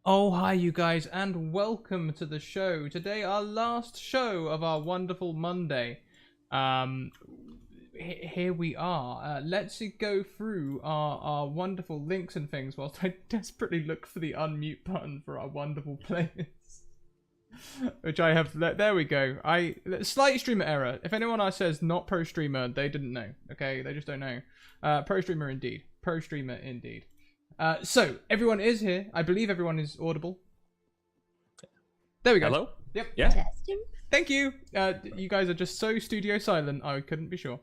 Oh, hi, you guys, and welcome to the show. Today, our last show of our wonderful Monday. Um, Here we are. Let's go through our wonderful links and things whilst I desperately look for the unmute button for our wonderful players. Which I have. There we go. Slight streamer error. If anyone says not pro streamer, they didn't know. Okay, they just don't know. Pro streamer indeed. Pro streamer indeed. So everyone is here. I believe everyone is audible. There we go. Hello? Yep. Yeah. Testing. Thank you. You guys are just so studio silent. I couldn't be sure.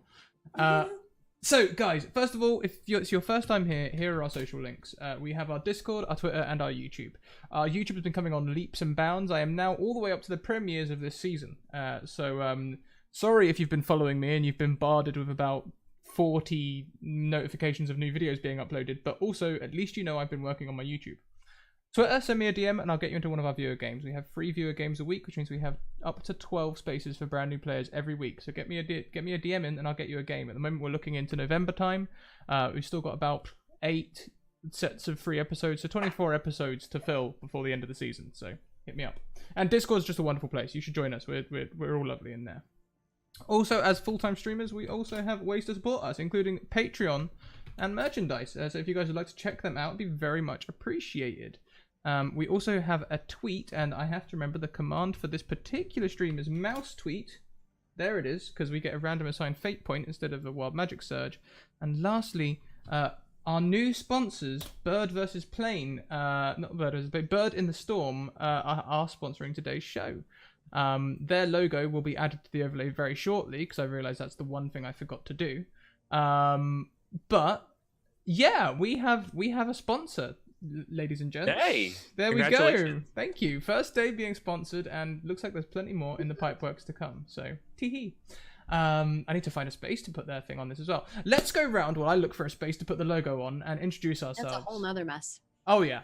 So, guys, first of all, if it's your first time here are our social links. We have our Discord, our Twitter, and our YouTube. Our YouTube has been coming on leaps and bounds. I am now all the way up to the premieres of this season. Sorry if you've been following me and you've been barded with about 40 notifications of new videos being uploaded, but also, at least you know I've been working on my YouTube. Twitter, send me a DM and I'll get you into one of our viewer games. We have 3 viewer games a week, which means we have up to 12 spaces for brand new players every week. So get me a DM in and I'll get you a game. At the moment, we're looking into November time. We've still got about 8 sets of free episodes, so 24 episodes to fill before the end of the season. So hit me up. And Discord's just a wonderful place. You should join us. We're all lovely in there. Also, as full-time streamers, we also have ways to support us, including Patreon and merchandise. So if you guys would like to check them out, it'd be very much appreciated. We also have a tweet, and I have to remember the command for this particular stream is mouse tweet. There it is, because we get a random assigned fate point instead of a wild magic surge. And lastly, our new sponsors, Bird vs. Plane, not Bird vs. but Bird in the Storm, are sponsoring today's show. Their logo will be added to the overlay very shortly, because I realise that's the one thing I forgot to do. But yeah, we have a sponsor, ladies and gents. Hey, there we go. Thank you. First day being sponsored, and looks like there's plenty more in the pipeworks to come. So, teehee. I need to find a space to put their thing on this as well. Let's go round while I look for a space to put the logo on and introduce ourselves. That's a whole nother mess. Oh yeah.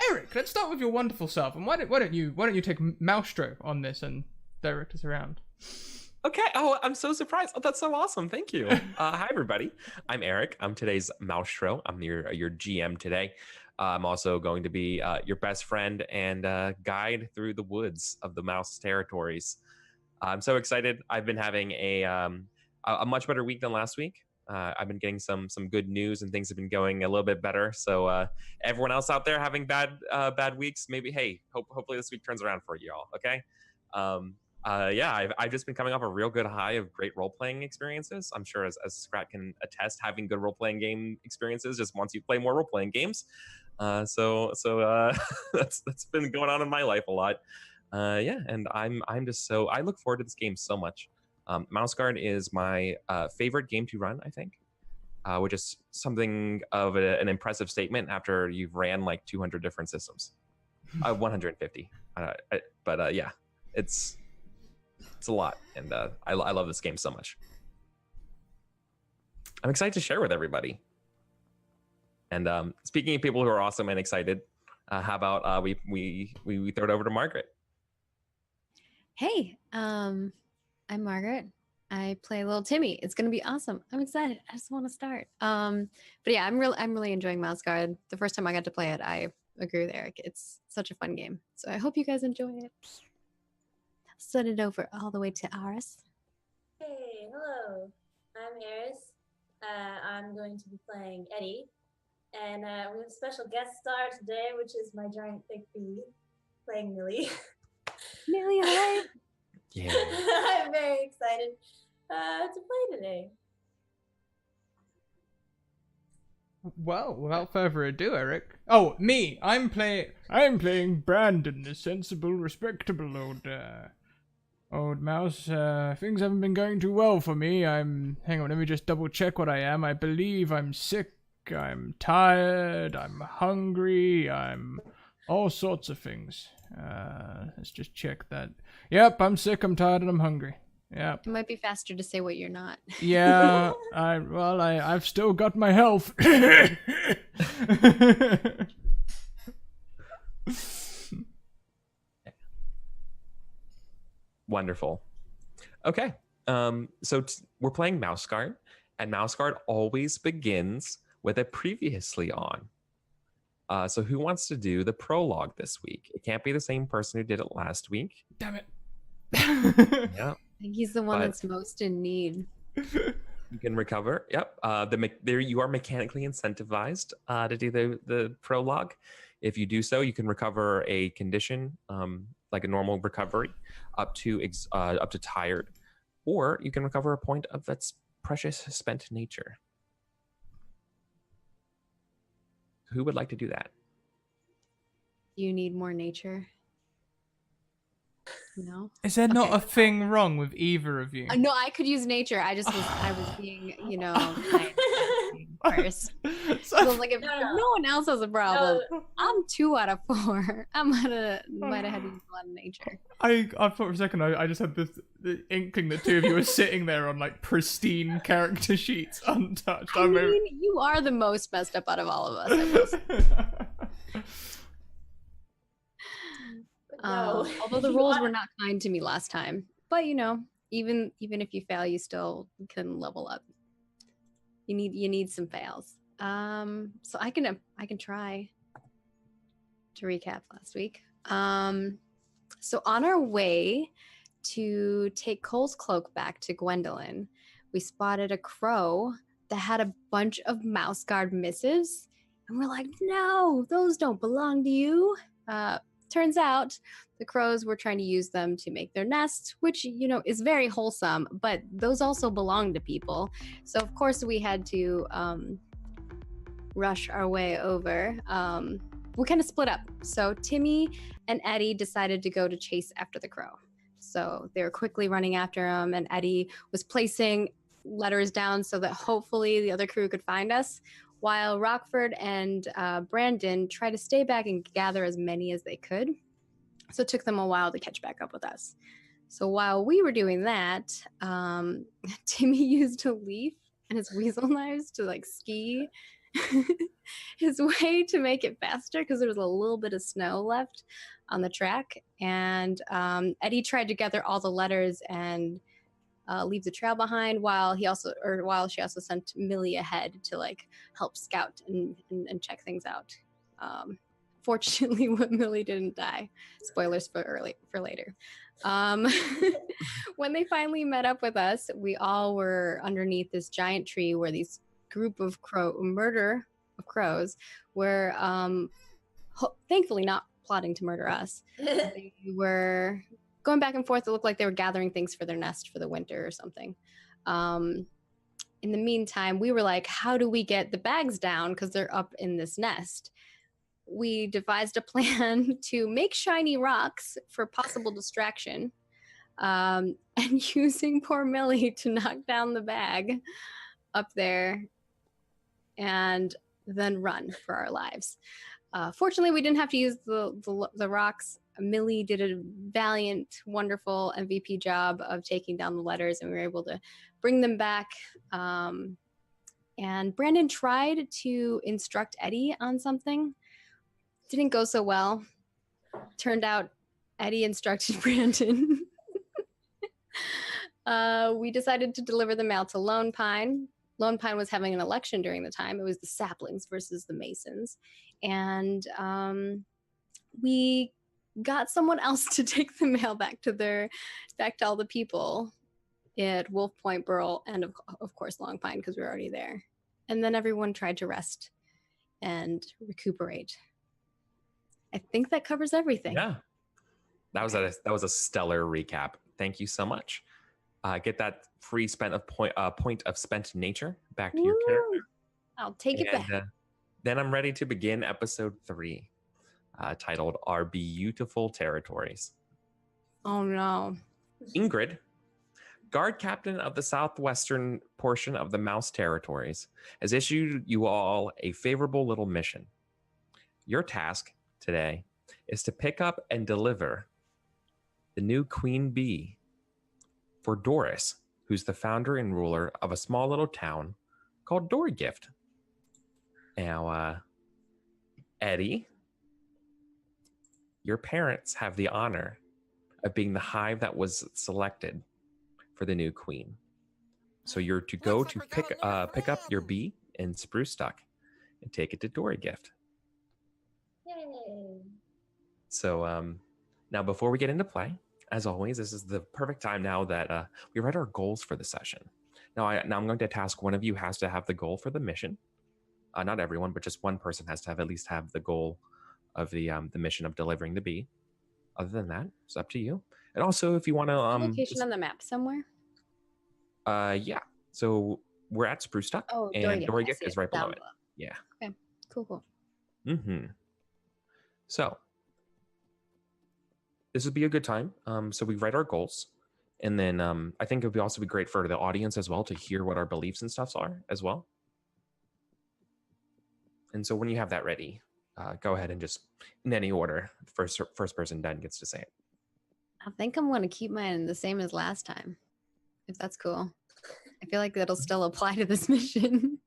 Eric, let's start with your wonderful self, and why don't you take Maestro on this and direct us around? Okay. Oh, I'm so surprised. Oh, that's so awesome. Thank you. Hi, everybody. I'm Eric. I'm today's Maestro. I'm your GM today. I'm also going to be your best friend and guide through the woods of the mouse territories. I'm so excited. I've been having a much better week than last week. I've been getting some good news and things have been going a little bit better. So everyone else out there having bad weeks, maybe, hey, hopefully this week turns around for you all. Okay. I've just been coming off a real good high of great role-playing experiences. I'm sure as Scrat can attest, having good role-playing game experiences just wants you to play more role-playing games. That's been going on in my life a lot. And I'm just so, I look forward to this game so much. Mouse Guard is my favorite game to run, I think, which is something of an impressive statement after you've ran like 200 different systems. 150. Yeah, it's a lot, and I love this game so much. I'm excited to share with everybody. And speaking of people who are awesome and excited, how about we throw it over to Margaret? Hey, I'm Margaret. I play little Timmy. It's gonna be awesome. I'm excited. I just want to start. But yeah, I'm really enjoying Mouse Guard. The first time I got to play it, I agree with Eric. It's such a fun game. So I hope you guys enjoy it. Send it over all the way to Aris. Hey, hello. I'm Eris. I'm going to be playing Eddie. And we have a special guest star today, which is my giant thick bee, playing Millie. Millie, hi. Yeah. I'm very excited to play today. Well, without further ado, Eric. Oh, me. I'm playing Brandon, the sensible, respectable old mouse. Things haven't been going too well for me. Hang on, let me just double check what I am. I believe I'm sick, I'm tired, I'm hungry, I'm all sorts of things. Let's just check that. Yep, I'm sick, I'm tired, and I'm hungry. Yep. It might be faster to say what you're not. Yeah, I've still got my health. Wonderful. Okay. We're playing Mouse Guard, and Mouse Guard always begins with a previously on. So who wants to do the prologue this week? It can't be the same person who did it last week. Damn it. Yeah. I think he's the one But- that's most in need. You can recover. Yep. There you are mechanically incentivized to do the prologue. If you do so, you can recover a condition, like a normal recovery, up to tired, or you can recover a point of that's precious spent nature. Who would like to do that? You need more nature. No. Is there not Okay. a thing wrong with either of you? No, I could use nature. I was being, kind first. So I was like, if No. no one else has a problem, No, I'm 2 out of 4. I might have had to use a lot of nature. I thought for a second I just had the inkling that two of you were sitting there on like pristine character sheets, untouched. I mean, you are the most messed up out of all of us. I will say. no. Although the rules were not kind to me last time, but even if you fail, you still can level up. You need some fails. So I can try to recap last week. So on our way to take Cole's cloak back to Gwendolyn, we spotted a crow that had a bunch of mouse guard missives, and we're like, no, those don't belong to you. Turns out the crows were trying to use them to make their nests, which, is very wholesome, but those also belong to people. So, of course, we had to rush our way over. We kind of split up. So Timmy and Eddie decided to go to chase after the crow. So they were quickly running after him, and Eddie was placing letters down so that hopefully the other crew could find us, while Rockford and Brandon tried to stay back and gather as many as they could. So it took them a while to catch back up with us. So while we were doing that, Timmy used a leaf and his weasel knives to ski his way to make it faster because there was a little bit of snow left on the track. And Eddie tried to gather all the letters and leave the trail behind, while she also sent Millie ahead to help scout and check things out. Fortunately, Millie didn't die. Spoilers for later. When they finally met up with us, we all were underneath this giant tree where these group of murder of crows were thankfully not plotting to murder us. They were going back and forth. It looked like they were gathering things for their nest for the winter or something. In the meantime, we were like, how do we get the bags down? Because they're up in this nest. We devised a plan to make shiny rocks for possible distraction, and using poor Millie to knock down the bag up there and then run for our lives. Fortunately, we didn't have to use the rocks. Millie did a valiant, wonderful MVP job of taking down the letters, and we were able to bring them back. And Brandon tried to instruct Eddie on something. Didn't go so well. Turned out Eddie instructed Brandon. We decided to deliver the mail to Lone Pine. Lone Pine was having an election during the time. It was the Saplings versus the Masons. And we got someone else to take the mail back to all the people at Wolf Point, Burl, and of course Long Pine, because we were already there. And then everyone tried to rest and recuperate. I think that covers everything. Yeah, that was a stellar recap. Thank you so much. Get that free point of spent nature back to your character. I'll take it back. Then I'm ready to begin episode 3, titled "Our Bee-utiful Territories." Oh no. Ingrid, guard captain of the southwestern portion of the Mouse Territories, has issued you all a favorable little mission. Your task today is to pick up and deliver the new queen bee for Doris, who's the founder and ruler of a small little town called Doorgift. Now, Eddie, your parents have the honor of being the hive that was selected for the new queen. So you're to go to pick up your bee in Spruce Stuck and take it to Doorgift. So now before we get into play, as always, this is the perfect time now that we write our goals for the session. Now I'm going to task one of you has to have the goal for the mission. Not everyone, but just one person has to have at least have the goal of the mission of delivering the bee. Other than that, it's up to you. And also, if you want to, Location on the map somewhere. yeah. So we're at Spruce Tuck, Oh, and Dory Gift is right below it. Yeah. Okay. Cool. Mm-hmm. So this would be a good time. So we write our goals, and then I think it would also be great for the audience as well to hear what our beliefs and stuffs are as well. And so when you have that ready, go ahead and just in any order, first person done gets to say it. I think I'm going to keep mine the same as last time, if that's cool. I feel like that'll still apply to this mission.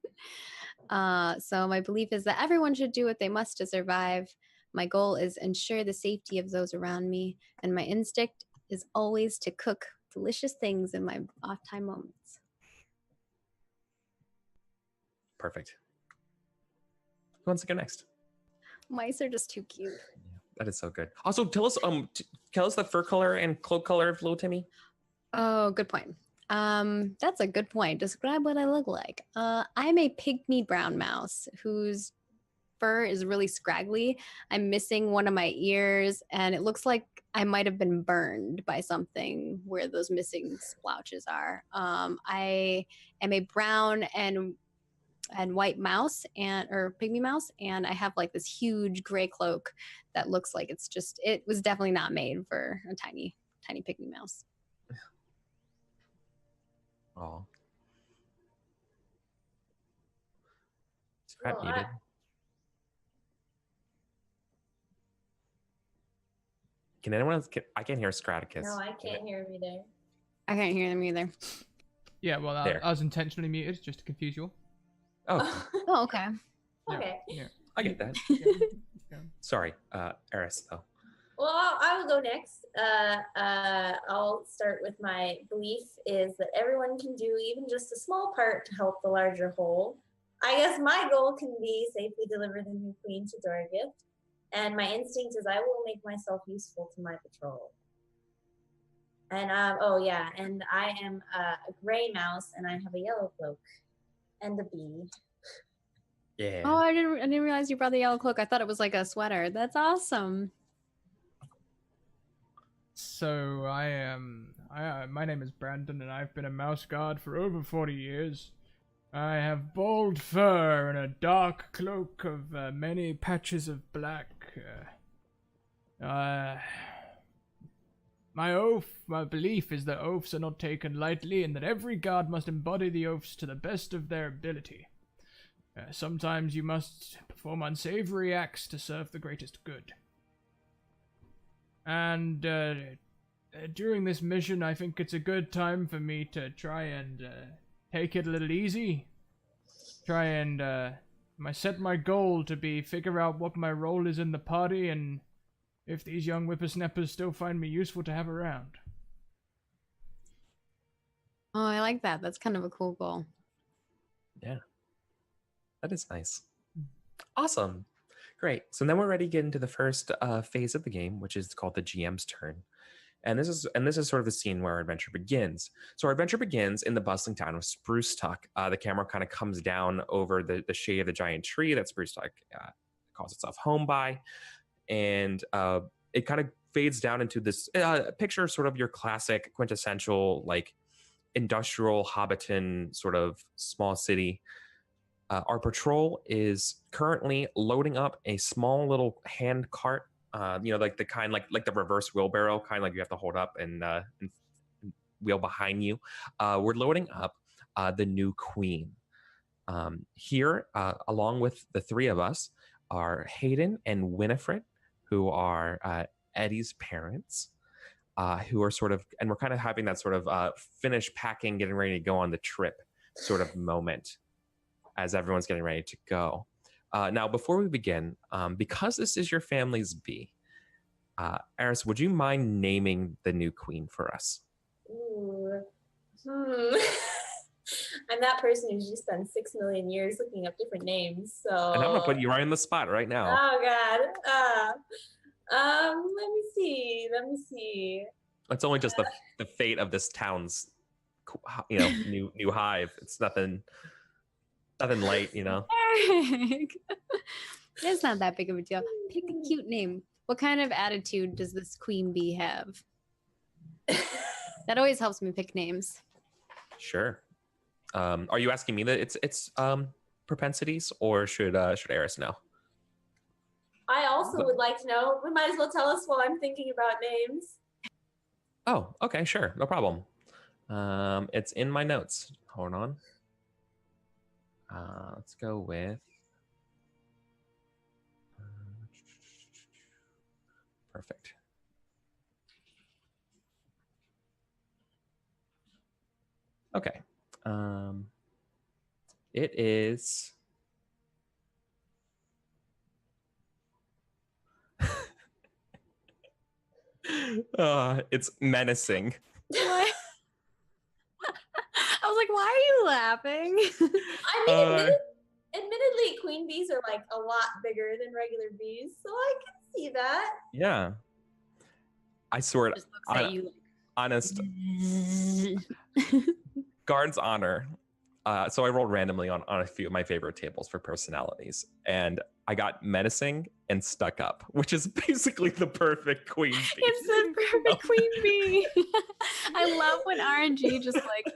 So my belief is that everyone should do what they must to survive. My goal is ensure the safety of those around me, and my instinct is always to cook delicious things in my off-time moments. Perfect. Who wants to go next? Mice are just too cute. That is so good. Also, tell us the fur color and cloak color of little Timmy. Oh, good point. That's a good point. Describe what I look like. I'm a pygmy brown mouse whose fur is really scraggly. I'm missing one of my ears, and it looks like I might have been burned by something where those missing splotches are. I am a brown and white mouse or pygmy mouse, and I have like this huge gray cloak that looks like it was definitely not made for a tiny pygmy mouse. Oh. Scrap Well, muted. Can anyone else? I can't hear Scraticus. No, I can't hear him either. I can't hear them either. Yeah, well, I was intentionally muted just to confuse you all. Oh, Oh, okay. Okay. Yeah. I get that. Yeah. Sorry, Eris, though. Well, I will go next. I'll start with my belief is that everyone can do even just a small part to help the larger whole. I guess my goal can be safely deliver the new queen to Gift, and my instinct is I will make myself useful to my patrol. And and I am a gray mouse, and I have a yellow cloak and a bee. Yeah. Oh, I didn't realize you brought the yellow cloak. I thought it was like a sweater. That's awesome. So my name is Brandon, and I've been a mouse guard for over 40 years. I have bald fur and a dark cloak of many patches of black. My belief is that oaths are not taken lightly, and that every guard must embody the oaths to the best of their ability. Sometimes you must perform unsavory acts to serve the greatest good. And during this mission, I think it's a good time for me to try and take it a little easy. Try and I set my goal to be figure out what my role is in the party, and if these young whippersnappers still find me useful to have around. Oh, I like that. That's kind of a cool goal. Yeah. That is nice. Awesome. Great. So then we're ready to get into the first phase of the game, which is called the GM's turn. And this is sort of the scene where our adventure begins. So our adventure begins in the bustling town of Spruce Tuck. The camera kind of comes down over the shade of the giant tree that Spruce Tuck calls itself home by. And it kind of fades down into this picture, sort of your classic quintessential, like, industrial Hobbiton sort of small city. Our patrol is currently loading up a small little hand cart, like the kind like the reverse wheelbarrow kind, like you have to hold up and wheel behind you. We're loading up the new queen. Here, along with the three of us, are Hayden and Winifred, who are Eddie's parents, who are sort of, and we're kind of having that sort of finish packing, getting ready to go on the trip sort of moment as everyone's getting ready to go. Now, before we begin, because this is your family's bee, Eris, would you mind naming the new queen for us? Ooh. I'm that person who's just spent 6 million years looking up different names. So. And I'm gonna put you right on the spot right now. Oh Let me see. Let me see. It's only just the fate of this town's, new hive. It's nothing light, Eric. It's not that big of a deal. Pick a cute name. What kind of attitude does this queen bee have? That always helps me pick names. Sure. Are you asking me that it's propensities, or should Eris know? I also would like to know. We might as well tell us while I'm thinking about names. Oh, okay, sure, no problem. It's in my notes. Hold on. Let's go with. Perfect. Okay. It is. It's menacing. What? I was like, why are you laughing? I mean, admittedly, queen bees are like a lot bigger than regular bees, so I can see that. Yeah. I swear, Just looks at you honest. Guard's honor. So I rolled randomly on a few of my favorite tables for personalities, and I got menacing and stuck up, which is basically the perfect queen bee. It's the perfect queen bee. I love when RNG just like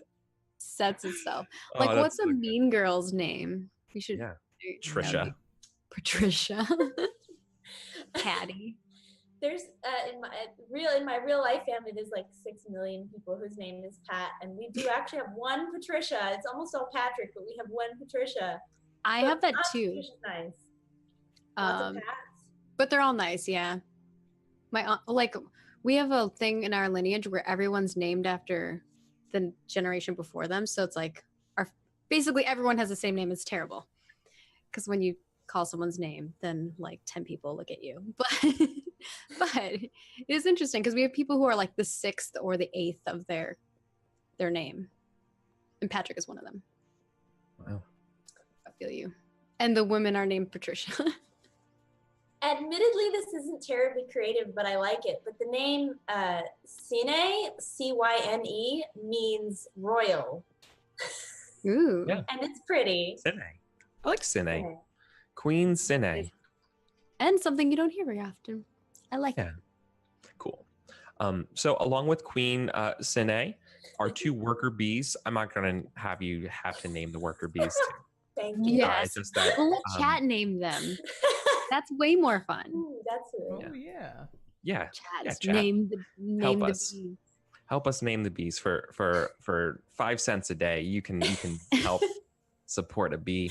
sets itself. Like, what's so a good. mean girl's name? We should. Yeah. that would Trisha. be Patricia. Patty. There's in my real life family, there's like 6 million people whose name is Pat, and we do actually have one Patricia. It's almost all Patrick, but we have one Patricia. I have that too. Patricia's nice. Lots of Pats. But they're all nice, yeah. My aunt, like, we have a thing in our lineage where everyone's named after the generation before them, so it's like basically everyone has the same name. It's terrible because when you call someone's name, then like 10 people look at you. But it is interesting because we have people who are like the 6th or the 8th of their name, and Patrick is one of them. Wow. I feel you. And the women are named Patricia. Admittedly, this isn't terribly creative, but I like it. But the name Cyne, Cyne, means royal. Ooh. Yeah. And it's pretty. Cyne. I like Cyne. Yeah. Queen Cyne. And something you don't hear very often. I like Yeah. it. Cool. So along with Queen Cyne are 2 worker bees. I'm not going to have you have to name the worker bees too. Thank you. Yes. It's just that, We'll let chat name them. That's way more fun. Ooh, that's it. Oh yeah. yeah. Chat. chat. Name the us. bee. Help us name the bees for 5 cents a day. You can help support a bee.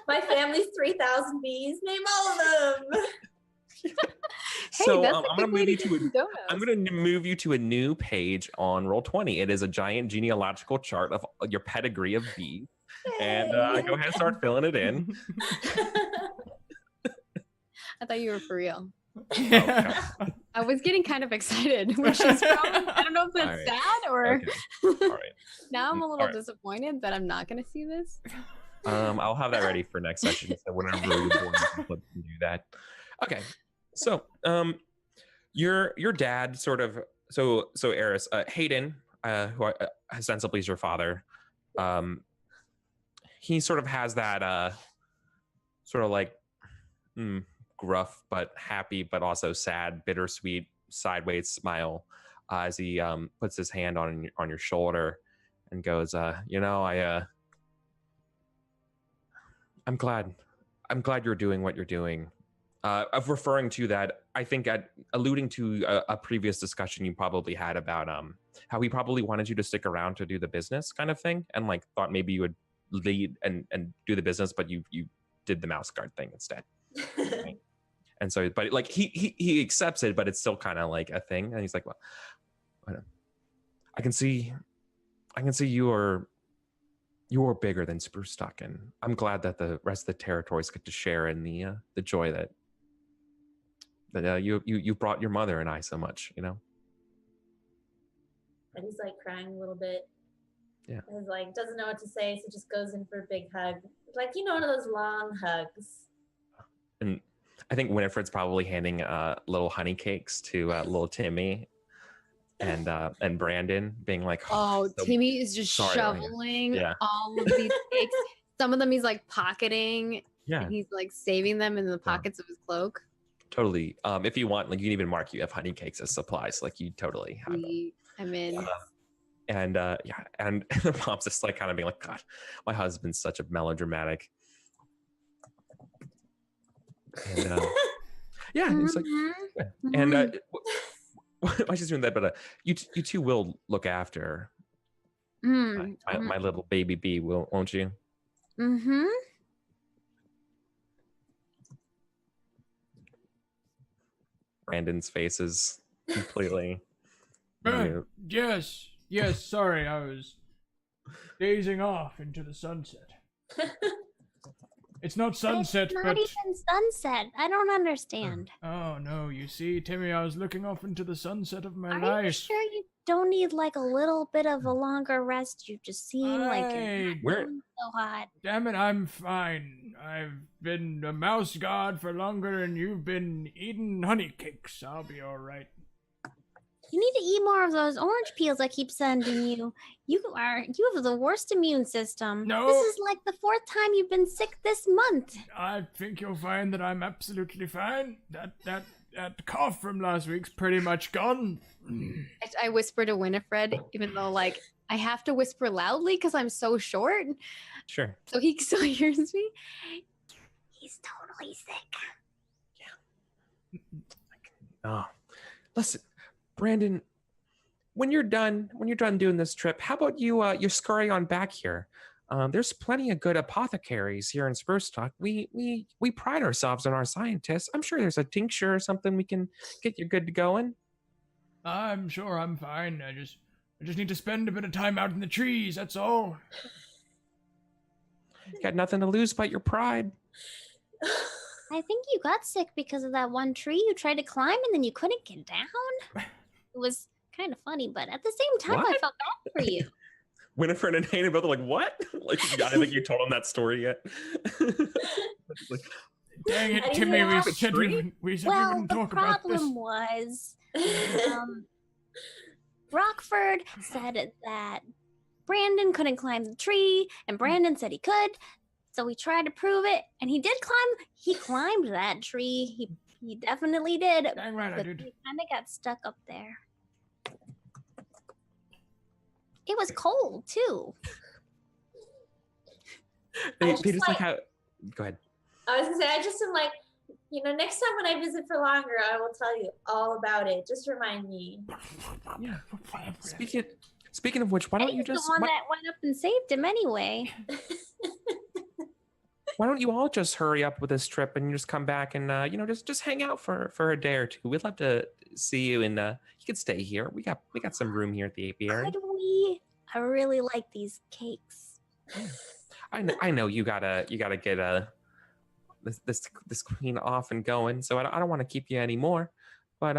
My family's 3,000 bees. Name all of them. Hey, So that's I'm a gonna good way move you to to get donuts. I'm going to move you to a new page on Roll20. It is a giant genealogical chart of your pedigree of bees. And go ahead and start filling it in. I thought you were for real. Yeah. I was getting kind of excited, which is probably, I don't know if that's All right. sad or Okay. All right. now I'm a little All right. disappointed that I'm not going to see this. I'll have that ready for next session. So whenever you're bored, you can do that. Okay. So your dad sort of so Eris, Hayden, who ostensibly is your father, he sort of has that sort of like gruff but happy but also sad, bittersweet, sideways smile as he puts his hand on your shoulder and goes, I'm glad you're doing what you're doing. Of referring to that, I think alluding to a previous discussion you probably had about how he probably wanted you to stick around to do the business kind of thing, and like thought maybe you would lead and do the business, but you did the mouse guard thing instead. Right? And so, but like he accepts it, but it's still kind of like a thing, and he's like, well, I can see you're bigger than Spruce Stock, and I'm glad that the rest of the territories get to share in the joy that you brought your mother and I so much, And he's like crying a little bit. Yeah. And he's like, doesn't know what to say, so just goes in for a big hug. Like, one of those long hugs. And I think Winifred's probably handing little honey cakes to little Timmy and Brandon, being like, Oh, so Timmy is just sorry, shoveling yeah. all of these cakes. Some of them he's like pocketing, Yeah, and he's like saving them in the pockets of his cloak. totally. If you want, like, you can even mark you have honey cakes as supplies. Like, you totally have them. I'm in. And yeah, and the mom's just like kind of being like, God, my husband's such a melodramatic. And yeah, it's like, yeah. And why she's doing that? But you two will look after my little baby bee, won't you? Mm-hmm. Brandon's face is completely. Yes, sorry, I was gazing off into the sunset. It's not sunset, It's not but... even sunset. I don't understand. Oh, no, you see, Timmy, I was looking off into the sunset of my Are life. you sure you don't need like a little bit of a longer rest? You just seem like you're Where? so hot. Damn it, I'm fine. I've been a mouse god for longer, and you've been eating honey cakes. I'll be all right. You need to eat more of those orange peels I keep sending you. You have the worst immune system. No. This is like the 4th time you've been sick this month. I think you'll find that I'm absolutely fine. That cough from last week's pretty much gone. I whisper to Winifred, even though like I have to whisper loudly because I'm so short. Sure. So he still hears me. He's totally sick. Oh, listen, Brandon. When you're done doing this trip, how about you scurry on back here? There's plenty of good apothecaries here in Spurstock. We pride ourselves on our scientists. I'm sure there's a tincture or something we can get you good to going. I'm sure I'm fine. I just need to spend a bit of time out in the trees, that's all. Got nothing to lose but your pride. I think you got sick because of that one tree you tried to climb and then you couldn't get down. It was kind of funny, but at the same time, I What? felt bad for you. Winifred and Hayden both are like, what? Like, I don't think you told them that story yet. Like, Dang it, I Timmy, didn't we ask. said we Well, wouldn't the talk about this. problem was Rockford said that Brandon couldn't climb the tree, and Brandon said he could. So we tried to prove it, and he did climb. He climbed that tree. He definitely did. Dang right, I But did. he kind of got stuck up there. It was cold too. they just just like like- how. Go ahead. I was gonna say, I just am like, next time when I visit for longer, I will tell you all about it. Just remind me. Yeah. Speaking of which, why don't you He's just the one that went up and saved him anyway. why don't you all just hurry up with this trip and just come back and just hang out for a day or two? We'd love to see you, and you could stay here. We got some room here at the apiary. Could we? I really like these cakes. I know you gotta get this queen off and going, so I don't want to keep you anymore. But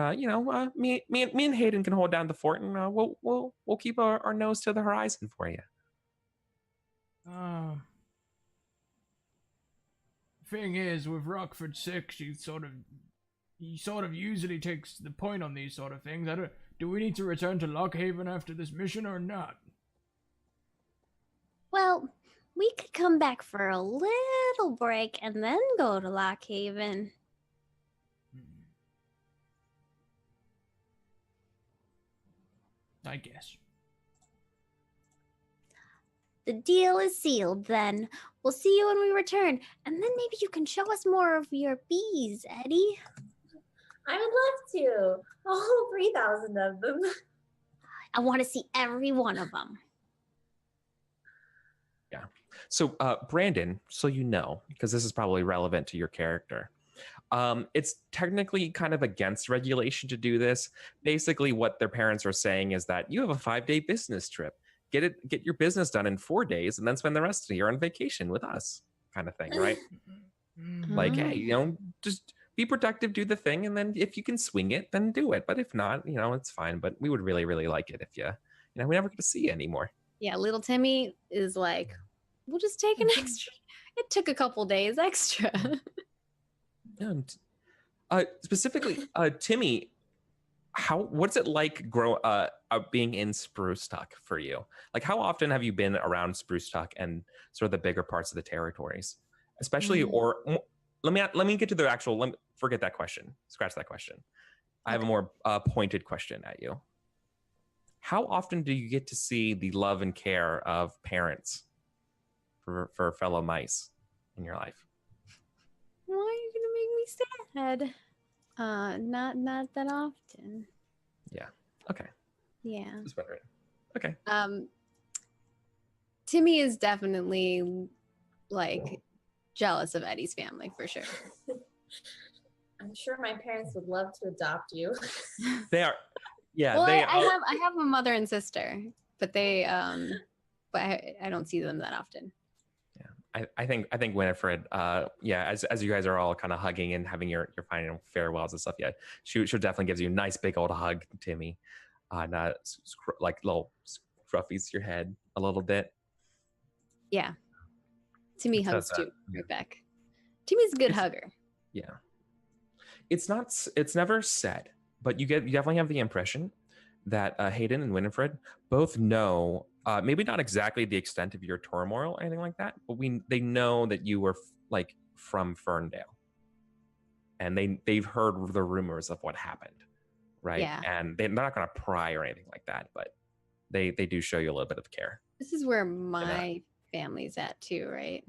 me and Hayden can hold down the fort, and we'll keep our nose to the horizon for you. Thing is, with Rockford 6, he sort of usually takes the point on these sort of things. Do we need to return to Lockhaven after this mission or not? Well, we could come back for a little break and then go to Lockhaven. I guess. The deal is sealed then. We'll see you when we return. And then maybe you can show us more of your bees, Eddie. I would love to. All 3,000 of them. I want to see every one of them. Yeah. So, Brandon, so you know, because this is probably relevant to your character, it's technically kind of against regulation to do this. Basically, what their parents are saying is that you have a 5-day business trip. Get your business done in 4 days, and then spend the rest of the year on vacation with us, kind of thing, right? Like, hey, just be productive, do the thing, and then if you can swing it, then do it. But if not, it's fine. But we would really, really like it if we never get to see you anymore. Yeah, little Timmy is like, we'll just take an extra. It took a couple days extra. And Specifically, Timmy, what's it like being in Spruce Tuck for you? Like, how often have you been around Spruce Tuck and sort of the bigger parts of the territories, especially? Mm. Or let me get to the actual. Forget that question. Scratch that question. I have a more pointed question at you. How often do you get to see the love and care of parents for fellow mice in your life? Why are you gonna make me sad? Not that often. Yeah. Okay. Yeah. Just wondering. Okay. Timmy is definitely like jealous of Eddie's family for sure. I'm sure my parents would love to adopt you. They are. Yeah. Well, they I have a mother and sister, but they but I don't see them that often. I think Winifred, as you guys are all kind of hugging and having your final farewells and stuff, she'll definitely gives you a nice big old hug, Timmy, and like little scruffies your head a little bit. Yeah, Timmy It hugs says too, that. right back. Timmy's a good hugger. Yeah, it's never said, but you definitely have the impression that Hayden and Winifred both know, maybe not exactly the extent of your turmoil or anything like that, but they know that you were like from Ferndale, and they've heard the rumors of what happened, right? Yeah. And they're not going to pry or anything like that, but they do show you a little bit of care. This is where my family's at too, right?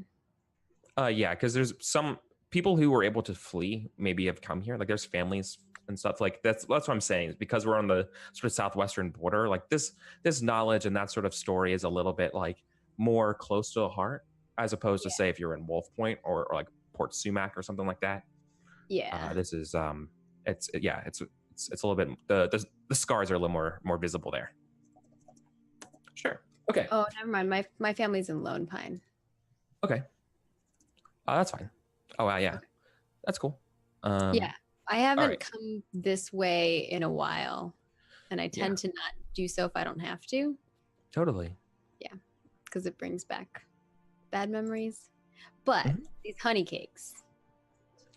Yeah, because there's some people who were able to flee, maybe have come here. Like there's families and stuff like that's what I'm saying, is because we're on the sort of southwestern border, like this knowledge and that sort of story is a little bit like more close to the heart, as opposed to say if you're in Wolf Point or like Port Sumac or something like that. Yeah. This is it's a little bit, the scars are a little more visible there. Sure. Okay. Oh, never mind. My family's in Lone Pine. Okay. That's fine. Oh wow, yeah. Okay. That's cool. Yeah. I haven't right. come this way in a while, and I tend to not do so if I don't have to. Totally. Yeah, because it brings back bad memories. But these honey cakes.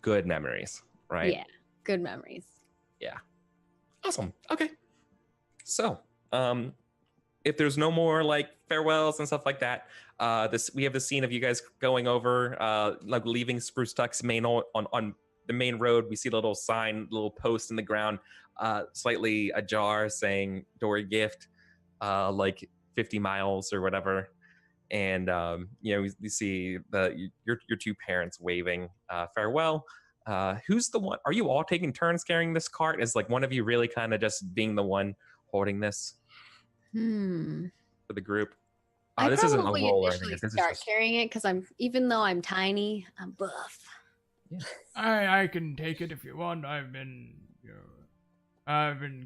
Good memories, right? Yeah, good memories. Yeah. Awesome. Okay. So, if there's no more like farewells and stuff like that, we have the scene of you guys going over, like leaving Spruce Tuck's on the main road. We see the little sign, little post in the ground, slightly ajar saying "Door gift," like 50 miles or whatever. And we see your two parents waving farewell. Who's the one? Are you all taking turns carrying this cart? Is like one of you really kind of just being the one holding this for the group? This isn't a roll or anything. This Start is just... carrying it because even though I'm tiny, I'm buff. Yeah. I can take it if you want. I've been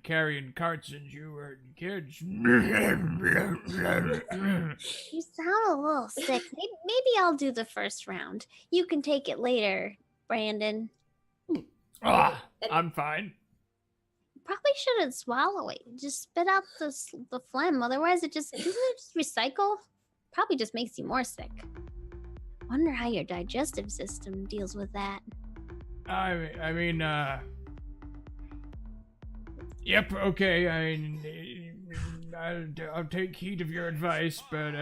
carrying carts since you were kids. You sound a little sick. Maybe I'll do the first round. You can take it later, Brandon. I'm fine. Probably shouldn't swallow it. Just spit out the phlegm. Otherwise, doesn't it just recycle? Probably just makes you more sick. Wonder how your digestive system deals with that. I mean, yep, okay. I'll take heed of your advice, but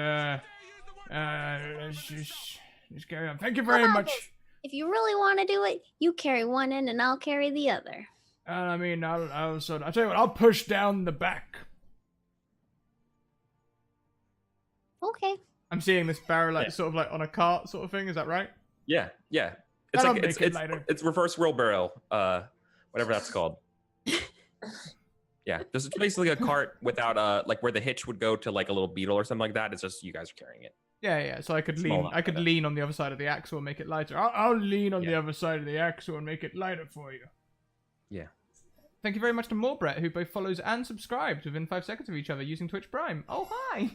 let's just carry on. Thank you very much. If you really want to do it, you carry one end and I'll carry the other. I mean, I'll tell you what. I'll push down the back. Okay. I'm seeing this barrel sort of like on a cart sort of thing. Is that right? Yeah. It's That'll like make it lighter. it's reverse wheelbarrow, whatever that's called. Yeah, this is basically a cart without like where the hitch would go to like a little beetle or something like that. It's just you guys are carrying it. Yeah. So I could lean on the other side of the axle and make it lighter. I'll lean on the other side of the axle and make it lighter for you. Yeah. Thank you very much to Morbret, who both follows and subscribes within 5 seconds of each other using Twitch Prime. Oh, hi!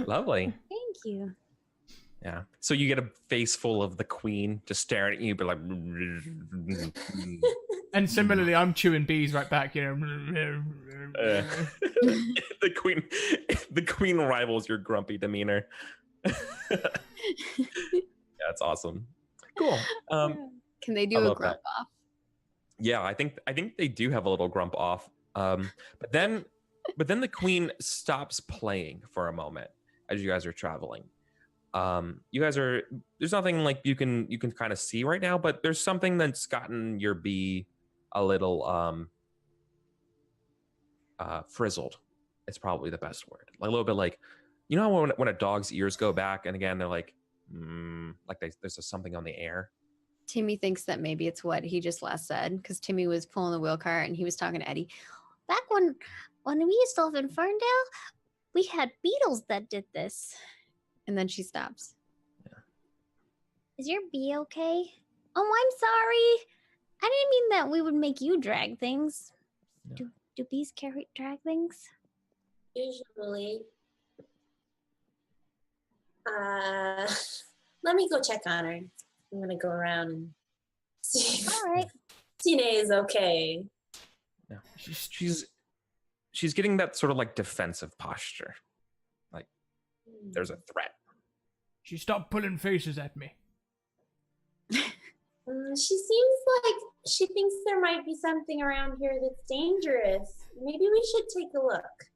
Lovely. Thank you. Yeah. So you get a face full of the queen just staring at you, but like... And similarly, I'm chewing bees right back, the queen rivals your grumpy demeanor. Yeah, it's awesome. Cool. Can they do a grump off? Yeah, I think they do have a little grump off. But then the queen stops playing for a moment as you guys are traveling. You guys are there's nothing like you can kind of see right now, but there's something that's gotten your bee a little frizzled. It's probably the best word. Like a little bit like, you know when a dog's ears go back and again they're like there's something on the air. Timmy thinks that maybe it's what he just last said because Timmy was pulling the wheel cart and he was talking to Eddie. Back when we used to live in Ferndale, we had beetles that did this. And then she stops. Is your bee okay? Oh, I'm sorry. I didn't mean that we would make you drag things. No. Do bees drag things? Usually. Let me go check on her. I'm gonna go around and see if All right. Tina is okay. No. She's getting that sort of like defensive posture. Like there's a threat. She stopped pulling faces at me. She seems like she thinks there might be something around here that's dangerous. Maybe we should take a look.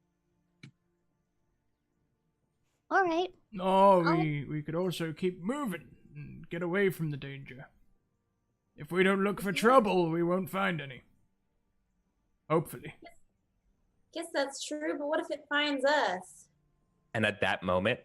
All right. No, we could also keep moving and get away from the danger. If we don't look for trouble, we won't find any. Hopefully. Guess that's true, but what if it finds us? And at that moment,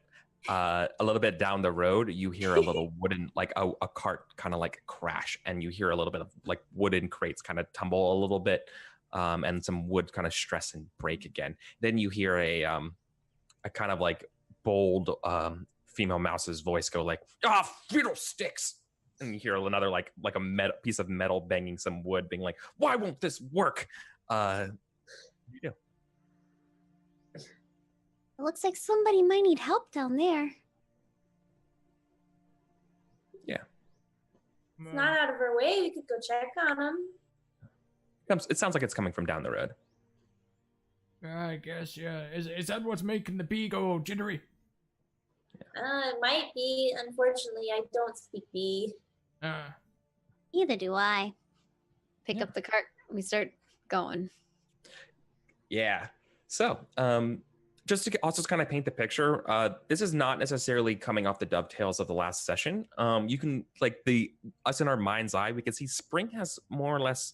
a little bit down the road, you hear a little wooden, like a cart kind of like crash, and you hear a little bit of like wooden crates kind of tumble a little bit, and some wood kind of stress and break again. Then you hear a kind of like bold female mouse's voice go like, fiddlesticks. And you hear another like a piece of metal banging some wood, being like, why won't this work? You do. It looks like somebody might need help down there. Yeah. It's not out of our way. We could go check on them. It sounds like it's coming from down the road. I guess, yeah. Is that what's making the bee go jittery? It might be. Unfortunately, I don't speak bee. Neither do I. Pick up the cart. We start going. Yeah. So, just to also kind of paint the picture, this is not necessarily coming off the dovetails of the last session. You can us in our mind's eye, we can see spring has more or less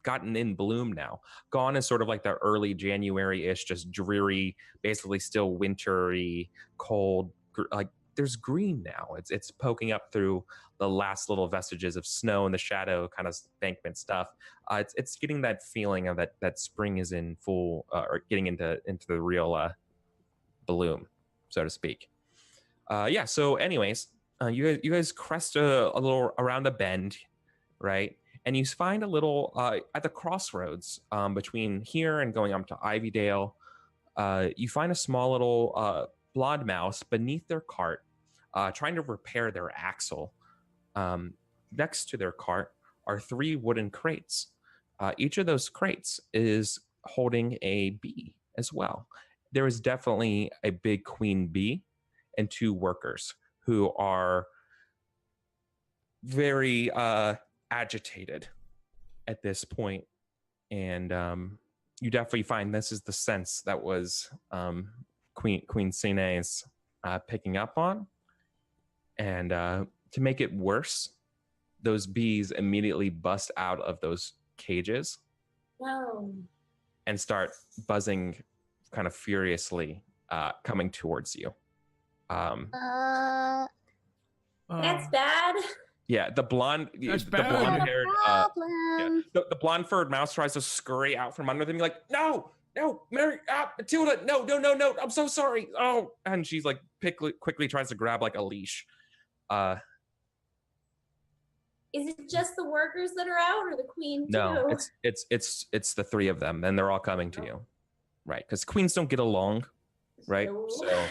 gotten in bloom now. Gone is sort of like the early January-ish, just dreary, basically still wintry, cold. Like there's green now. It's poking up through the last little vestiges of snow and the shadow kind of bankment stuff. It's getting that feeling of that spring is in full or getting into the real bloom, so to speak. Yeah. So, anyways, you guys crest a little around a bend, right? And you find a little at the crossroads between here and going up to Ivydale. You find a small little blonde mouse beneath their cart, trying to repair their axle. Next to their cart are 3 wooden crates. Each of those crates is holding a bee as well. There is definitely a big queen bee and 2 workers who are very agitated at this point. And you definitely find this is the sense that was Queen Sine's picking up on. And to make it worse, those bees immediately bust out of those cages and start buzzing kind of furiously, coming towards you. That's bad. Yeah, the blonde haired, the blonde furred mouse tries to scurry out from under them. You're like, no, Mary, Matilda, no, I'm so sorry. Oh, and she's like quickly tries to grab like a leash. Is it just the workers that are out, or the queen too? No, it's the 3 of them, and they're all coming to you, right? Because queens don't get along, right? No. So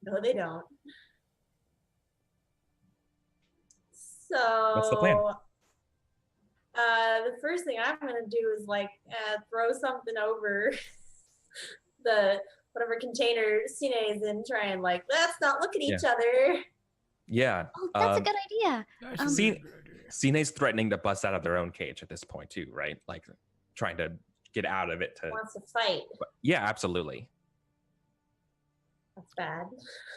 No, they don't. So what's the plan? The first thing I'm gonna do is throw something over the whatever container Cine is in, try and let's not look at each other. Yeah. Oh, that's a good idea. That's Um, a See- really good idea. Cine's threatening to bust out of their own cage at this point too, right? Like trying to get out of it. Wants to fight. Yeah, absolutely. That's bad.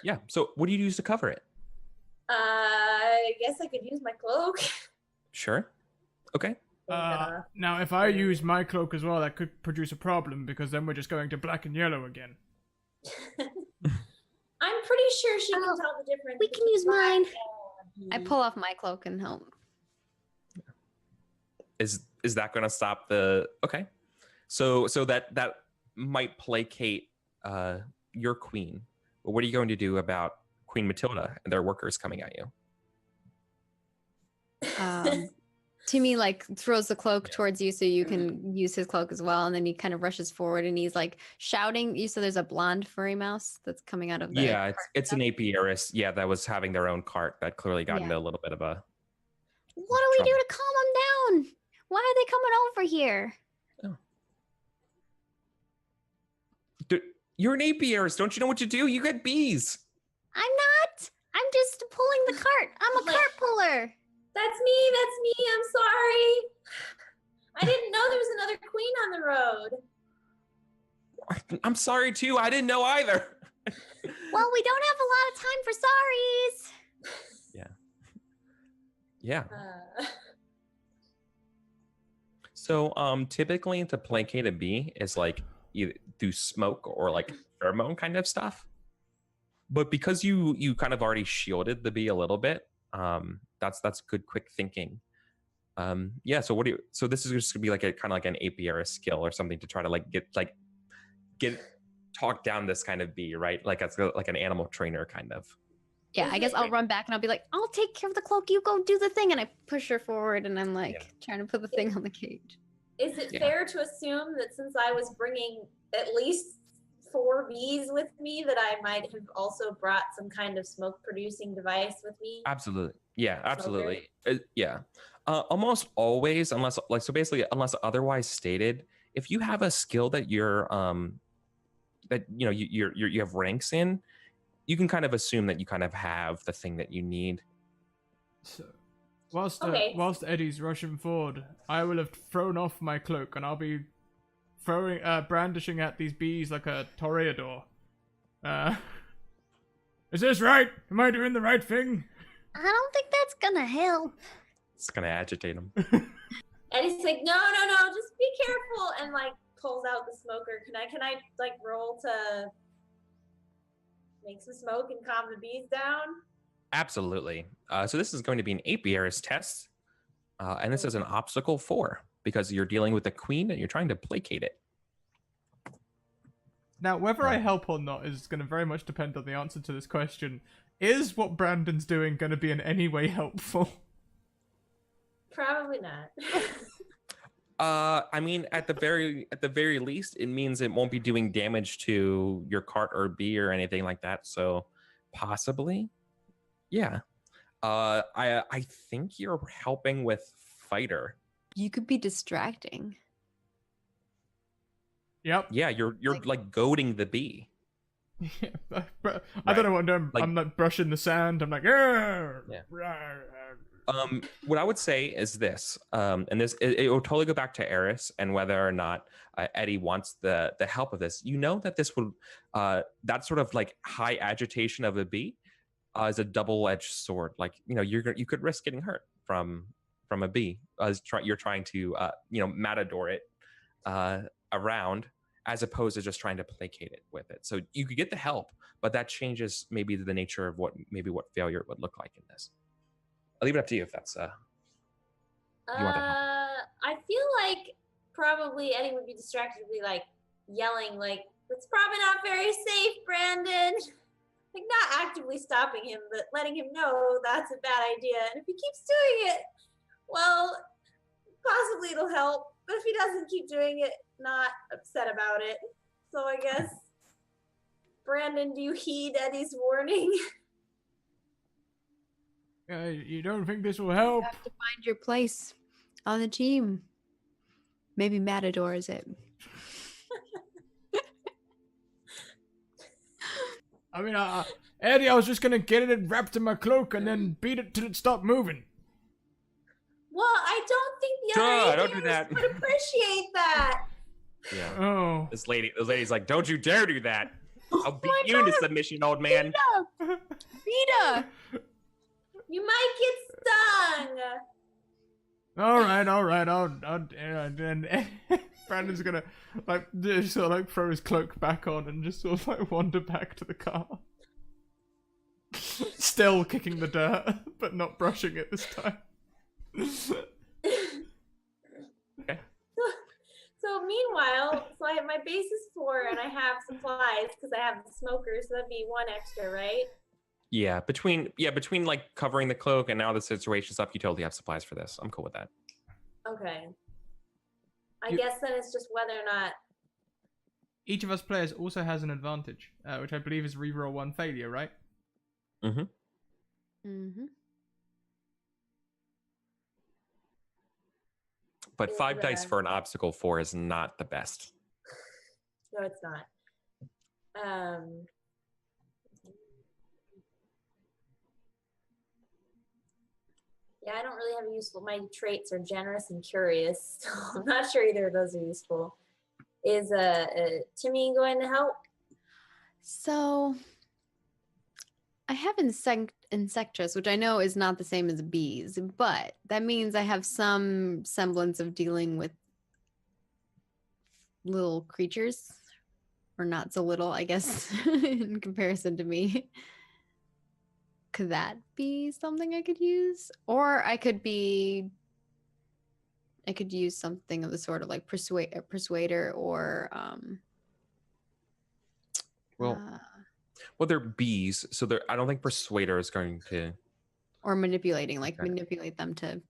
Yeah. So what do you use to cover it? I guess I could use my cloak. Sure. Okay. Now, if I use my cloak as well, that could produce a problem because then we're just going to black and yellow again. I'm pretty sure she can Oh, tell the difference. we can between use black mine. and I blue. pull off my cloak and help. Is that going to stop the? Okay. So that might placate your queen. But what are you going to do about Queen Matilda and their workers coming at you? Timmy like throws the cloak Yeah. towards you so you can use his cloak as well, and then he kind of rushes forward and he's like shouting. You said there's a blonde furry mouse that's coming out of the Yeah, cart it's an stuff? apiarist. Yeah, that was having their own cart that clearly got Yeah. into a little bit of a. What do we do trouble. to calm them down? Why are they coming over here? Dude, you're an apiarist. Don't you know what to do? You get bees. I'm not. I'm just pulling the cart. I'm a Like- cart puller. That's me. That's me. I'm sorry. I didn't know there was another queen on the road. I'm sorry too. I didn't know either. Well, we don't have a lot of time for sorries. Yeah. Uh, So typically to placate a bee is like either through smoke or like pheromone kind of stuff. But because you kind of already shielded the bee a little bit, that's good quick thinking. Yeah, so so this is just gonna be like a kind of like an apiarist skill or something to try to get talk down this kind of bee, right? Like it's like an animal trainer kind of. Yeah, I Is guess it- I'll run back and I'll be like, I'll take care of the cloak. You go do the thing, and I push her forward, and I'm like trying to put the thing on the cage. is it Yeah. fair to assume that since I was bringing at least 4 bees with me, that I might have also brought some kind of smoke-producing device with me? Absolutely. Yeah, absolutely. Yeah. Almost always, unless unless otherwise stated, if you have a skill that you're that you have ranks in, you can kind of assume that you kind of have the thing that you need. So, whilst Okay. whilst Eddie's rushing forward, I will have thrown off my cloak and I'll be throwing brandishing at these bees like a toreador. Is this right? Am I doing the right thing? I don't think that's gonna help. It's gonna agitate them. And he's like, no, just be careful, and like pulls out the smoker. Can I like roll to make some smoke and calm the bees down? Absolutely. So this is going to be an apiarist test, and this is an obstacle 4 because you're dealing with the queen and you're trying to placate it. Now, whether I help or not is going to very much depend on the answer to this question. Is what Brandon's doing going to be in any way helpful? Probably not. I mean, at the very least, it means it won't be doing damage to your cart or bee or anything like that. So, possibly, yeah. I think you're helping with fighter. You could be distracting. Yep. Yeah, you're like goading the bee. I don't know what I'm doing. Like- I'm like brushing the sand. I'm like, yeah. What I would say is this, and this it will totally go back to Eris and whether or not Eddie wants the help of this. You know that this would that sort of like high agitation of a bee is a double-edged sword. Like you could risk getting hurt from a bee as you're trying to matador it around as opposed to just trying to placate it with it. So you could get the help, but that changes maybe the nature of what failure would look like in this. I'll leave it up to you if that's you want that I feel like probably Eddie would be distracted, would be like yelling, like, "It's probably not very safe, Brandon." Like not actively stopping him, but letting him know that's a bad idea. And if he keeps doing it, well, possibly it'll help. But if he doesn't keep doing it, not upset about it. So I guess, Brandon, do you heed Eddie's warning? You don't think this will You help? have to find your place on the team. Maybe Matador is it. I mean, Eddie, I was just gonna get it wrapped in my cloak and then beat it till it stopped moving. Well, I don't think the other Don't do aviators that. would appreciate that. Yeah. Oh. This lady's like, don't you dare do that. I'll beat my you into God. submission, old man. Rita! You might get stung. All right. And Brandon's gonna like just sort of like throw his cloak back on and just sort of like wander back to the car. Still kicking the dirt, but not brushing it this time. Okay. So meanwhile, my base is 4 and I have supplies because I have the smokers, so that'd be 1 extra, right? Yeah, between like covering the cloak and now the situation's up, you totally have supplies for this. I'm cool with that. Okay. I You- guess then it's just whether or not. Each of us players also has an advantage, which I believe is reroll 1 failure, right? Mm-hmm. Mm-hmm. But Is, 5 dice for an obstacle 4 is not the best. No, it's not. Yeah, I don't really have a useful. My traits are generous and curious, so I'm not sure either of those are useful. Is Timmy going to help? So I have insectress, which I know is not the same as bees, but that means I have some semblance of dealing with little creatures, or not so little, I guess, in comparison to me. Could that be something I could use? Or I could use something of the sort of like persuader or Well, they're bees, so I don't think persuader is going to. or manipulating, like Okay. manipulate them to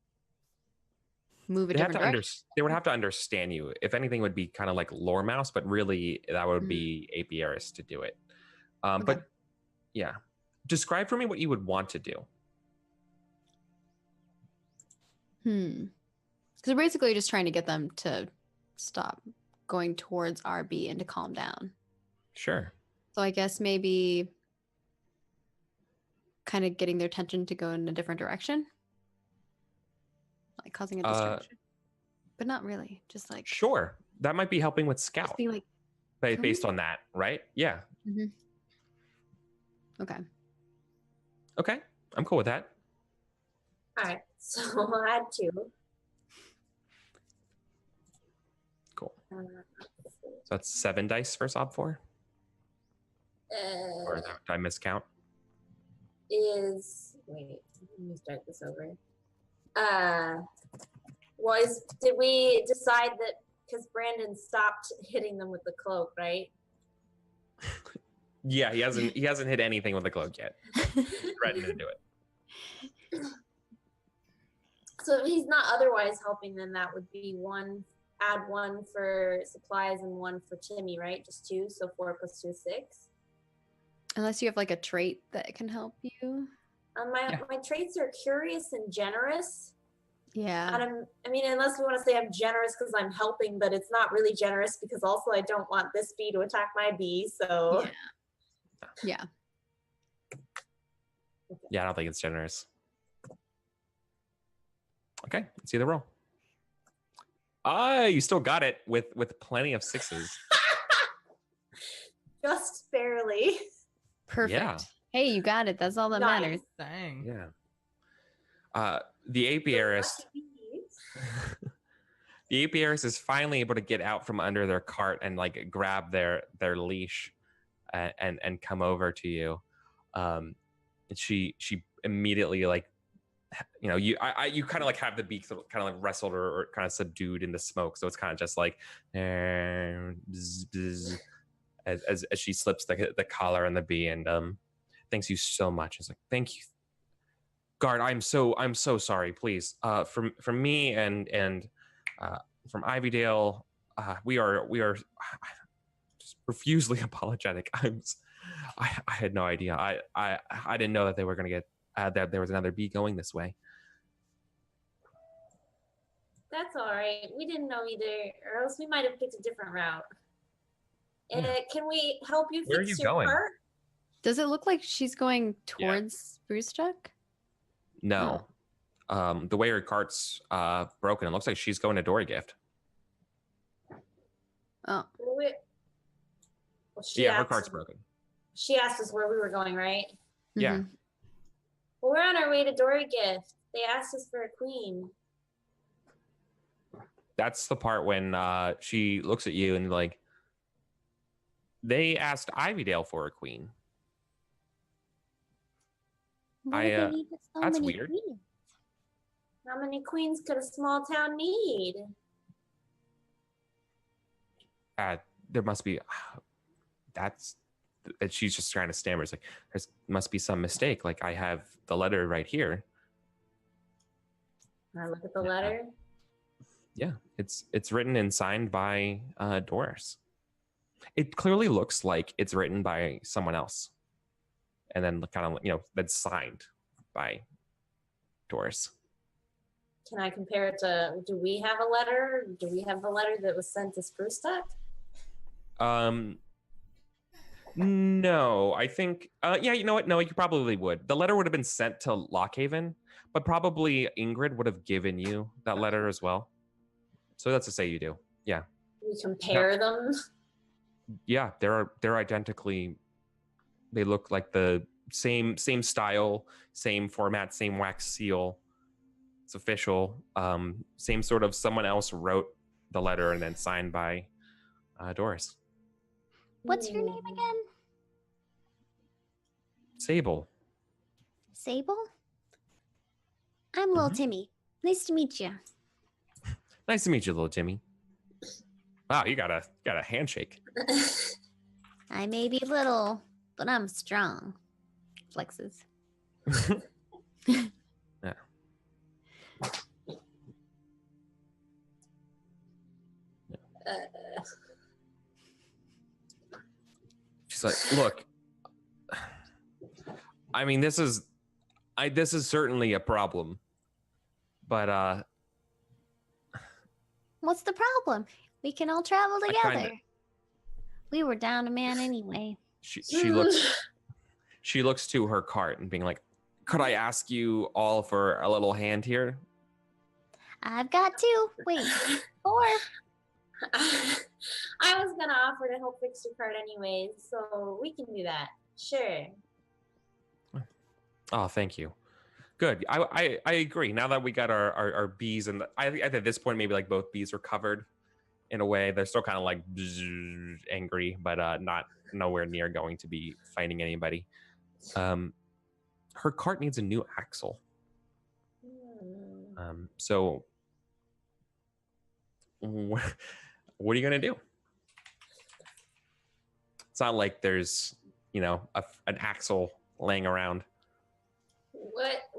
move a They have different to direction. they would have to understand you. If anything, would be kind of like lore mouse, but really that would be apiarist to do it. Okay. But yeah, describe for me what you would want to do. Because we're basically just trying to get them to stop going towards RB and to calm down. Sure. So I guess maybe kind of getting their attention to go in a different direction, like causing a distraction, but not really. Just like Sure, that might be helping with just scout being like, based on that, right? Yeah. okay. Okay, I'm cool with that. All right, so I'll add 2. Cool. let's So that's 7 dice for Sob 4. see. Or did I miscount? Wait, let me start this over. Did we decide that because Brandon stopped hitting them with the cloak, right? Yeah, he hasn't hit anything with the cloak yet. He's threatening to do it. So if he's not otherwise helping, then that would be 1. Add 1 for supplies and 1 for Timmy, right? Just 2, so 4 plus 2 is 6. Unless you have like a trait that can help you. My traits are curious and generous. Yeah. I mean, unless we want to say I'm generous because I'm helping, but it's not really generous because also I don't want this bee to attack my bee. So Yeah. Yeah, I don't think it's generous. Okay, let's see the roll. You still got it with plenty of 6s. Just barely. Perfect. Yeah. Hey, you got it. That's all that Nice. matters. Dang. Yeah. The apiarist. The apiarist is finally able to get out from under their cart and like grab their leash and come over to you. And she immediately like, you know, you kind of like have the beak kind of like wrestled or kind of subdued in the smoke, so it's kind of just like bzz, bzz, as she slips the collar on the bee and thanks you so much. It's like, thank you, guard. I'm so sorry. Please, from me and from Ivydale, we are just profusely apologetic. I had no idea. I didn't know that they were gonna get that there was another bee going this way. That's all right. We didn't know either, or else we might have picked a different route. Yeah. Can we help you Where are fix you your going? cart? Does it look like she's going towards Brewstuck? No. The way her cart's broken, it looks like she's going to Dory Gift. Oh. Well, Her cart's broken. She asked us where we were going, right? Yeah. Mhm. Well, we're on our way to Dory Gift. They asked us for a queen. That's the part when she looks at you and like, they asked Ivydale for a queen. What do they need so that's many weird. queens? How many queens could a small town need? There must be. She's just trying to stammer. It's like there must be some mistake. Like I have the letter right here. I look at the letter. Yeah, it's written and signed by Doris. It clearly looks like it's written by someone else, and then kind of that's signed by Doris. Can I compare it to? Do we have a letter? Do we have the letter that was sent to Sprucetuck? No, I think. Yeah, you know what? No, you probably would. The letter would have been sent to Lockhaven, but probably Ingrid would have given you that letter as well. So that's to say you do. Yeah. We compare them. Yeah, they're identically. They look like the same style, same format, same wax seal. It's official. Same sort of someone else wrote the letter and then signed by Doris. What's your name again? Sable. Sable? I'm Little Timmy. Nice to meet you. Nice to meet you, little Timmy. Wow, you got a handshake. I may be little, but I'm strong. Flexes. Yeah. She's like, look, I mean, this is certainly a problem, but What's the problem? We can all travel I together. kinda- We were down a man anyway. she looks to her cart and being like, could I ask you all for a little hand here? I've got two. Wait, four. I was gonna offer to help fix your cart anyways, so we can do that. Sure. Oh, thank you. Good. I agree. Now that we got our bees, and I think at this point maybe like both bees are covered in a way. They're still kind of like angry, but not nowhere near going to be fighting anybody. Her cart needs a new axle. So what are you gonna do? It's not like there's an axle laying around.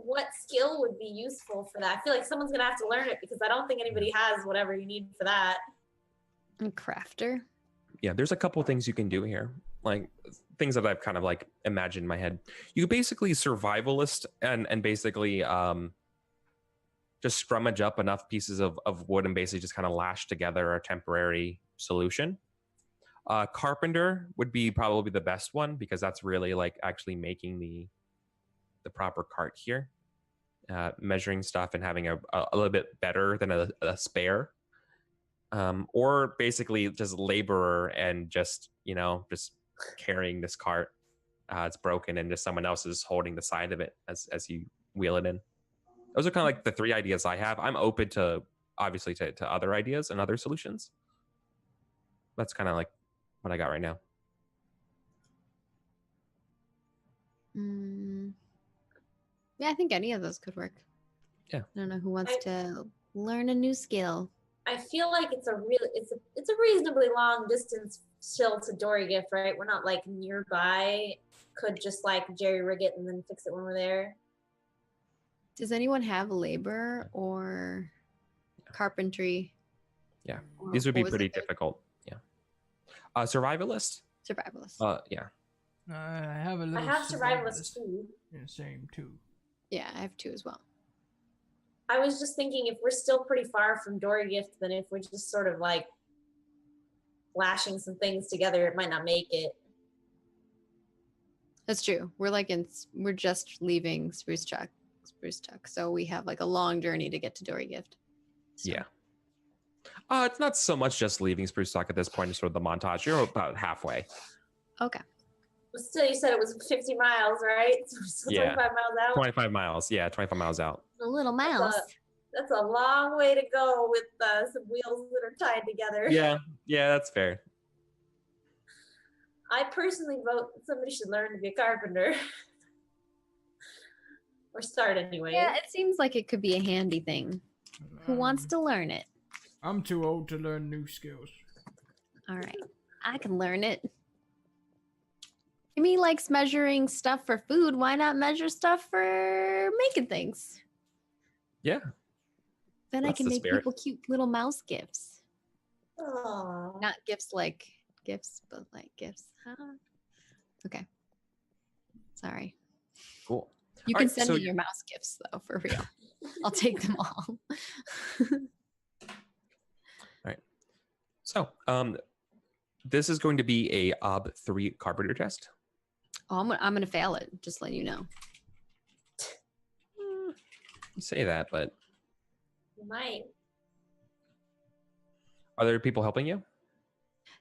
What skill would be useful for that? I feel like someone's gonna have to learn it because I don't think anybody has whatever you need for that. And crafter. Yeah, there's a couple things you can do here, like things that I've kind of like imagined in my head. You could basically survivalist and basically just scrummage up enough pieces of wood and basically just kind of lash together a temporary solution. Carpenter would be probably the best one because that's really like actually making the proper cart here, measuring stuff and having a little bit better than a spare. Or basically just laborer and just carrying this cart. It's broken and just someone else is holding the side of it as you wheel it in. Those are kind of like the three ideas I have. I'm open to obviously to other ideas and other solutions. That's kind of like what I got right now. Yeah, I think any of those could work. Yeah. I don't know who wants to learn a new skill. I feel like it's a reasonably long distance still to Dory Gift, right? We're not like nearby. Could just like jerry rig it and then fix it when we're there. Does anyone have labor or carpentry? Yeah, Or these would be what was pretty it that- difficult. Yeah. Survivalist. Survivalist. Yeah. I have a little. I have survivalist too. Yeah, same too. Yeah, I have two as well. I was just thinking if we're still pretty far from Dory Gift, then if we're just sort of like lashing some things together, it might not make it. That's true. We're just leaving Spruce Tuck, so we have like a long journey to get to Dory Gift. So. Yeah. It's not so much just leaving Spruce Talk at this point. It's sort of the montage. You're about halfway. Okay. But still, you said it was 50 miles, right? So we're still Yeah. 25 miles out. 25 miles. Yeah, 25 miles out. A little mouse. That's a long way to go with some wheels that are tied together. Yeah, that's fair. I personally vote somebody should learn to be a carpenter. Or start anyway. Yeah, it seems like it could be a handy thing. Who wants to learn it? I'm too old to learn new skills. All right. I can learn it. Kimmy likes measuring stuff for food. Why not measure stuff for making things? Yeah. Then I That's can the make spirit. people cute little mouse gifts. Aww. Not gifts like gifts, but like gifts. Huh? Okay. Sorry. Cool. You All can right, send so me your mouse gifts though, for real. I'll take them all. So, this is going to be a OB3 carpenter test. Oh, I'm gonna fail it. Just let you know. You say that, but You might. are there people helping you?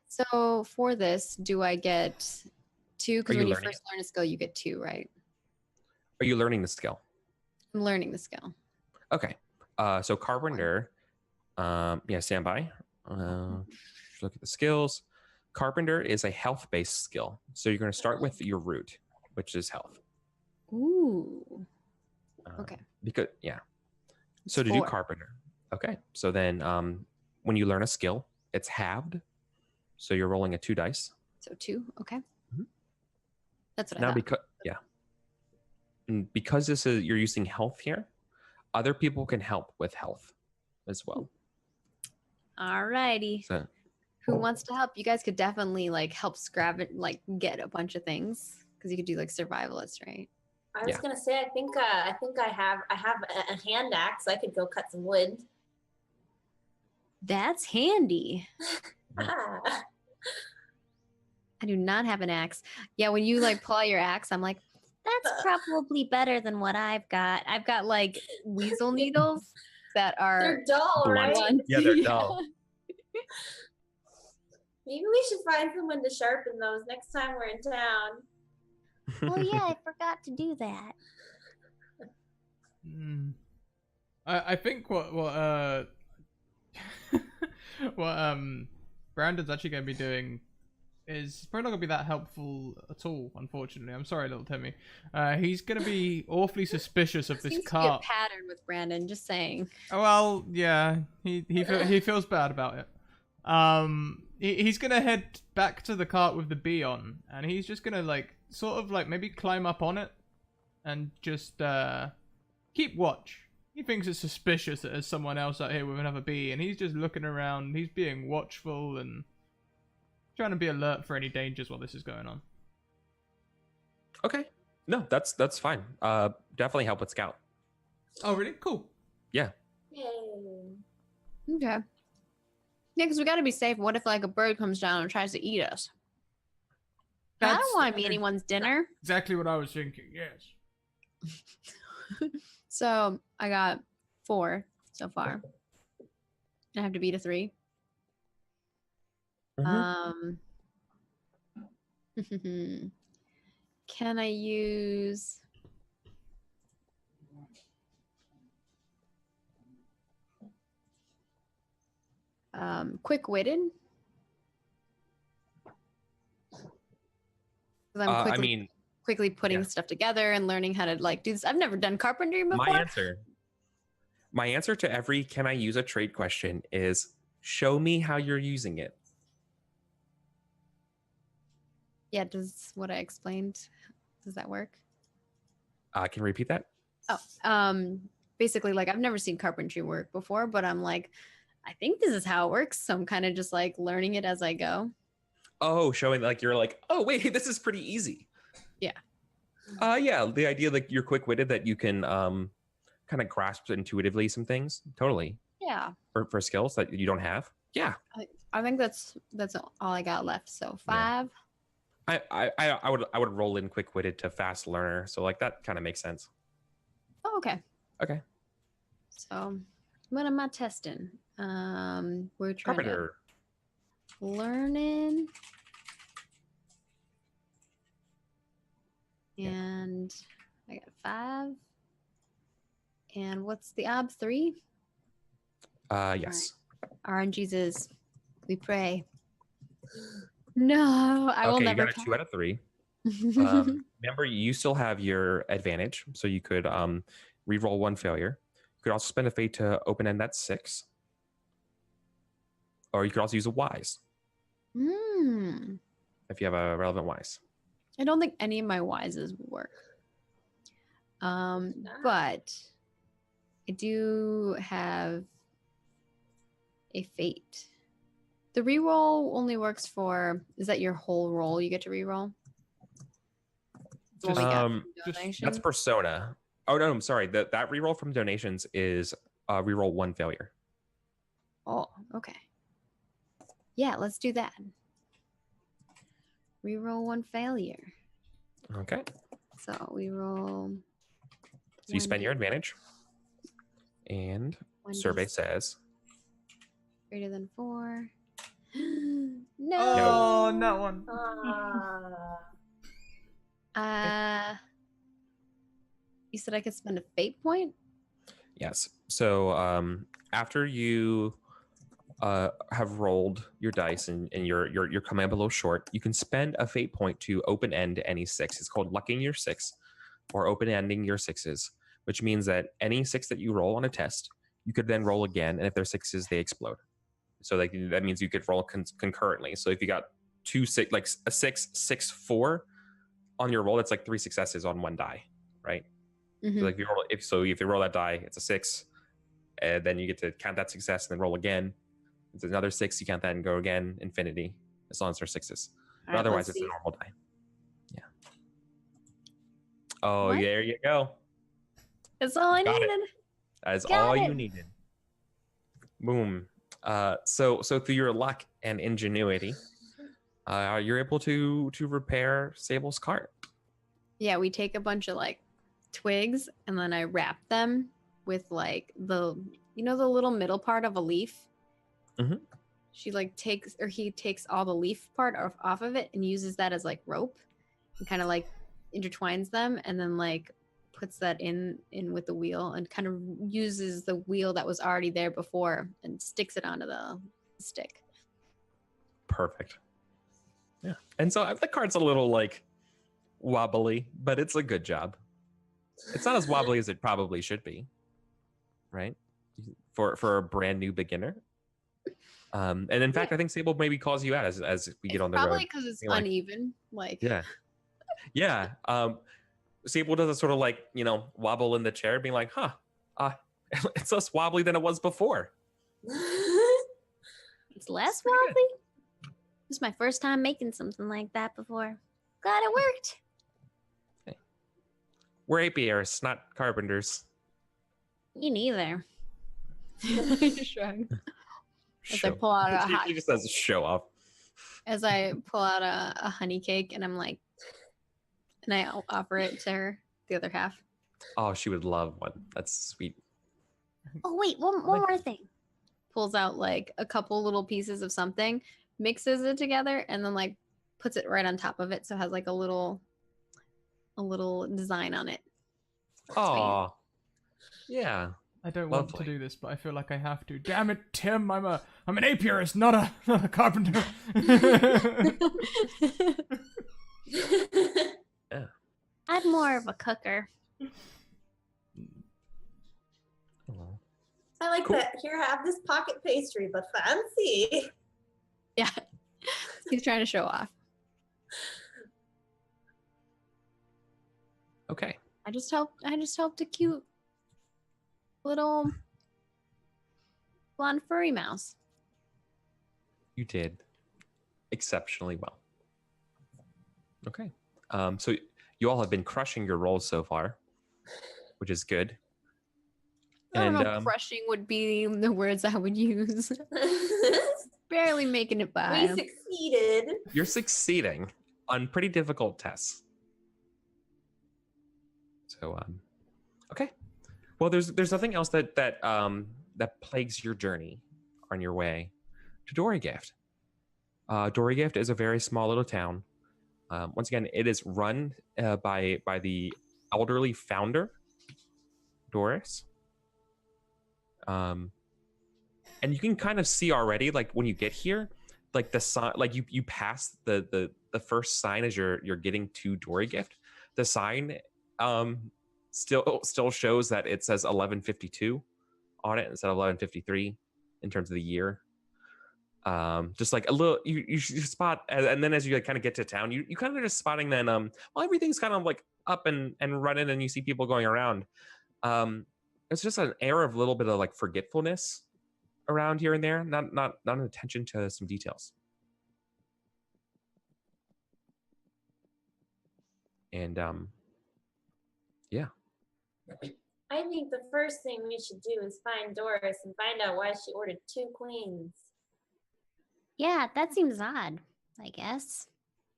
So for this, do I get 2? Because Are you when you learning first learn a skill, you get 2, right? Are you learning the skill? I'm learning the skill. Okay. So carpenter, stand by. Look at the skills. Carpenter is a health-based skill. So you're going to start with your root, which is health. Ooh. Okay. Because So It's to do 4. carpenter. Okay. So then when you learn a skill, it's halved. So you're rolling a 2 dice. So 2. Okay. Mhm. That's what I Now thought. because this is you're using health here, other people can help with health as well. Alrighty. So Who wants to help? You guys could definitely like help scrap it, like get a bunch of things because you could do like survivalist, right? I was Yeah. gonna say I think I have a hand axe. I could go cut some wood. That's handy. Ah. I do not have an axe. Yeah, when you like pull out your axe, I'm like, That's probably better than what I've got. I've got like weasel needles that are They're dull, Blunt. right? ones. Yeah, they're dull. Maybe we should find someone to sharpen those next time we're in town. Oh yeah, I forgot to do that. I think what what Brandon's actually going to be doing is probably not going to be that helpful at all. Unfortunately, I'm sorry, little Timmy. He's going to be awfully suspicious of this Seems to be a cart. pattern with Brandon. Just saying. Well, yeah, he feels bad about it. He's gonna head back to the cart with the bee on, and he's just gonna like sort of like maybe climb up on it and just keep watch. He thinks it's suspicious that there's someone else out here with another bee, and he's just looking around. He's being watchful and trying to be alert for any dangers while this is going on. Okay. No, that's fine. Definitely help with scout. Oh, really? Cool. Yeah. Yay. Okay. Yeah, because we got to be safe. What if like a bird comes down and tries to eat us? I That's don't want to be anyone's dinner. exactly what I was thinking. Yes. So I got 4 so far. I have to beat a 3. Mhm. Can I use quick-witted? 'Cause I'm quickly putting yeah. stuff together and learning how to like do this. I've never done carpentry before. My answer to every "can I use a trade" question is show me how you're using it. Yeah, does what I explained, does that work? Can you repeat that? Oh, basically like I've never seen carpentry work before, but I'm like, I think this is how it works. So I'm kind of just like learning it as I go. Oh, showing like you're like, oh wait, this is pretty easy. Yeah. Yeah, the idea that you're quick-witted, that you can kind of grasp intuitively some things. Totally. Yeah. For skills that you don't have. Yeah. I think that's all I got left. So 5. I would roll in quick witted to fast learner, so like that kind of makes sense. Oh, okay. Okay. So what am I testing? We're trying Carpenter. to learning. Yeah. And I got 5. And what's the ob 3? Yes. RNGs is we pray. No, I will Okay, you never. got a 2 out of 3. Remember, you still have your advantage, so you could re-roll 1 failure. You could also spend a fate to open end that 6, or you could also use a wise if you have a relevant wise. I don't think any of my wises will work. But I do have a fate. The reroll only works for, is that your whole roll you get to reroll? The one we got from donations? That's persona. Oh no, I'm sorry. That reroll from donations is reroll 1 failure. Oh, okay. Yeah, let's do that. Reroll 1 failure. Okay. So we roll. So you spend your advantage, and survey says greater than 4. No. Oh, not one. You said I could spend a fate point? yes. So after you have rolled your dice and you're coming up a little short, you can spend a fate point to open end any 6. It's called lucking your 6 or open ending your 6s, which means that any 6 that you roll on a test, you could then roll again, and if they're 6s, they explode. So that means you could roll concurrently. So if you got 2 6, like a 6 6 4 on your roll, that's like 3 successes on 1 die, right? Mm-hmm. So like if you roll that die, it's a 6, and then you get to count that success and then roll again. It's another 6, you count that and go again, infinity, as long as they're 6s. But otherwise, it's a normal die. Yeah. Oh, What? there you go. That's all I needed. That is Got all it. you needed. Boom. So through your luck and ingenuity, you're able to repair Sable's cart. Yeah, we take a bunch of like twigs and then I wrap them with like the little middle part of a leaf. Mhm. He takes all the leaf part off of it and uses that as like rope and kind of like intertwines them and then like puts that in with the wheel and kind of uses the wheel that was already there before and sticks it onto the stick. Perfect. Yeah. And so the cart's a little like wobbly, but it's a good job. It's not as wobbly as it probably should be, right? For a brand new beginner. And in fact, I think Sable maybe calls you out as we get on the road. Probably because it's uneven. Like yeah. Sable does a sort of like wobble in the chair, being like, it's less wobbly than it was before. It's less wobbly. This is my first time making something like that before. Glad it worked. Hey. We're apiarists, not carpenters. Me neither. Shrug. As I pull out a hot, He just does a show off. as I pull out a honey cake and I'm like, and I offer it to her, the other half. Oh, she would love one. That's sweet. Oh wait, one more thing. Pulls out like a couple little pieces of something, mixes it together, and then like puts it right on top of it, so it has like a little design on it. Oh, yeah. I don't want to do this, but I feel like I have to. Damn it, Tim! I'm an apiarist, not a carpenter. Yeah. I'm more of a cooker. Oh. I like that. Here, have this pocket pastry, but fancy. Yeah, he's trying to show off. Okay. I just helped a cute little blonde furry mouse. You did exceptionally well. Okay. So you all have been crushing your rolls so far, which is good. I don't know if crushing would be the words I would use. Barely making it by. We succeeded. You're succeeding. on pretty difficult tests. So okay. Well, there's nothing else that plagues your journey on your way to Dorygift. Dorygift is a very small little town. Once again, it is run by the elderly founder, Doris. And you can kind of see already, like when you get here, like the sign, like you pass the first sign as you're getting to Dorygift. The sign still shows that it says 1152 on it instead of 1153 in terms of the year. Just like a little, you spot, and then as you like kind of get to town, you kind of just spotting then, well, everything's kind of like up and running, and you see people going around. It's just an air of a little bit of like forgetfulness around here and there, not an attention to some details. And yeah. I think the first thing we should do is find Doris and find out why she ordered 2 queens. Yeah, that seems odd, I guess.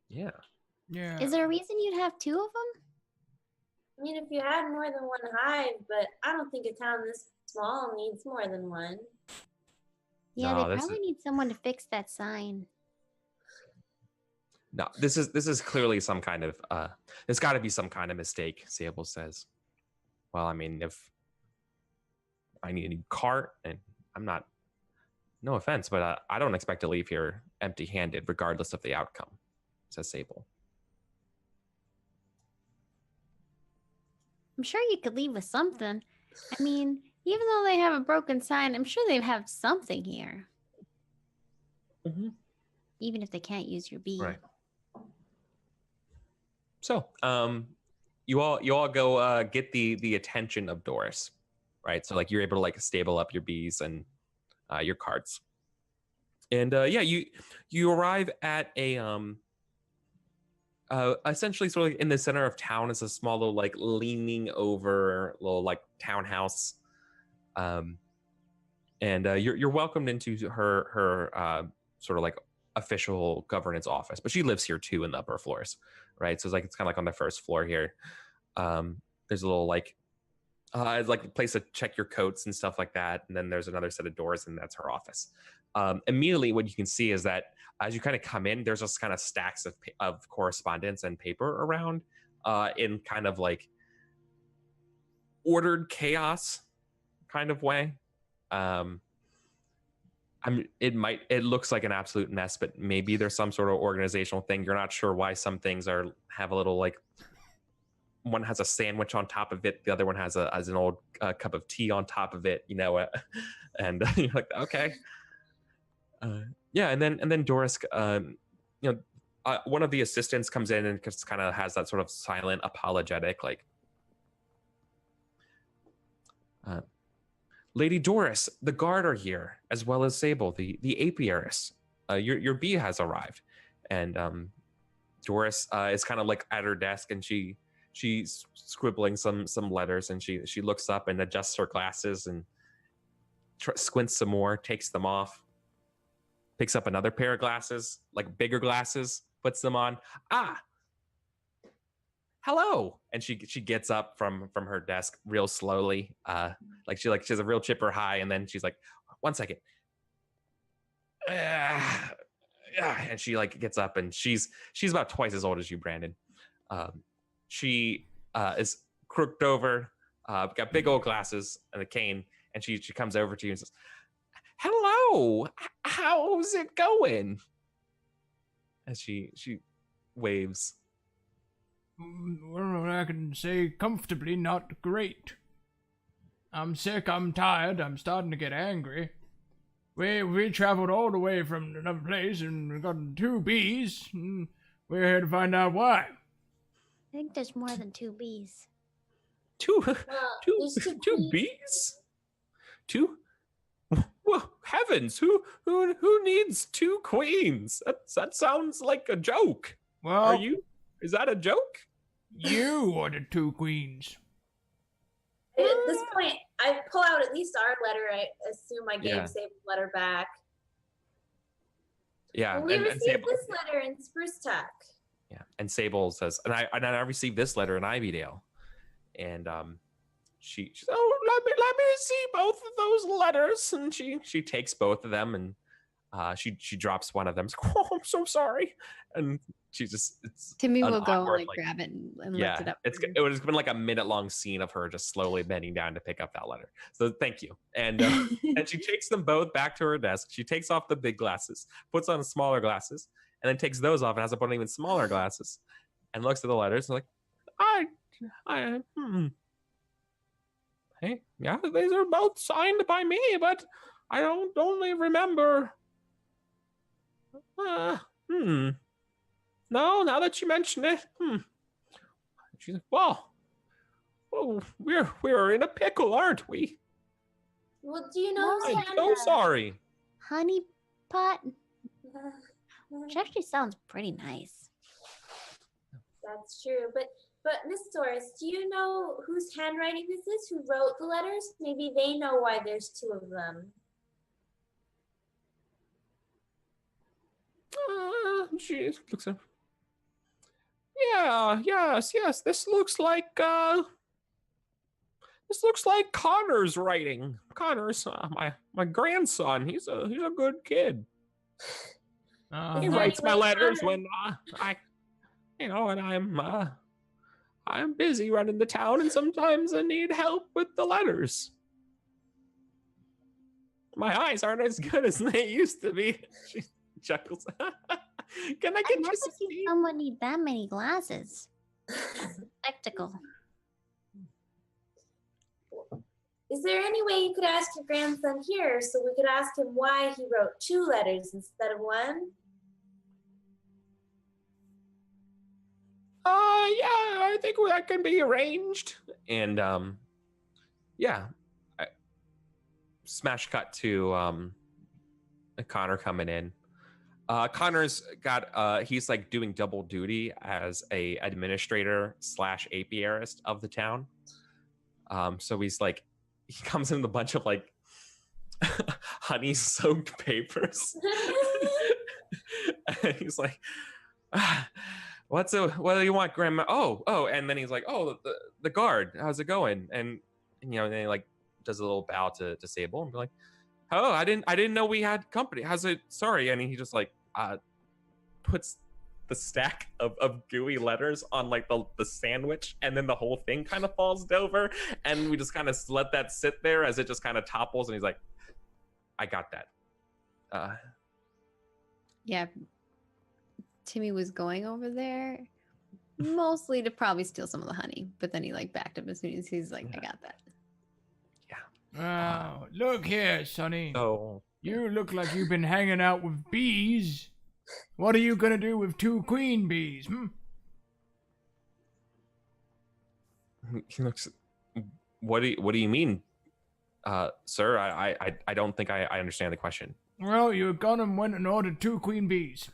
Yeah. Yeah. Is there a reason you'd have 2 of them? I mean, if you had more than one hive, but I don't think a town this small needs more than one. Yeah, No, they probably need someone to fix that sign. No, this is clearly some kind of there's got to be some kind of mistake. Sable says. Well, I mean, if I need a new cart, and I'm not, no offense, but I don't expect to leave here empty-handed, regardless of the outcome, says Sable. I'm sure you could leave with something. I mean, even though they have a broken sign, I'm sure they have something here. Mm-hmm. Even if they can't use your bee. Right. So, you all go get the attention of Doris, right? So like you're able to like stable up your bees and your carts, and yeah, you arrive at a essentially sort of in the center of town is a small little like leaning over little like townhouse, and you're welcomed into her sort of like official governance office, but she lives here too in the upper floors, right? So it's kind of like on the first floor here. There's a little like a place to check your coats and stuff like that, and then there's another set of doors, and that's her office. Immediately, what you can see is that as you kind of come in, there's just kind of stacks of correspondence and paper around in kind of like ordered chaos kind of way. It looks like an absolute mess, but maybe there's some sort of organizational thing. You're not sure why some things have a little like, one has a sandwich on top of it, the other one has an old cup of tea on top of it, and you're like, okay, yeah, and then Doris, one of the assistants comes in and just kind of has that sort of silent, apologetic, like, Lady Doris, the guard are here, as well as Sable, the apiarist. Your bee has arrived, and Doris is kind of like at her desk, and she's scribbling some letters, and she looks up and adjusts her glasses and squints some more, takes them off, picks up another pair of glasses, like bigger glasses, puts them on. Hello. And she gets up from her desk real slowly, she has a real chipper high, and then she's like, 1 second. And she like gets up, and she's about twice as old as you, Brandon. She is crooked over, got big old glasses and a cane, and she comes over to you and says, hello, how's it going? As she waves. Well, I can say comfortably not great. I'm sick, I'm tired, I'm starting to get angry. We traveled all the way from another place and got 2 bees. And we're here to find out why. I think there's more than 2 bees. Two there's 2 bees? 2? Well, heavens! Who needs 2 queens? That sounds like a joke. Well, Is that a joke? You ordered 2 queens. At this point, I pull out at least our letter. I assume I gave Sable's letter back. Yeah. Well, we received this letter in Spruce Tuck. Yeah. And Sable says, and I received this letter in Ivydale. And she's, oh, let me see both of those letters. And she takes both of them, and she drops one of them. She's like, oh, I'm so sorry. And she just, it's Timmy an will go and awkward, like grab it and yeah, lift it up. it would have been like a minute-long scene of her just slowly bending down to pick up that letter. So thank you. And and she takes them both back to her desk. She takes off the big glasses, puts on the smaller glasses, and then takes those off and has to put on even smaller glasses, and looks at the letters and like, hey, yeah, these are both signed by me, but I don't only remember. No, now that you mention it, She's like, well, we're in a pickle, aren't we? Well, do you know I'm Santa? so sorry. Honey pot. Which actually sounds pretty nice. That's true, but Miss Doris, do you know whose handwriting this is? Who wrote the letters? Maybe they know why there's two of them. She looks up. Yeah, yes. This looks like Connor's writing. Connor's my grandson. He's a good kid. He writes my letters when and I'm busy running the town, and sometimes I need help with the letters. My eyes aren't as good as they used to be. She chuckles. Can I get I've never you some seen tea? someone need that many glasses. Spectacle. Is there any way you could ask your grandson here so we could ask him why he wrote two letters instead of one? Yeah, I think that can be arranged. And smash cut to Connor coming in. Connor's got he's like doing double duty as a administrator / apiarist of the town. So he comes in with a bunch of like honey soaked papers. And he's like, what do you want, Grandma? Oh, and then he's like, oh, the guard, how's it going? And then he like does a little bow to Sable and be like, oh, I didn't know we had company. How's it? Sorry. And he just like puts the stack of gooey letters on like the sandwich, and then the whole thing kind of falls over, and we just kind of let that sit there as it just kind of topples, and he's like, I got that. Yeah. Timmy was going over there mostly to probably steal some of the honey, but then he like backed up as soon as he's like, I got that. Oh, look here, Sonny. So You look like you've been hanging out with bees. What are you gonna do with 2 queen bees? he looks. What do you mean, sir? I don't think I understand the question. Well, you gone and went and ordered 2 queen bees.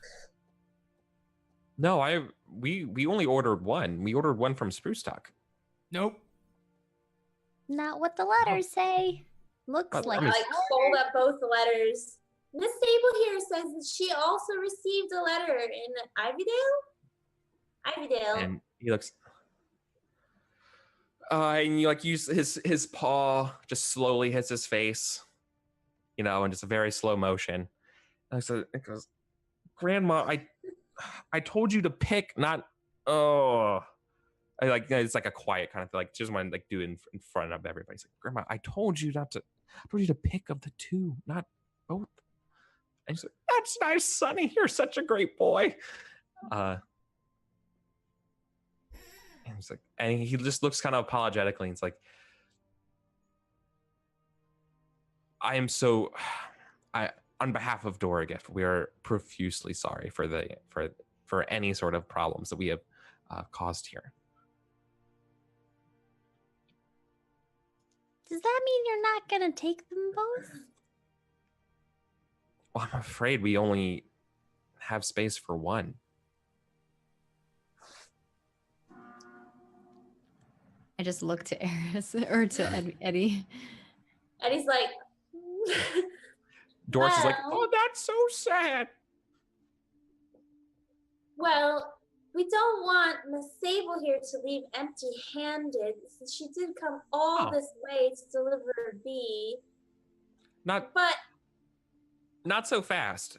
No, we only ordered one. We ordered one from Spruce Tuck. Nope. Not what the letters say. Looks But like let me- Like fold up both the letters. Miss Sable here says that she also received a letter in Ivydale. And he looks. And you like use his paw just slowly hits his face, in just a very slow motion. And so it goes, Grandma, I told you to pick, not it's like a quiet kind of thing, like just want to like do it in front of everybody. It's like, Grandma, I told you to pick of the 2, not both. And he's like, that's nice, Sonny. You're such a great boy. And he's like, and he just looks kind of apologetically. And it's like, on behalf of Dorigift, we are profusely sorry for any sort of problems that we have caused here. Does that mean you're not gonna take them both? Well, I'm afraid we only have space for one. I just looked to Eris or to Eddie. Eddie's like, Doris is like, Well- oh, that's so sad. well, we don't want Miss Sable here to leave empty-handed. She did come all this way to deliver a bee. But not so fast.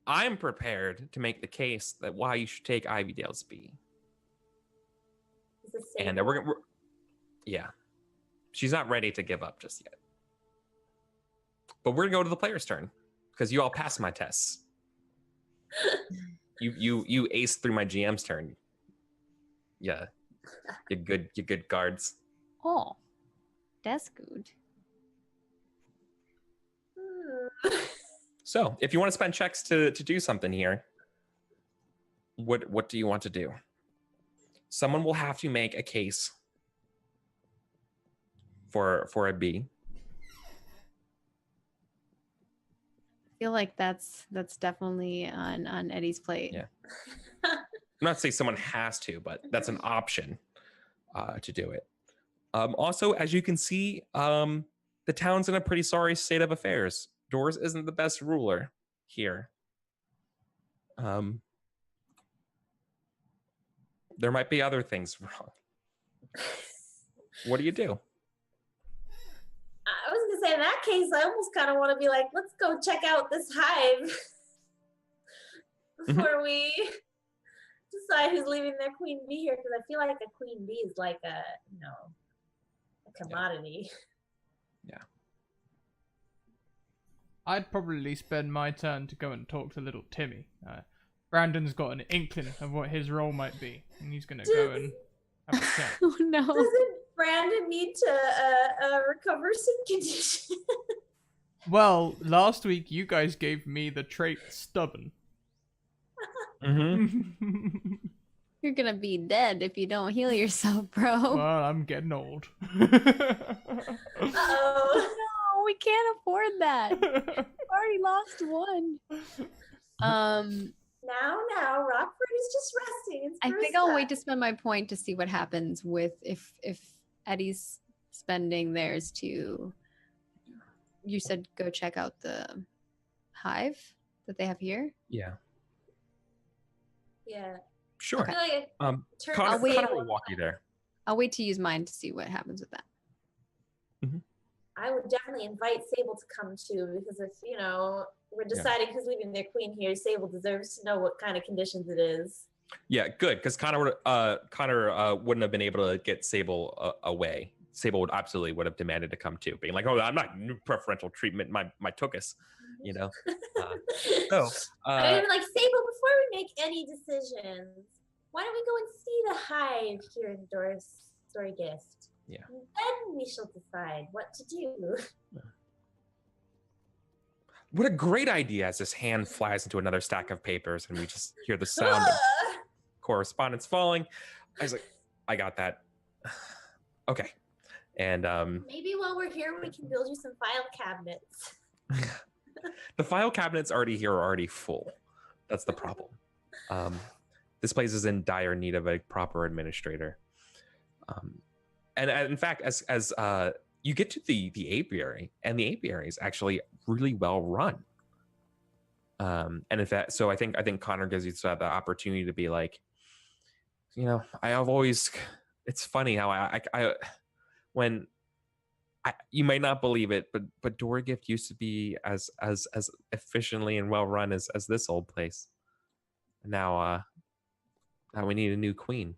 I'm prepared to make the case that why you should take Ivydale's bee. And yeah, she's not ready to give up just yet. But we're gonna go to the player's turn because you all passed my tests. You aced through my GM's turn. Yeah, you good guards. Oh, that's good. So, if you want to spend checks to do something here, what do you want to do? Someone will have to make a case for a bee. I feel like that's definitely on Eddie's plate. Yeah. I'm not saying someone has to, but that's an option to do it. Also, as you can see, the town's in a pretty sorry state of affairs. Doors isn't the best ruler here. There might be other things wrong. What do you do? I was gonna say, in that case, I almost kind of want to be like, let's go check out this hive before we decide who's leaving their queen bee here, because I feel like a queen bee is like a commodity. Yeah. I'd probably spend my turn to go and talk to little Timmy. Brandon's got an inkling of what his role might be, and he's gonna go and have a chat. Oh no. Doesn't Brandon need to recover some condition? Well, last week you guys gave me the trait stubborn. Mm-hmm. You're gonna be dead if you don't heal yourself, bro. Well, I'm getting old. Oh No, we can't afford that. Already lost one. Now Rockford is just resting. It's I first think I'll up. wait to spend my point to see what happens with if Eddie's spending theirs to. You said go check out the hive that they have here. Yeah. Yeah. Sure. I feel like it Connor, wait. Connor will walk you there. I'll wait to use mine to see what happens with that. I would definitely invite Sable to come too, because if we're deciding who's leaving their queen here, Sable deserves to know what kind of conditions it is. Yeah, good, because Connor wouldn't have been able to get Sable away. Sable would have demanded to come too, being like, "Oh, I'm not preferential treatment. My tuchus, you know." I'm even like, Sable, before we make any decisions, why don't we go and see the hive here in Story Gift? Yeah. And then we shall decide what to do. What a great idea! As his hand flies into another stack of papers, and we just hear the sound of correspondence falling. I was like, "I got that." Okay, and maybe while we're here, we can build you some file cabinets. the file cabinets already here are already full. That's the problem. This place is in dire need of a proper administrator. And in fact, as you get to the apiary, and the apiary is actually really well run. And in fact, so I think Connor gives you the opportunity to be like, it's funny how you might not believe it, but Doorgift used to be as efficiently and well run as this old place. Now we need a new queen.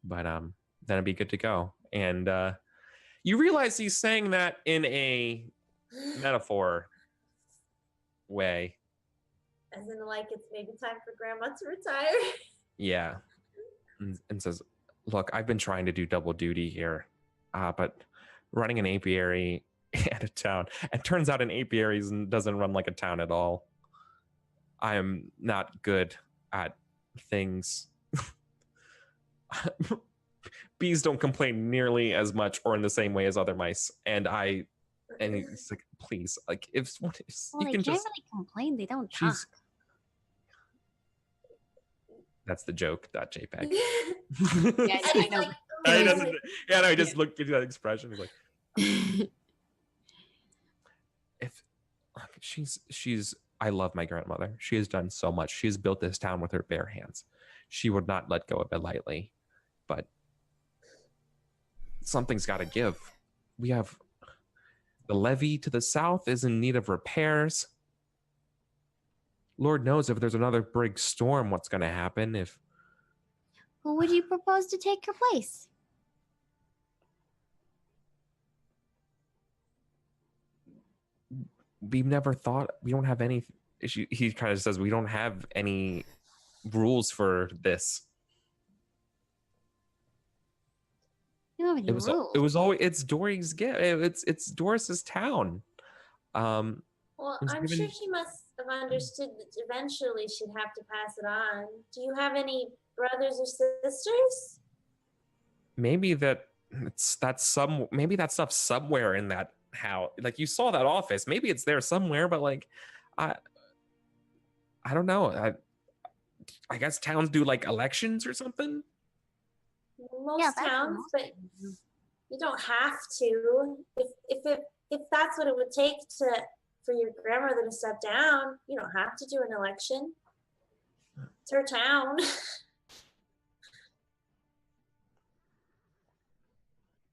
But then it'd be good to go. And you realize he's saying that in a metaphor way. As in, like, it's maybe time for Grandma to retire. Yeah. And says, "Look, I've been trying to do double duty here, but running an apiary at a town, and turns out an apiary doesn't run like a town at all. I am not good at things." Bees don't complain nearly as much or in the same way as other mice, and it's like, please, like, if Well, you they can can't just really complain. They don't talk. that's the joke. JPEG. Yeah, I know. He doesn't. Yeah, no, he just looked, gives you that expression. He's like, if she's I love my grandmother. She has done so much. She has built this town with her bare hands. She would not let go of it lightly, but something's got to give. We have the levee to the south is in need of repairs. Lord knows if there's another big storm, what's going to happen. If Who would you propose to take your place? we've never thought, we don't have any issue. He kind of says we don't have any rules for this. You don't have any rules. It was always, it's Dory's gift. It's Doris's town. Well, It's I'm given- sure she must have understood that eventually she'd have to pass it on. Do you have any brothers or sisters? Maybe maybe that stuff's somewhere in that house. Like, you saw that office. Maybe it's there somewhere, but like, I don't know. I guess towns do like elections or something. Most Yeah, that's towns, most but you don't have to. If that's what it would take for your grandmother to step down, you don't have to do an election. It's her town.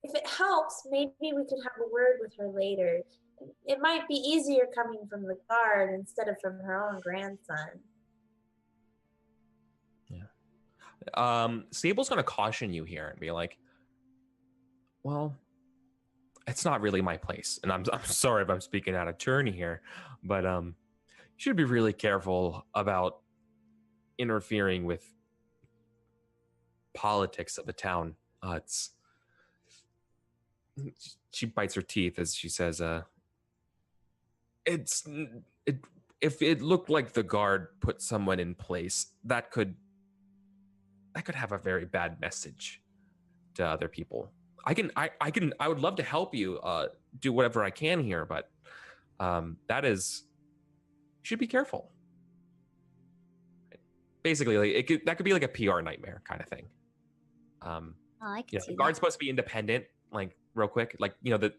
If it helps, maybe we could have a word with her later. It might be easier coming from the guard instead of from her own grandson. Sable's gonna caution you here and be like, well, it's not really my place, and I'm sorry if I'm speaking out of turn here, but you should be really careful about interfering with politics of the town. She bites her teeth as she says, if it looked like the guard put someone in place, that could have a very bad message to other people. I would love to help you do whatever I can here, but you should be careful. Basically, like, that could be like a PR nightmare kind of thing. I can see The guard's that. supposed to be independent, like, real quick, like, that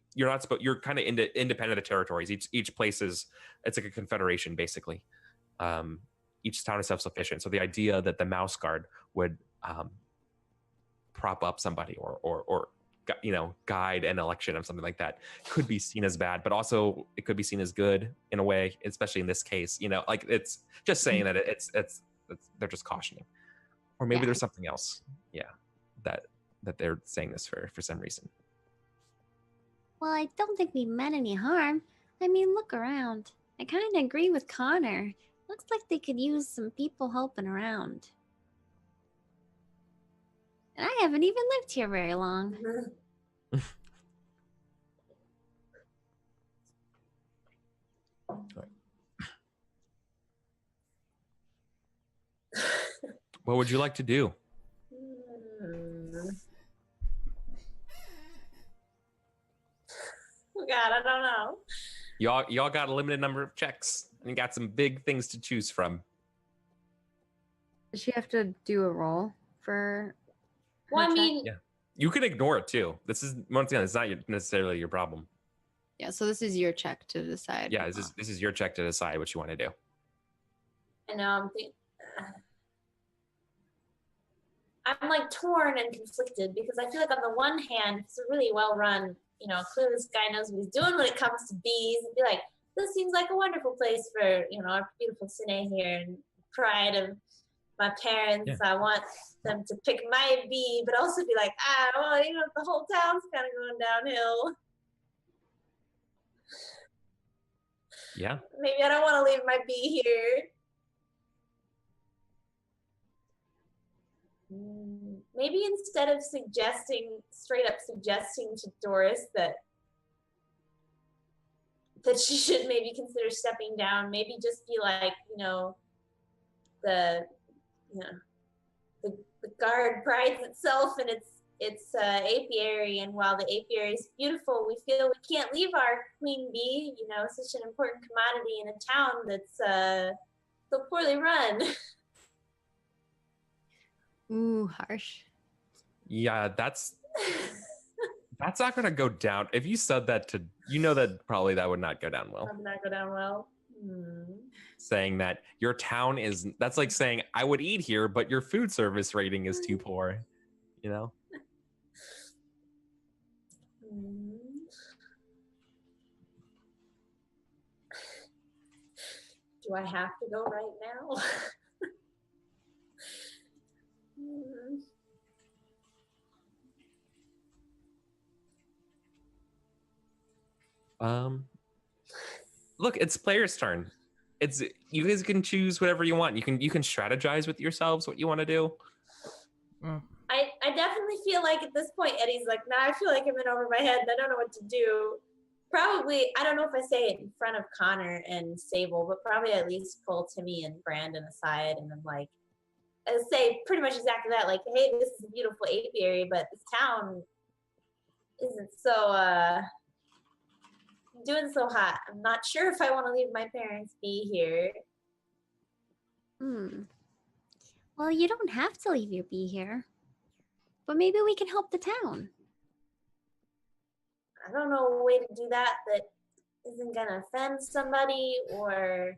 you're kind of independent of the territories. Each place it's like a confederation, basically. Each town is self-sufficient. So the idea that the mouse guard would prop up somebody or guide an election or something like that could be seen as bad, but also it could be seen as good in a way, especially in this case. Like, it's just saying that it's they're just cautioning, or maybe Yeah. there's something else. That they're saying this for some reason. Well, I don't think we meant any harm. I mean, look around. I kind of agree with Connor. Looks like they could use some people helping around. And I haven't even lived here very long. What would you like to do? Oh God, I don't know. Y'all got a limited number of checks and got some big things to choose from. Does she have to do a roll for? Well, I her check? mean, Yeah. You can ignore it too. This is, once again, it's not necessarily your problem. Yeah. So this is your check to decide. Yeah, this is your check to decide what you want to do. I know I'm like torn and conflicted because I feel like on the one hand, it's a really well run, clearly this guy knows what he's doing when it comes to bees. And be like, this seems like a wonderful place for, our beautiful Sine here and pride of my parents. Yeah. I want them to pick my bee, but also be like, well, the whole town's kind of going downhill. Yeah. Maybe I don't want to leave my bee here. Maybe instead of straight up suggesting to Doris that she should maybe consider stepping down, maybe just be like, the guard prides itself in its apiary, and while the apiary is beautiful, we feel we can't leave our queen bee, such an important commodity in a town that's so poorly run. Ooh, harsh. Yeah, that's not gonna go down. If you said that that probably that would not go down well. Probably not go down well. saying that your town is, that's like saying I would eat here, but your food service rating is too poor, you know? Do I have to go right now? Look, it's player's turn. It's, you guys can choose whatever you want. You can strategize with yourselves what you want to do. I definitely feel like at this point Eddie's like, nah, I feel like I'm in over my head and I don't know what to do. Probably, I don't know if I say it in front of Connor and Sable, but probably at least pull Timmy and Brandon aside and then like say pretty much exactly that, like, hey, this is a beautiful apiary, but this town isn't so doing so hot. I'm not sure if I want to leave my parents be here. Well, you don't have to leave your bee here. But maybe we can help the town. I don't know a way to do that that isn't gonna offend somebody or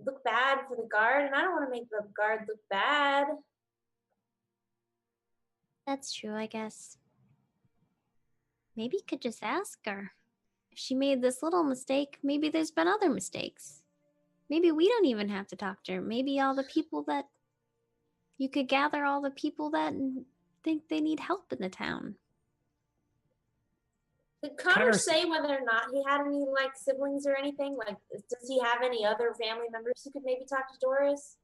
look bad for the guard, and I don't want to make the guard look bad. That's true, I guess. Maybe you could just ask her. If she made this little mistake, maybe there's been other mistakes. Maybe we don't even have to talk to her. Maybe all the people that... You could gather all the people that think they need help in the town. Did Connor say whether or not he had any like siblings or anything? Like, does he have any other family members who could maybe talk to Doris?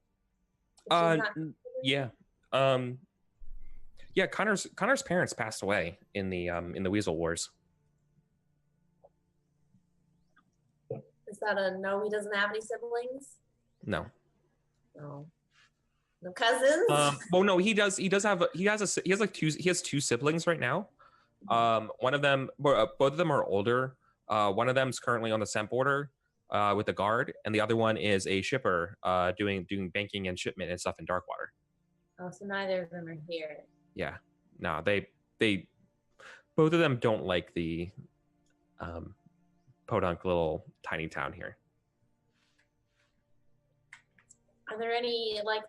Yeah. Yeah, Connor's parents passed away in the Weasel Wars. Is that a no? He doesn't have any siblings. No. No. No cousins. Well, no, he does. He has two siblings right now. One of them, both of them are older. One of them's currently on the scent border with the guard, and the other one is a shipper doing banking and shipment and stuff in Darkwater. Oh, so neither of them are here. Yeah, no, they both of them don't like the podunk little tiny town here. Are there any like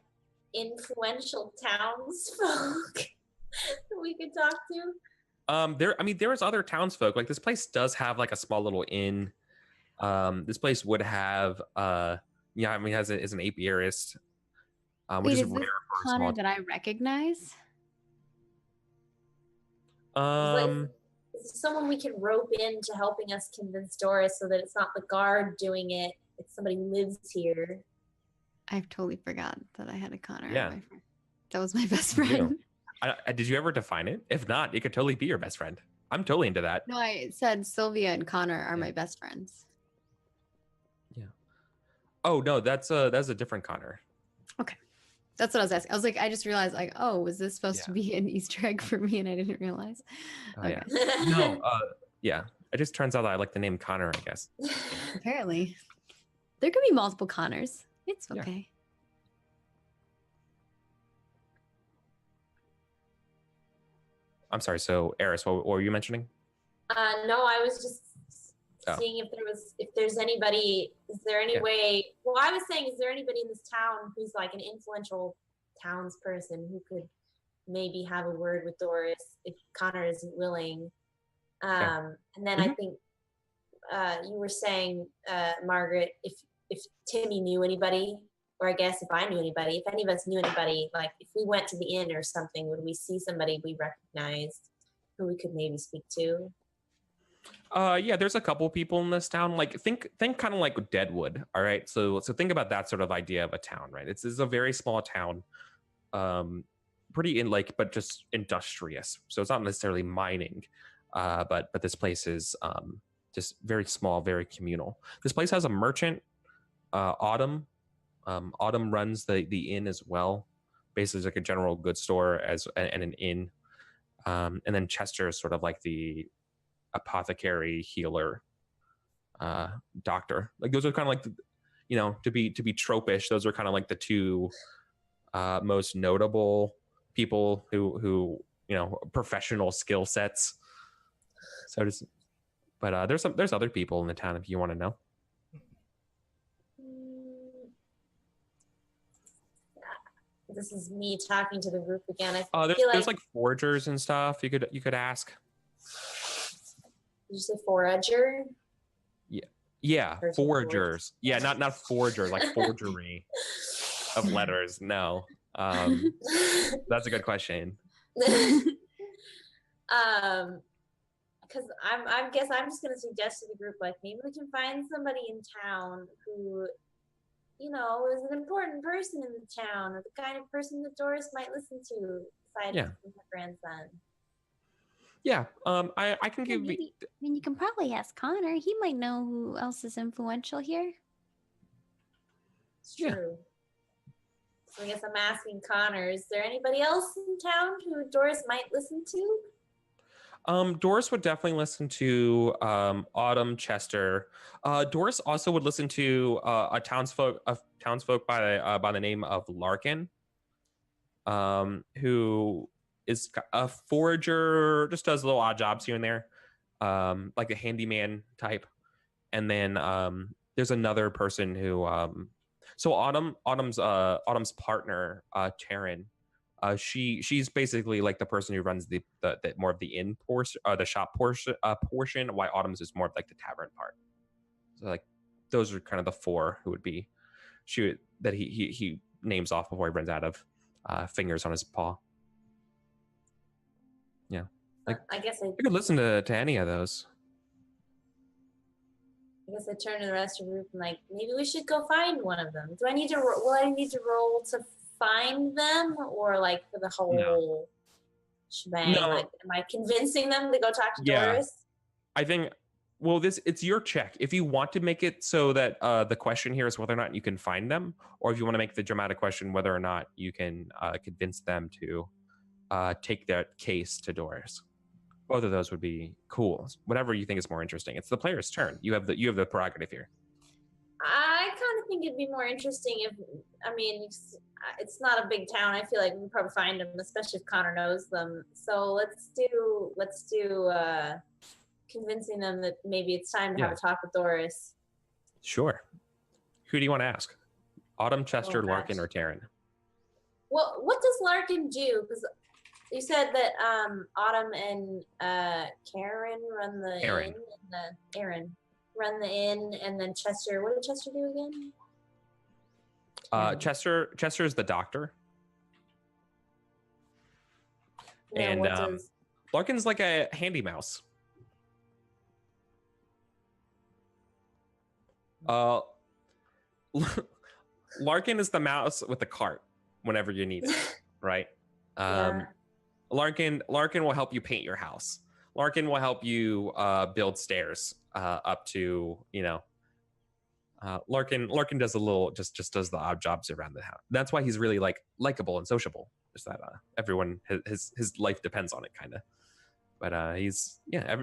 influential townsfolk that we could talk to? There is other townsfolk. Like, this place does have like a small little inn. This place would have is an apiarist, which is rare for a Connor small that I recognize? Is this someone we can rope into helping us convince Doris so that it's not the guard doing it, it's somebody who lives here? I've totally forgot that I had a Connor. Yeah. That was my best friend. Did you ever define it? If not, it could totally be your best friend. I'm totally into that. No, I said Sylvia and Connor are my best friends. Yeah. Oh no, that's a different Connor. Okay. That's what I was asking. I was like, I just realized, like, oh, was this supposed to be an Easter egg for me and I didn't realize? Okay. Yeah. No, yeah. It just turns out that I like the name Connor, I guess. Apparently. There could be multiple Connors. It's okay. Yeah. I'm sorry. So, Eris, what were you mentioning? No, I was just seeing if there's anybody. Is there any way? Well, I was saying, is there anybody in this town who's like an influential townsperson who could maybe have a word with Doris if Connor isn't willing? And then I think you were saying, Margaret, if Timmy knew anybody, or I guess if I knew anybody, if any of us knew anybody, like if we went to the inn or something, would we see somebody we recognized who we could maybe speak to? Yeah, there's a couple people in this town. Like, think kind of like Deadwood. All right, so think about that sort of idea of a town, right? It's a very small town, pretty but just industrious. So it's not necessarily mining, but this place is just very small, very communal. This place has a merchant, Autumn. Autumn runs the inn as well. Basically, it's like a general goods store and an inn. And then Chester is sort of like the apothecary, healer, doctor. Like, those are kind of like, to be tropish, those are kind of like the two most notable people who professional skill sets. So but there's other people in the town if you want to know. this is me talking to the group again. I There's, feel there's like foragers and stuff. You could ask. Did you say forager? Yeah, Or is it foragers. Yeah, not forger, like forgery of letters. No. That's a good question. Because I guess I'm just gonna suggest to the group, like, maybe we can find somebody in town who, you know, is an important person in the town, or the kind of person that Doris might listen to, aside Yeah. from her grandson. Yeah. I can give. Maybe, I mean, you can probably ask Connor. He might know who else is influential here. It's Yeah. true. So I guess I'm asking Connor, is there anybody else in town who Doris might listen to? Doris would definitely listen to Autumn, Chester. Doris also would listen to a townsfolk by the name of Larkin, who is a forager, just does little odd jobs here and there, like a handyman type. And then there's another person who so Autumn's partner, Taryn. She's basically like the person who runs the more of the inn portion, the shop portion, while Autumn's is more of like the tavern part. So like those are kind of the four who would be that he names off before he runs out of fingers on his paw. Yeah, like I guess you could listen to any of those. I turn to the rest of the group and like, maybe we should go find one of them. Will I need to roll to find them, or like for the whole shebang? No. Like, am I convincing them to go talk to Yeah. Doris? I think, well, it's your check. If you want to make it so that the question here is whether or not you can find them, or if you want to make the dramatic question whether or not you can convince them to take their case to Doris. Both of those would be cool. Whatever you think is more interesting. It's the player's turn. You have the prerogative here. I kind of think it'd be more interesting if, I mean, it's not a big town. I feel like we could probably find them, especially if Connor knows them. So let's do convincing them that maybe it's time to have a talk with Doris. Sure. Who do you want to ask? Autumn, Chester, Oh, Larkin, gosh. or Taryn? Well, what does Larkin do? Because you said that Autumn and Karen run the Aaron. inn, and Aaron run the inn, and then Chester. What did Chester do again? Chester is the doctor, No, and what does Larkin's like a handy mouse. Larkin is the mouse with the cart whenever you need it, right? Yeah. Larkin will help you paint your house. Larkin will help you build stairs up to, you know. Larkin does a little just does the odd jobs around the house. That's why he's really like likable and sociable. Just that everyone his life depends on it, kind of. But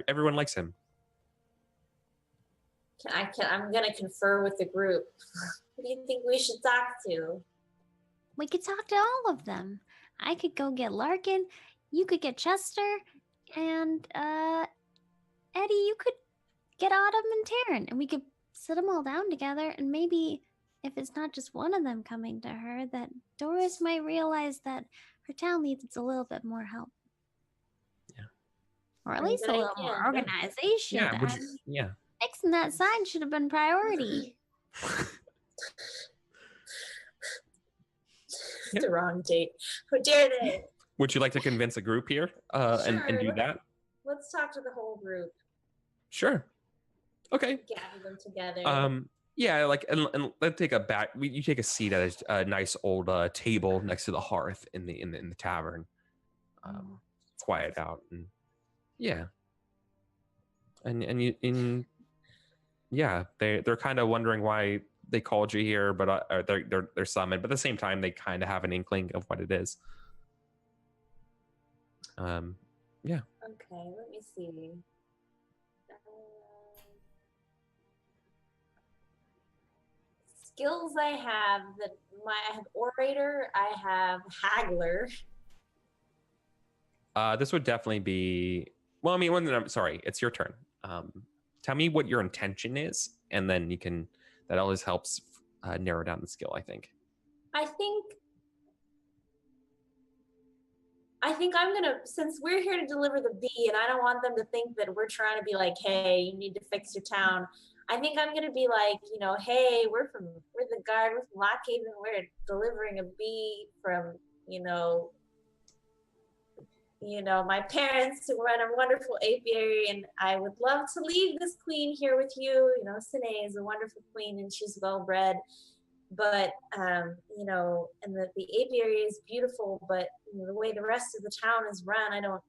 everyone likes him. I'm gonna confer with the group. Who do you think we should talk to? We could talk to all of them. I could go get Larkin. You could get Chester, and Eddie, you could get Autumn and Taryn, and we could sit them all down together. And maybe if it's not just one of them coming to her, that Doris might realize that her town needs a little bit more help. Yeah. Or at That's least a a good little idea. more organization. Yeah. Fixing that sign should have been priority. The wrong date. How dare they? Would you like to convince a group here and do that? Let's talk to the whole group. Sure. Okay. Gather them together. Yeah, like and let's take you take a seat at a nice old table next to the hearth in the tavern. Quiet out, and yeah. They're kind of wondering why they called you here, but they're summoned, but at the same time they kind of have an inkling of what it is. Yeah. Okay, let me see. Skills I have I have orator, I have haggler. This would definitely be, well, I mean, I'm sorry, it's your turn. Tell me what your intention is, and then that always helps narrow down the skill, I think. I think I think I'm gonna, since we're here to deliver the bee, and I don't want them to think that we're trying to be like, hey, you need to fix your town. I think I'm gonna be like, hey, we're the guard, we're from Lockhaven, we're delivering a bee from, my parents who run a wonderful apiary, and I would love to leave this queen here with you. Sine is a wonderful queen and she's well bred, but and the apiary is beautiful, but the way the rest of the town is run, I don't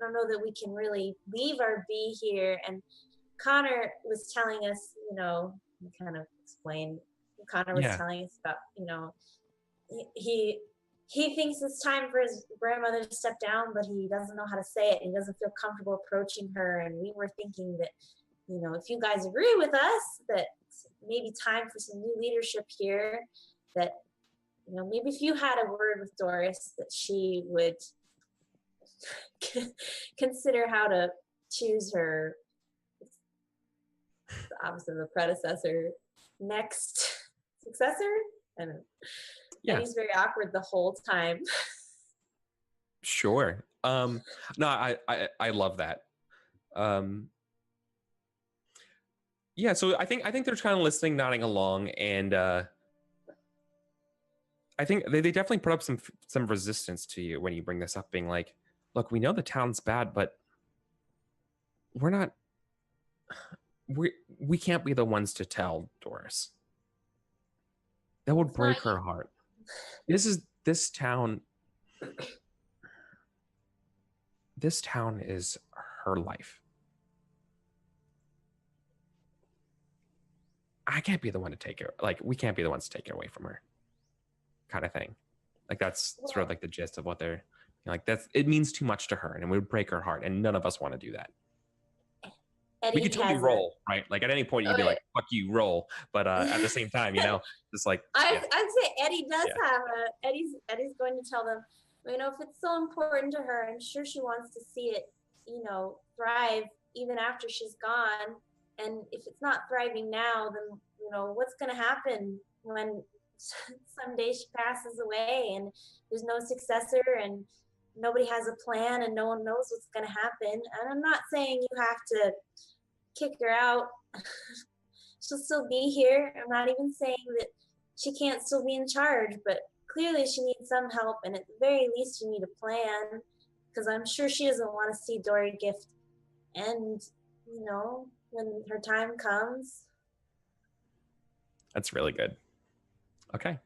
know that we can really leave our bee here. And Connor was telling us, he kind of explained. Connor was telling us about, he thinks it's time for his grandmother to step down, but he doesn't know how to say it. He doesn't feel comfortable approaching her. And we were thinking that, if you guys agree with us, that maybe time for some new leadership here, that, maybe if you had a word with Doris, that she would consider how to choose her, the opposite of the predecessor, next successor. I don't know. Yeah. And he's very awkward the whole time. Sure. No, I love that. Yeah, so I think they're kind of listening, nodding along, and I think they definitely put up some resistance to you when you bring this up, being like, look, we know the town's bad, but we can't be the ones to tell Doris. That would break her heart. This town is her life. I can't be the one to take it. Like, we can't be the ones to take it away from her, kind of thing. Like, that's sort of like the gist of what they're like. It means too much to her, and it would break her heart, and none of us want to do that. Eddie we could totally roll, right? Like, at any point you could be like, "Fuck you, roll," but at the same time, just like I'd say Eddie does have Eddie's going to tell them, if it's so important to her, I'm sure she wants to see it, thrive even after she's gone. And if it's not thriving now, then what's going to happen when someday she passes away and there's no successor and nobody has a plan and no one knows what's going to happen. And I'm not saying you have to kick her out. She'll still be here. I'm not even saying that she can't still be in charge, but clearly she needs some help, and at the very least you need a plan, because I'm sure she doesn't want to see Dory Gift end, when her time comes. That's really good. Okay.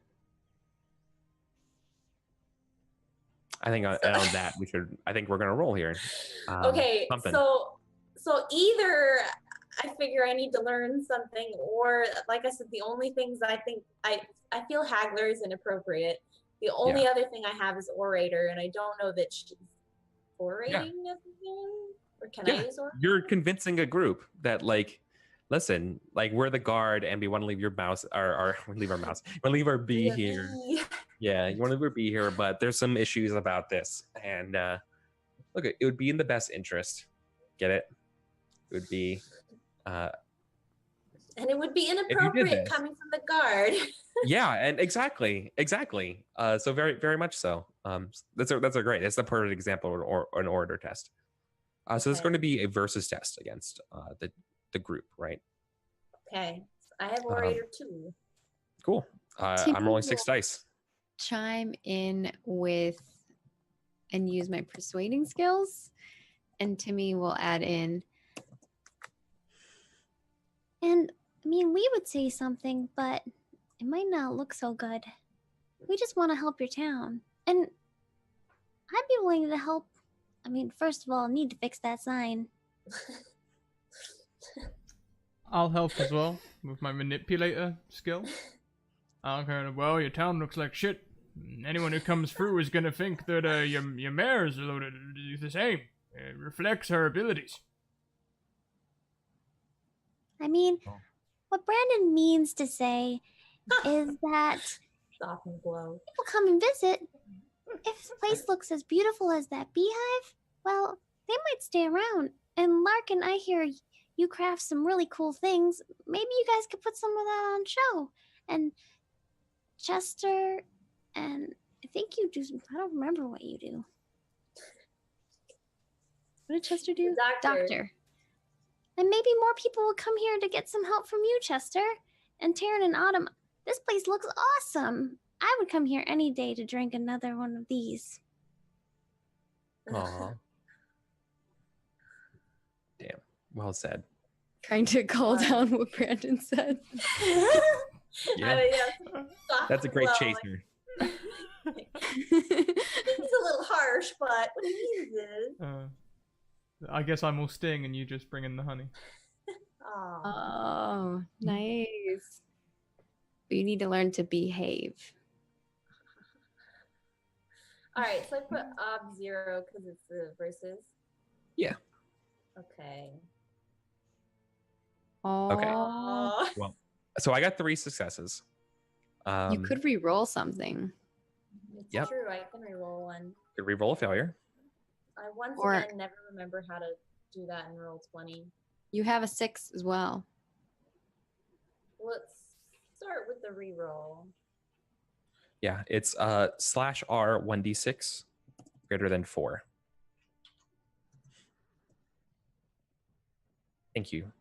I think on that I think we're gonna roll here. Okay, something. so either I figure I need to learn something, or like I said, the only things I think I feel Haggler is inappropriate. The only other thing I have is orator, and I don't know that she's orating necessarily. Or can I use orator? You're convincing a group that, like, listen, like, we're the guard and we want to leave your mouse, or leave our mouse, we want to leave our bee here. Yeah, you want to leave our bee here, but there's some issues about this. And look, it would be in the best interest. Get it? It would be and it would be inappropriate coming from the guard. Yeah, and exactly. So very, very much so. That's a great. That's the perfect example of an orator test. So there's going to be a versus test against the group, right? Okay, I have orator too. Cool. I'm rolling 6 dice. Chime in with and use my persuading skills, and Timmy will add in. And we would say something, but it might not look so good. We just want to help your town. And I'd be willing to help. First of all, I need to fix that sign. I'll help as well with my manipulator skill. Well, your town looks like shit. Anyone who comes through is gonna think that your mare is loaded the same. It reflects her abilities. What Brandon means to say is that stop and blow. People come and visit. If the place looks as beautiful as that beehive, well, they might stay around. And Larkin, I hear you craft some really cool things. Maybe you guys could put some of that on show. And Chester, and I think you do. I don't remember what you do. What did Chester do? Doctor. And maybe more people will come here to get some help from you, Chester. And Taryn and Autumn, this place looks awesome. I would come here any day to drink another one of these. Aw. Damn. Well said. Trying to call down what Brandon said. Yeah. Soft That's a great glow. chaser. He's a little harsh, but what he means is, I guess I'm all sting and you just bring in the honey. oh, Oh, nice. But you need to learn to behave. all right. So I put ob 0 because it's the versus. Yeah. Okay. Oh, Oh, Well, so I got 3 successes. you could re-roll something. it's Yep. true. I can reroll one. Could re-roll a failure. I once Or- again never remember how to do that in roll 20. You have a 6 as well. Let's start with the reroll. Yeah, it's /R 1d6 greater than 4. Thank you.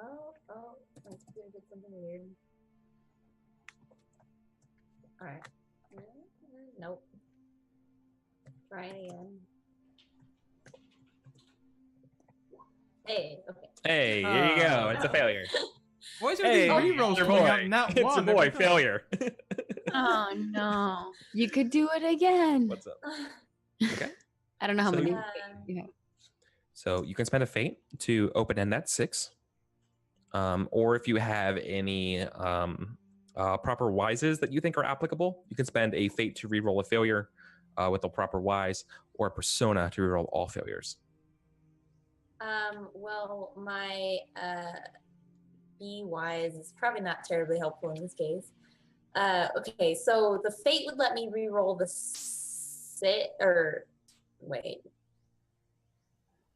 Oh, let's get something weird. All right. Nope. Try it again. Hey, okay. Hey, here you go. It's a failure. Why is there Hey, these rerolls it's your coming up boy. nat It's one a boy every time? failure. Oh no. You could do it again. What's up? Okay. I don't know how So many you- you have. So you can spend a fate to open end that 6. Or if you have any proper wises that you think are applicable, you can spend a fate to reroll a failure with a proper wise, or a persona to reroll all failures. Well, my be wise is probably not terribly helpful in this case. Okay, so the fate would let me re-roll the wait,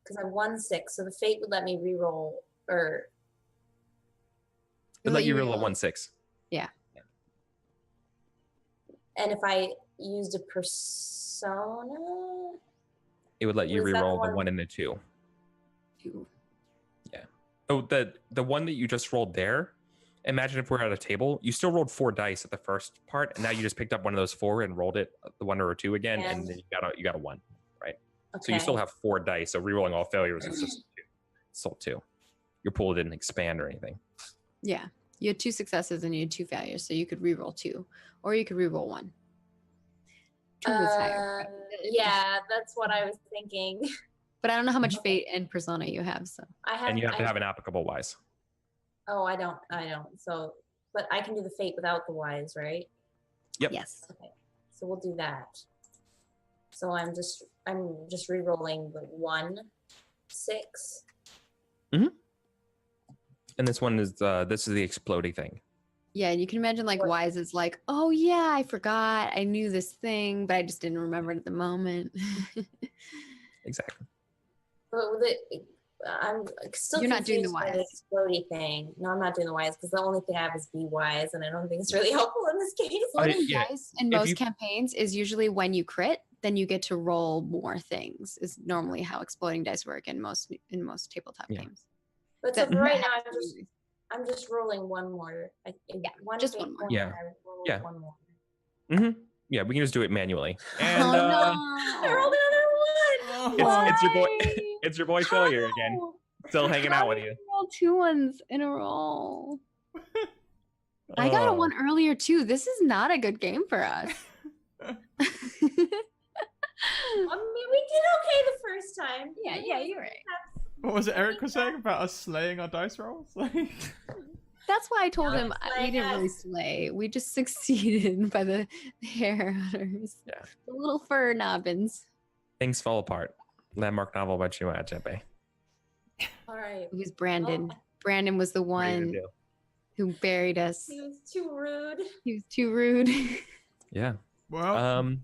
because I won 6, so the fate would let me re-roll or It'll let you reroll a reroll. 1/6. and if I used a persona, It would let you Was that the reroll the one- 1 and the 2. Two. So the one that you just rolled there, imagine if we're at a table, you still rolled 4 dice at the first part, and now you just picked up one of those 4 and rolled it the 1 or a 2 again, and And- then you got a 1. okay. So you still have 4 dice. So rerolling all failures is just 2. Still 2. Your pool didn't expand or anything. Yeah. You had 2 successes and you had 2 failures, so you could re-roll 2. Or you could re-roll 1. 2 is higher. Yeah, that's what I was thinking. But I don't know how much fate and persona you have, so I have And you have to I- have an applicable wise. Oh, I don't. So, but I can do the fate without the wise, right? Yep. yes. Okay, so we'll do that. So I'm just re-rolling the 1/6. And this one is this is the exploding thing. Yeah, and you can imagine like Wise is like, oh yeah, I forgot. I knew this thing, but I just didn't remember it at the moment. Exactly. But with it, I'm still You're not doing the confused by wise. explodey thing. No, I'm not doing the wise because the only thing I have is be wise, and I don't think it's really helpful in this case. Exploding yeah, dice in if most you- campaigns is usually when you crit, then you get to roll more things. Is normally how exploding dice work in most tabletop Yeah. games. But so That for right matters now, to you. I'm just rolling one more. One just fate one more. point, Yeah. and I roll Yeah. one more. Yeah, we can just do it manually. And Oh I rolled no! another one. it's your boy. Why? It's your boy failure again. How? Still hanging out with How you. did roll 2 ones in a row. I got a Oh. 1 earlier too. This is not a good game for us. I mean, we did okay the first time. Yeah, you're right. What was it Eric was saying about us slaying our dice rolls? Like, That's why I told No, him it's we like didn't really us. slay. We just succeeded by the hair hunters. Yeah. The little fur nobbins. Things fall apart. Landmark novel by Chinua Achebe. All right. It was Brandon. Oh. Brandon was the What are you one gonna do? who buried us. He was too rude. He was too rude. Yeah. well,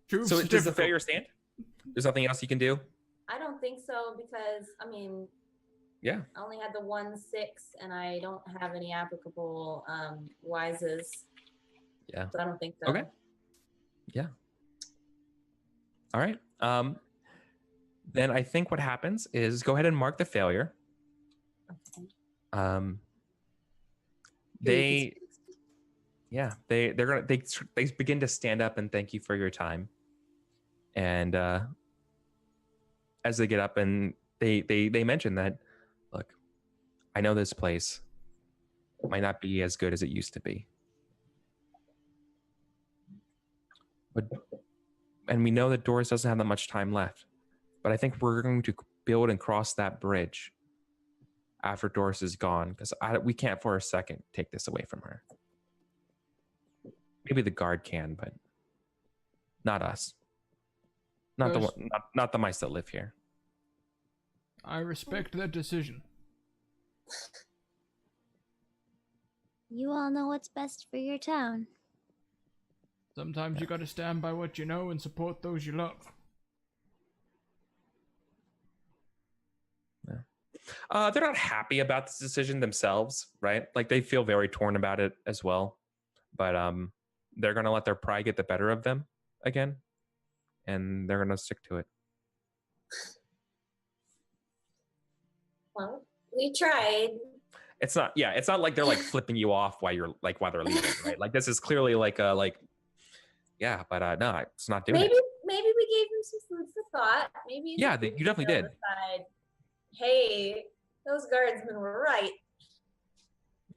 truth's So does the difficult. failure stand? There's nothing else you can do? I don't think so because I mean, Yeah. I only had the 1/6, and I don't have any applicable wises. Yeah. So I don't think so. Okay. Yeah. All right. Then I think what happens is go ahead and mark the failure. They they begin to stand up and thank you for your time. And as they get up and they mention that, look, I know this place might not be as good as it used to be. And we know that Doris doesn't have that much time left. But I think we're going to build and cross that bridge after Doris is gone, because we can't for a second take this away from her. Maybe the guard can, but not us. Not the mice that live here. I respect that decision. You all know what's best for your town. Sometimes you gotta stand by what you know and support those you love. They're not happy about this decision themselves, right? Like they feel very torn about it as well. But they're gonna let their pride get the better of them again, and they're gonna stick to it. Well, we tried. It's not like they're like flipping you off while they're leaving, right? Like this is clearly no, it's not doing it. Maybe we gave them some food for thought. Maybe you definitely did. Decide, hey, those guardsmen were right.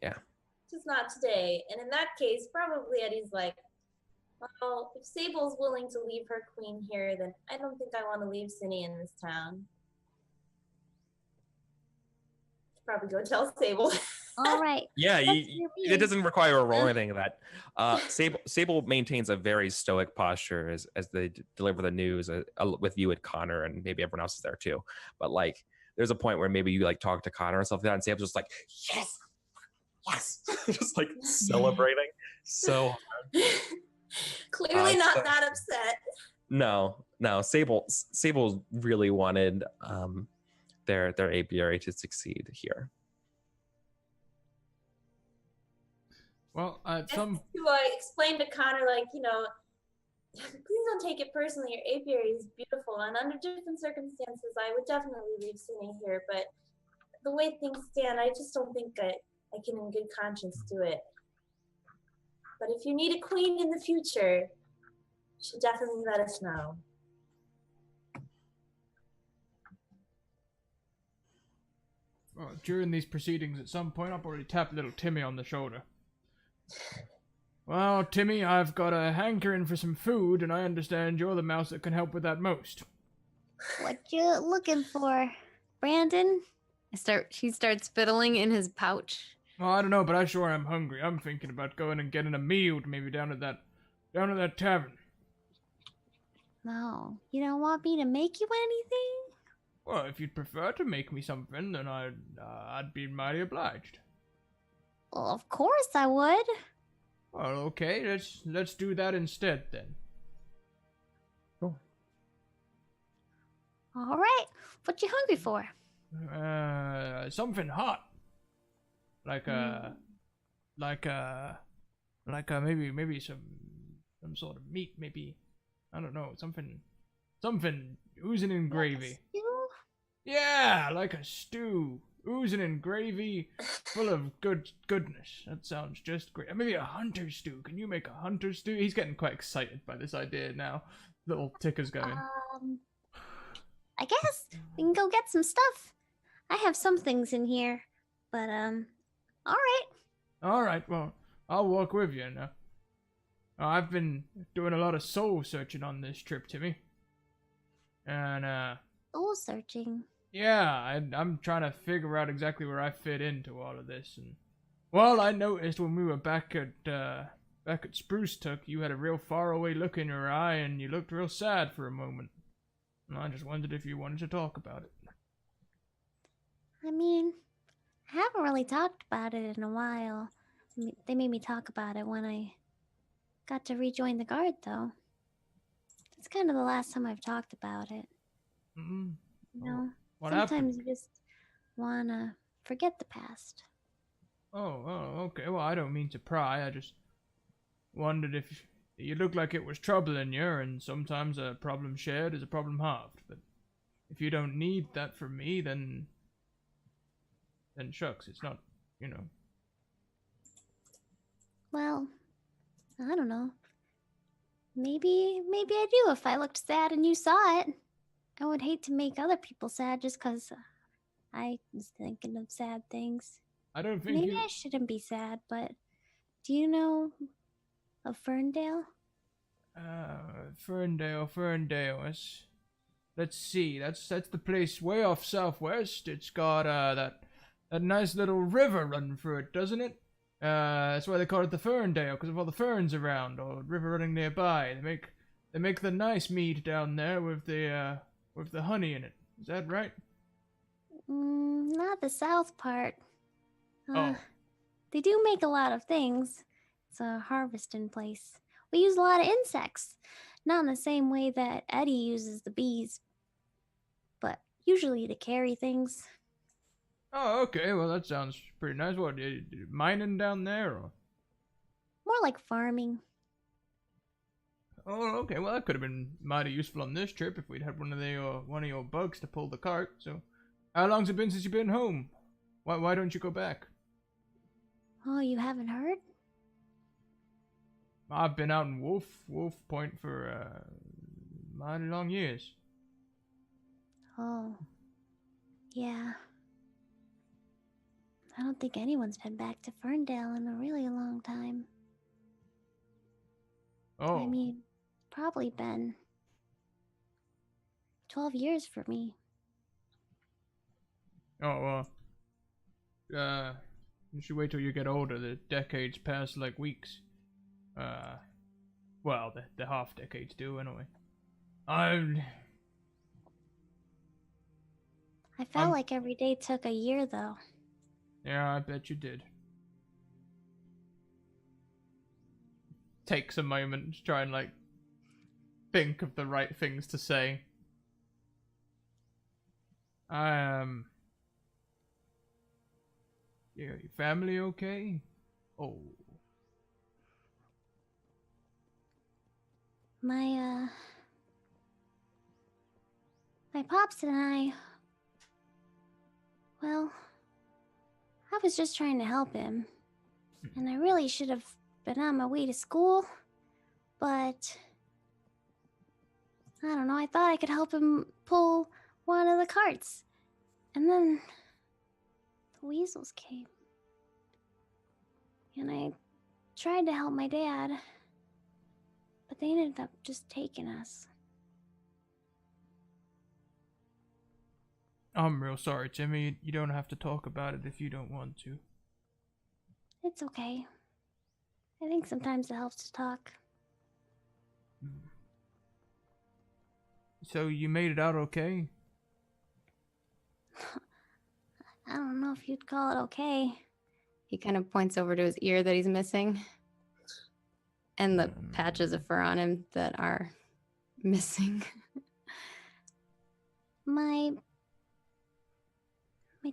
Yeah. Just not today. And in that case, probably Eddie's like, well, if Sable's willing to leave her queen here, then I don't think I want to leave Cinny in this town. Probably go tell Sable. All right. Yeah, it doesn't require a roll or anything of that. Sable maintains a very stoic posture as they deliver the news with you and Connor, and maybe everyone else is there too. But like, there's a point where maybe you like talk to Connor and stuff like that, and Sable's just like, yes, just like celebrating so hard. Clearly not upset. No, Sable really wanted their apiary to succeed here. Well, To explain to Connor, like, please don't take it personally. Your apiary is beautiful, and under different circumstances, I would definitely leave Cinny here. But the way things stand, I just don't think I can, in good conscience, do it. But if you need a queen in the future, you should definitely let us know. Well, during these proceedings, at some point, I'll probably tap little Timmy on the shoulder. Well, Timmy, I've got a hankering for some food, and I understand you're the mouse that can help with that most. What you looking for, Brandon? She starts fiddling in his pouch. Well, I don't know, but I sure am hungry. I'm thinking about going and getting a meal maybe down at that tavern. No, you don't want me to make you anything? Well, if you'd prefer to make me something, then I'd be mighty obliged. Well, of course I would. Well, okay, let's do that instead then. Cool. All right, what you hungry for? Something hot. Like maybe some sort of meat, maybe. I don't know, something oozing in gravy. Stew? Yeah, like a stew. Oozing in gravy, full of goodness. That sounds just great. Maybe a hunter stew. Can you make a hunter stew? He's getting quite excited by this idea now. Little ticker's going. I guess we can go get some stuff. I have some things in here, but all right. All right. Well, I'll walk with you now. I've been doing a lot of soul searching on this trip, Timmy. And Soul searching. yeah, I'm trying to figure out exactly where I fit into all of this. And well, I noticed when we were back at Spruce Tuck, you had a real faraway look in your eye, and you looked real sad for a moment. And I just wondered if you wanted to talk about it. I mean, I haven't really talked about it in a while. They made me talk about it when I got to rejoin the guard, though. It's kind of the last time I've talked about it. Mm-hmm. You know, What sometimes happened? you just wanna forget the past. Oh, okay. Well, I don't mean to pry. I just wondered if You look like it was troubling you, and sometimes a problem shared is a problem halved. But if you don't need that from me, then shucks, it's not, you know. Well, I don't know. Maybe I do if I looked sad and you saw it. I would hate to make other people sad just 'cause I was thinking of sad things. I don't think Maybe you. I shouldn't be sad, but do you know of Ferndale? Ferndale. Let's see. That's the place way off southwest. It's got that nice little river running through it, doesn't it? That's why they call it the Ferndale, because of all the ferns around, or river running nearby. They make the nice mead down there with the honey in it. Is that right? Not the south part. Oh. They do make a lot of things. It's a harvesting place. We use a lot of insects. Not in the same way that Eddie uses the bees, but usually to carry things. Oh, okay. Well, that sounds pretty nice. What, you mining down there, or? More like farming. Oh, okay. Well, that could have been mighty useful on this trip if we'd had one of your bugs to pull the cart. So, how long's it been since you've been home? Why don't you go back? Oh, you haven't heard? I've been out in Wolf Point for mighty long years. Oh, yeah. I don't think anyone's been back to Ferndale in a really long time. Oh. I mean, probably been 12 years for me. Oh, well. You should wait till you get older. The decades pass like weeks. Well, the half decades do anyway. I felt like every day took a year, though. Yeah, I bet you did. Takes a moment to try and, like, think of the right things to say. Yeah, your family okay? Oh. My pops and I, well, I was just trying to help him, and I really should have been on my way to school, but I don't know, I thought I could help him pull one of the carts, and then the weasels came, and I tried to help my dad, but they ended up just taking us. I'm real sorry, Timmy. You don't have to talk about it if you don't want to. It's okay. I think sometimes it helps to talk. So you made it out okay? I don't know if you'd call it okay. He kind of points over to his ear that he's missing. And the patches of fur on him that are missing. My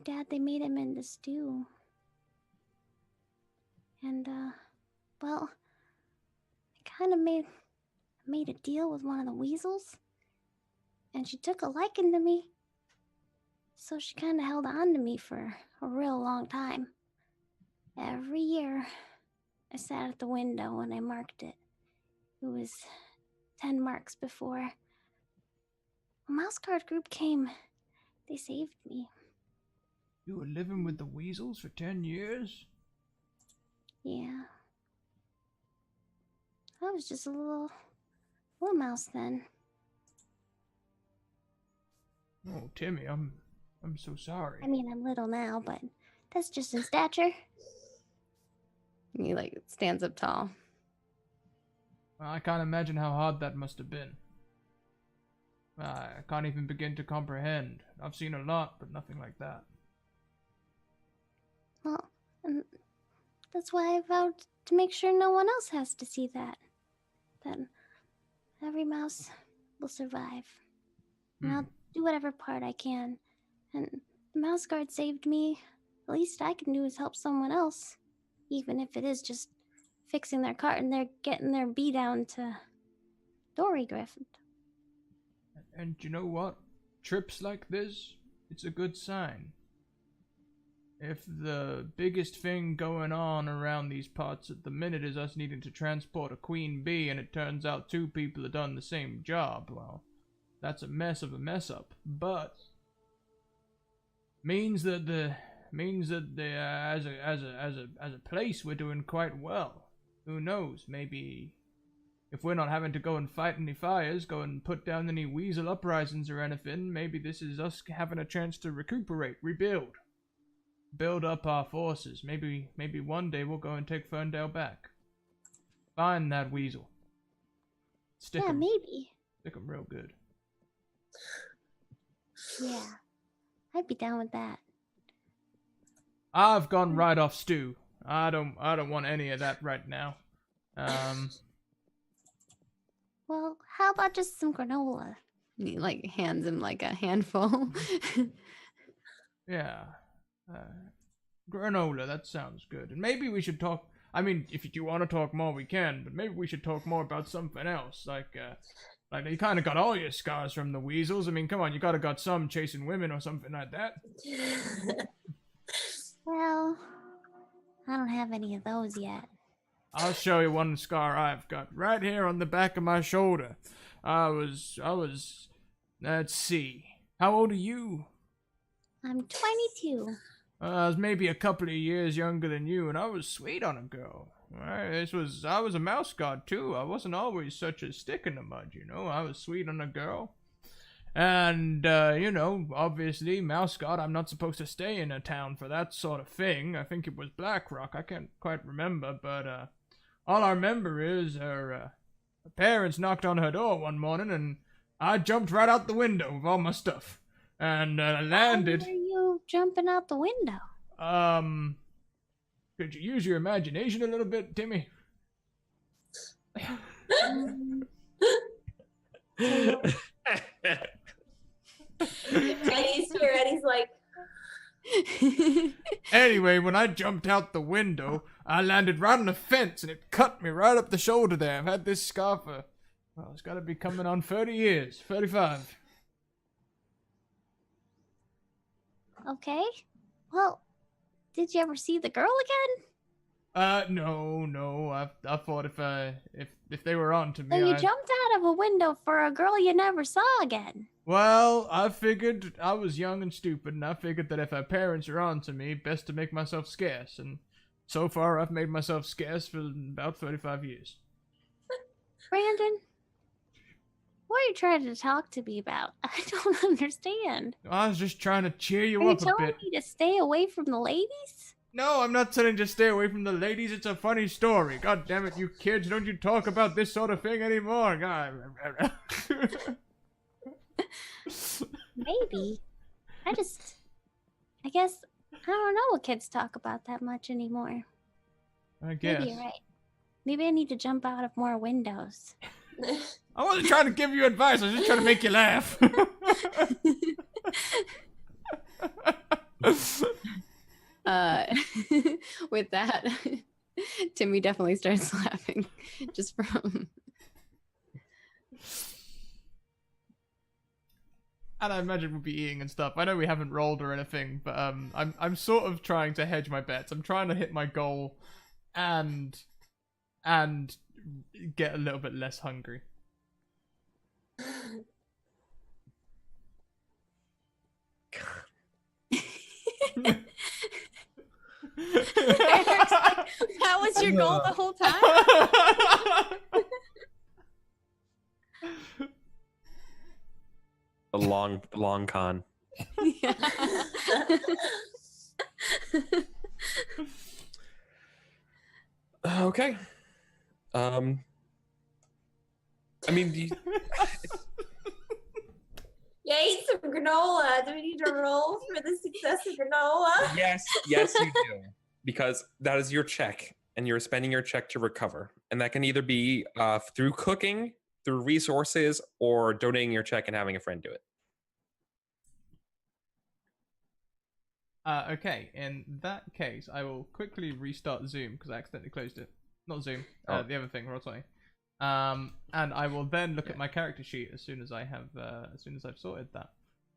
dad, they made him into stew. And, well, I kind of made a deal with one of the weasels. And she took a liking to me. So she kind of held on to me for a real long time. Every year, I sat at the window and I marked it. It was 10 marks before. A mouse guard group came. They saved me. You were living with the weasels for 10 years? Yeah. I was just a little mouse then. Oh, Timmy, I'm so sorry. I mean, I'm little now, but that's just in stature. And he like stands up tall. Well, I can't imagine how hard that must have been. I can't even begin to comprehend. I've seen a lot, but nothing like that. Well, and that's why I vowed to make sure no one else has to see that. That every mouse will survive. And I'll do whatever part I can. And the mouse guard saved me. The least I can do is help someone else. Even if it is just fixing their cart and they're getting their bee down to Dory Griffin. And you know what? Trips like this, it's a good sign. If the biggest thing going on around these parts at the minute is us needing to transport a queen bee and it turns out 2 people have done the same job, well, that's a mess of a mess up. But means that as a place we're doing quite well. Who knows? Maybe if we're not having to go and fight any fires, go and put down any weasel uprisings or anything, maybe this is us having a chance to recuperate, rebuild, build up our forces. Maybe one day we'll go and take Ferndale back. Find that weasel. Stick Yeah, 'em. maybe. Stick 'em real good. Yeah, I'd be down with that. I've gone right off stew. I don't want any of that right now. Well, how about just some granola? And he like hands him like a handful. Yeah. Granola, that sounds good. And maybe we should talk. I mean, if you want to talk more, we can. But maybe we should talk more about something else. Like you kind of got all your scars from the weasels. I mean, come on, you gotta got some chasing women or something like that. Well, I don't have any of those yet. I'll show you one scar I've got right here on the back of my shoulder. I was. Let's see. How old are you? I'm 22. I was maybe a couple of years younger than you, and I was sweet on a girl. I was a mouse god too. I wasn't always such a stick in the mud, you know. I was sweet on a girl. And, obviously, mouse god, I'm not supposed to stay in a town for that sort of thing. I think it was Blackrock. I can't quite remember, but, all I remember is her parents knocked on her door one morning, and I jumped right out the window with all my stuff. And landed. Why are you jumping out the window? Could you use your imagination a little bit, Timmy? Eddie's here. Eddie's like, Anyway, when I jumped out the window, I landed right on the fence, and it cut me right up the shoulder there. I've had this scar for, well, it's got to be coming on 30 years, 35. Okay. Well, did you ever see the girl again? No. I thought if they were on to me, So you jumped out of a window for a girl you never saw again. Well, I figured I was young and stupid, and I figured that if her parents are on to me, best to make myself scarce. And so far, I've made myself scarce for about 35 years. Brandon, what are you trying to talk to me about? I don't understand. I was just trying to cheer you Are you up a telling bit. me to stay away from the ladies? No, I'm not telling you to stay away from the ladies. It's a funny story. God damn it, you kids! Don't you talk about this sort of thing anymore? God. Maybe. I guess, I don't know what kids talk about that much anymore. I guess. Maybe you're right. Maybe I need to jump out of more windows. I wasn't trying to give you advice. I was just trying to make you laugh. With that, Timmy definitely starts laughing just from. And I imagine we'll be eating and stuff. I know we haven't rolled or anything, but I'm sort of trying to hedge my bets. I'm trying to hit my goal, and get a little bit less hungry. Eric's like, that was your goal the whole time? A long con. Yeah. Okay. I mean, yeah, eat some granola. Do we need to roll for the success of granola? yes, you do, because that is your check, and you're spending your check to recover, and that can either be through cooking, through resources, or donating your check and having a friend do it. Okay, in that case, I will quickly restart Zoom because I accidentally closed it. not Zoom. Oh. The other thing, Roll20. And I will then look at my character sheet as soon as I've sorted that.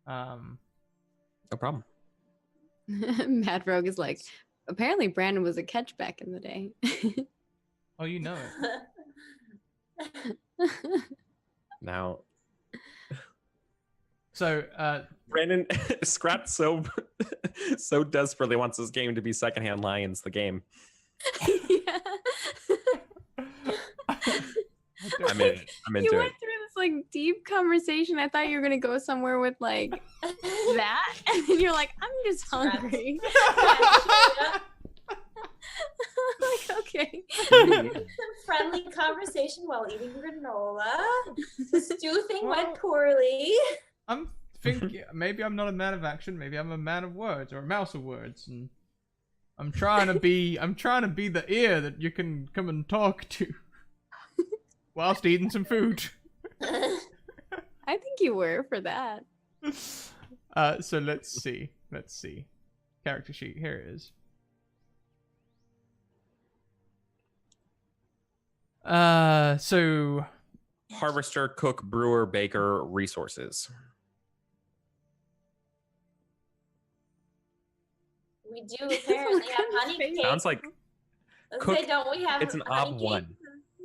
No problem. Mad Rogue is like, apparently Brandon was a catch back in the day. Oh, you know it. Now, So, Brandon Scrat so desperately wants this game to be Secondhand Lions, the game. Yeah. I'm in it. I'm You into went it. through this like deep conversation. I thought you were gonna go somewhere with like that, and then you're like, I'm just hungry. Like, okay. Some friendly conversation while eating granola. The stew thing went poorly. I'm thinking maybe I'm not a man of action. Maybe I'm a man of words or a mouse of words, and I'm trying to be the ear that you can come and talk to whilst eating some food. I think you were for that. So let's see. Character sheet. Here it is. So Harvester, cook, brewer, baker, resources. We do apparently have honey cake. Sounds like Let's cook- say, don't we have it's an honey op cake? 1.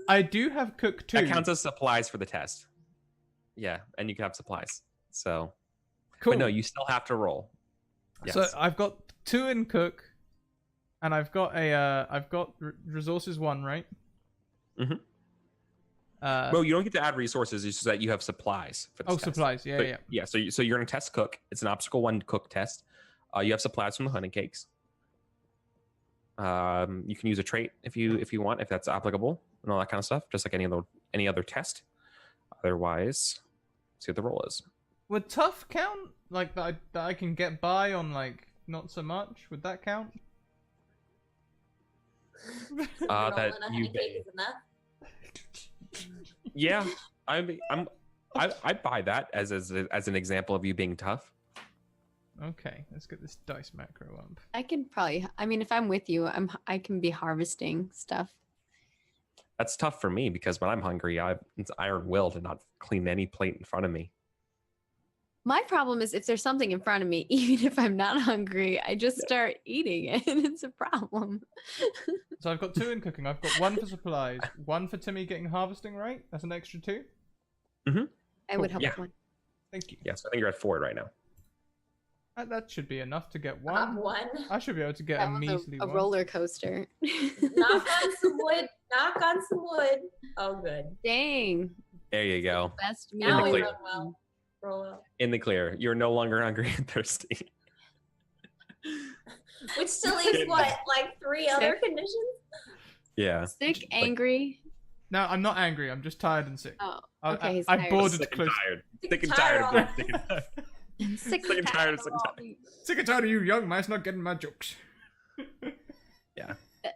I do have cook too. That counts as supplies for the test. Yeah, and you can have supplies. So, Cool. but no, you still have to roll. Yes. So I've got 2 in cook, and I've got resources 1, right? Mhm. Uh, Well, you don't get to add resources. It's just that you have supplies for this test. supplies. Yeah, So- yeah. Yeah, so you're going to test cook. It's an obstacle 1 cook test. You have supplies from the honey cakes. You can use a trait if you want, if that's applicable, and all that kind of stuff, just like any other test. Otherwise, see what the roll is. Would tough count? Like that I can get by on, like not so much. Would that count? Granola That and a you honey cake is enough. Yeah, I buy that as an example of you being tough. Okay, let's get this dice macro up. I can probably. I mean, if I'm with you, I can be harvesting stuff. That's tough for me because when I'm hungry, it's iron will to not clean any plate in front of me. My problem is if there's something in front of me, even if I'm not hungry, I just start eating it, and it's a problem. So I've got 2 in cooking. I've got 1 for supplies, 1 for Timmy getting harvesting right. That's an extra 2. I would help Yeah. with one. Thank you. Yes, I think you're at 4 right now. That should be enough to get Not 1. one. I should be able to get That a was measly a 1. roller coaster. Knock on some wood. Knock on some wood. Oh, good. Dang. There you go. Best In Now the we clear. run well. Roll well. In the clear. You're no longer hungry and thirsty. Which still leaves what, like 3 other conditions? Yeah. Sick, angry. No, I'm not angry. I'm just tired and sick. Oh, I- okay. He's I tired. bored- Sick and close. tired. Sick Sick and and tired of tired. being sick and tired. I'm sick, Sick and tired of sick and all tired. these- Sick and tired of you young mice not getting my jokes.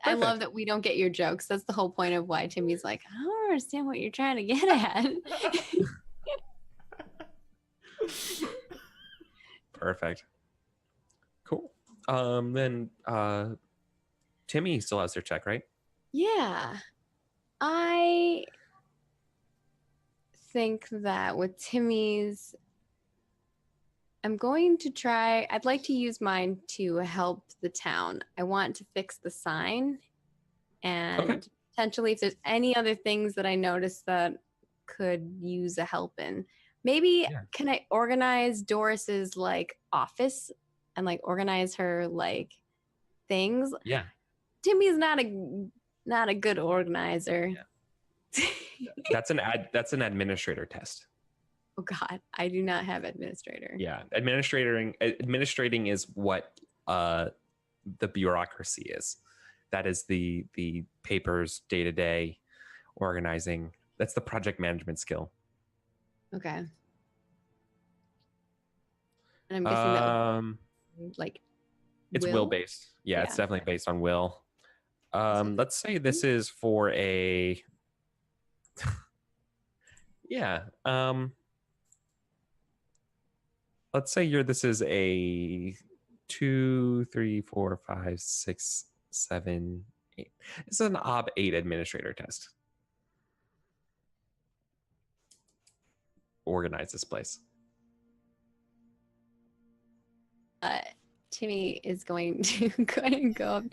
I love that we don't get your jokes. That's the whole point of why Timmy's like, I don't understand what you're trying to get at. Perfect. Cool. Then Timmy still has their check, right? Yeah. I think that with Timmy's, I'm going to try, I'd like to use mine to help the town. I want to fix the sign and Okay. potentially if there's any other things that I notice that could use a help in. Maybe Yeah. can I organize Doris's like office and like organize her like things? Yeah. Timmy's not a good organizer. That's an administrator test. Oh God, I do not have administrator. Yeah. Administrating is what the bureaucracy is. That is the papers day-to-day organizing. That's the project management skill. Okay. And I'm guessing that Um would be, like it's will based. Yeah, it's Yeah. definitely based on will. So- Let's say this is for a yeah. Let's say this is a 2, 3, 4, 5, 6, 7, 8. It's an ob 8 administrator test. Organize this place. Timmy is going to go ahead and go up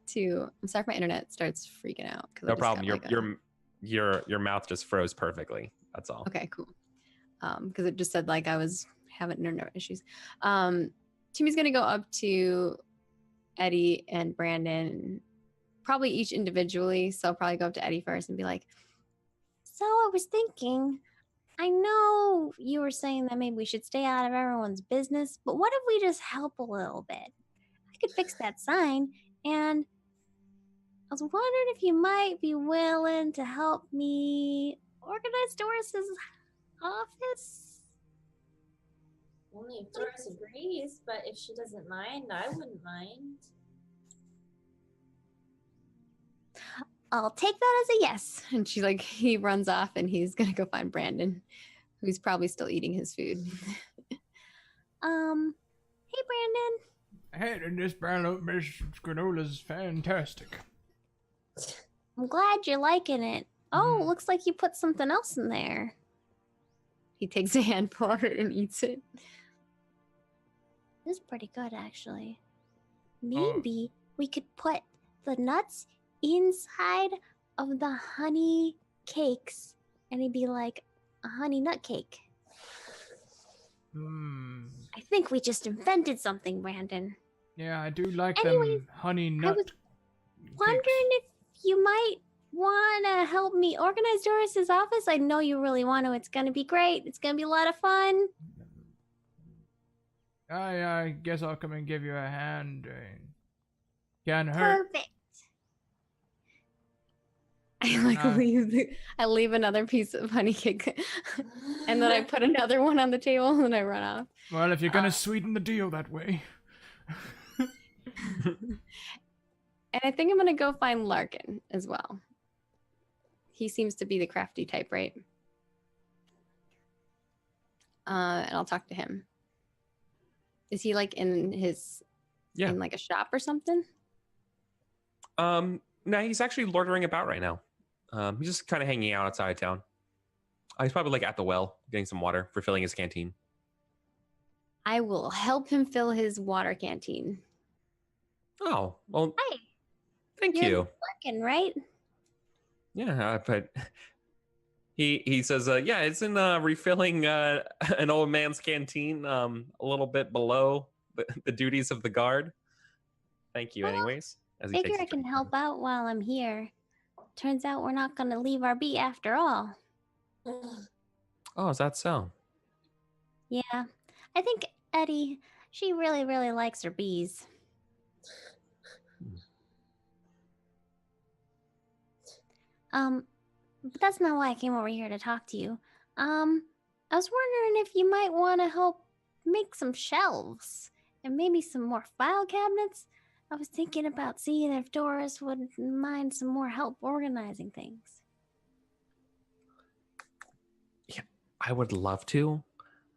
to. I'm sorry if my internet starts freaking out. No problem. Your mouth just froze perfectly. That's all. Okay, cool. Because it just said like I was having internet issues. Timmy's gonna go up to Eddie and Brandon, probably each individually. So I'll probably go up to Eddie first and be like, So I was thinking, I know you were saying that maybe we should stay out of everyone's business, but what if we just help a little bit? I could fix that sign, and I was wondering if you might be willing to help me organize Doris's office. Only if Doris agrees, but if she doesn't mind, I wouldn't mind. I'll take that as a yes. and she like he runs off and he's gonna go find Brandon, who's probably still eating his food. Hey Brandon. Hey, and this brown oat granola's fantastic. I'm glad you're liking it. Oh, looks like you put something else in there. He takes a handful of it and eats it. This is pretty good, actually. Oh. Maybe we could put the nuts inside of the honey cakes, and it'd be like a honey nut cake. I think we just invented something, Brandon. Yeah, I do like Anyways, them honey nut. was Wondering if you might want to help me organize Doris's office. I know you really want to. It's going to be great. It's going to be a lot of fun. I guess I'll come and give you a hand. Can't hurt. Perfect. I like Uh. I leave another piece of honey cake, and then I put another one on the table and I run off. Well, if you're gonna sweeten the deal that way. And I think I'm gonna go find Larkin as well. He seems to be the crafty type, right? And I'll talk to him. Is he like in in like a shop or something? No, he's actually loitering about right now. He's just kind of hanging out outside town. He's probably like at the well, getting some water for filling his canteen. I will help him fill his water canteen. Oh, well, Hi, thank you're you. Larkin, right? Yeah, but he says, yeah, it's in refilling an old man's canteen, a little bit below the duties of the guard. Thank you, Well, anyways. As he Figure takes a I can drink. help out while I'm here. Turns out we're not going to leave our bee after all. Oh, is that so? Yeah, I think Eddie, she really, really likes her bees. But that's not why I came over here to talk to you. I was wondering if you might want to help make some shelves and maybe some more file cabinets. I was thinking about seeing if Doris would mind some more help organizing things. Yeah, I would love to,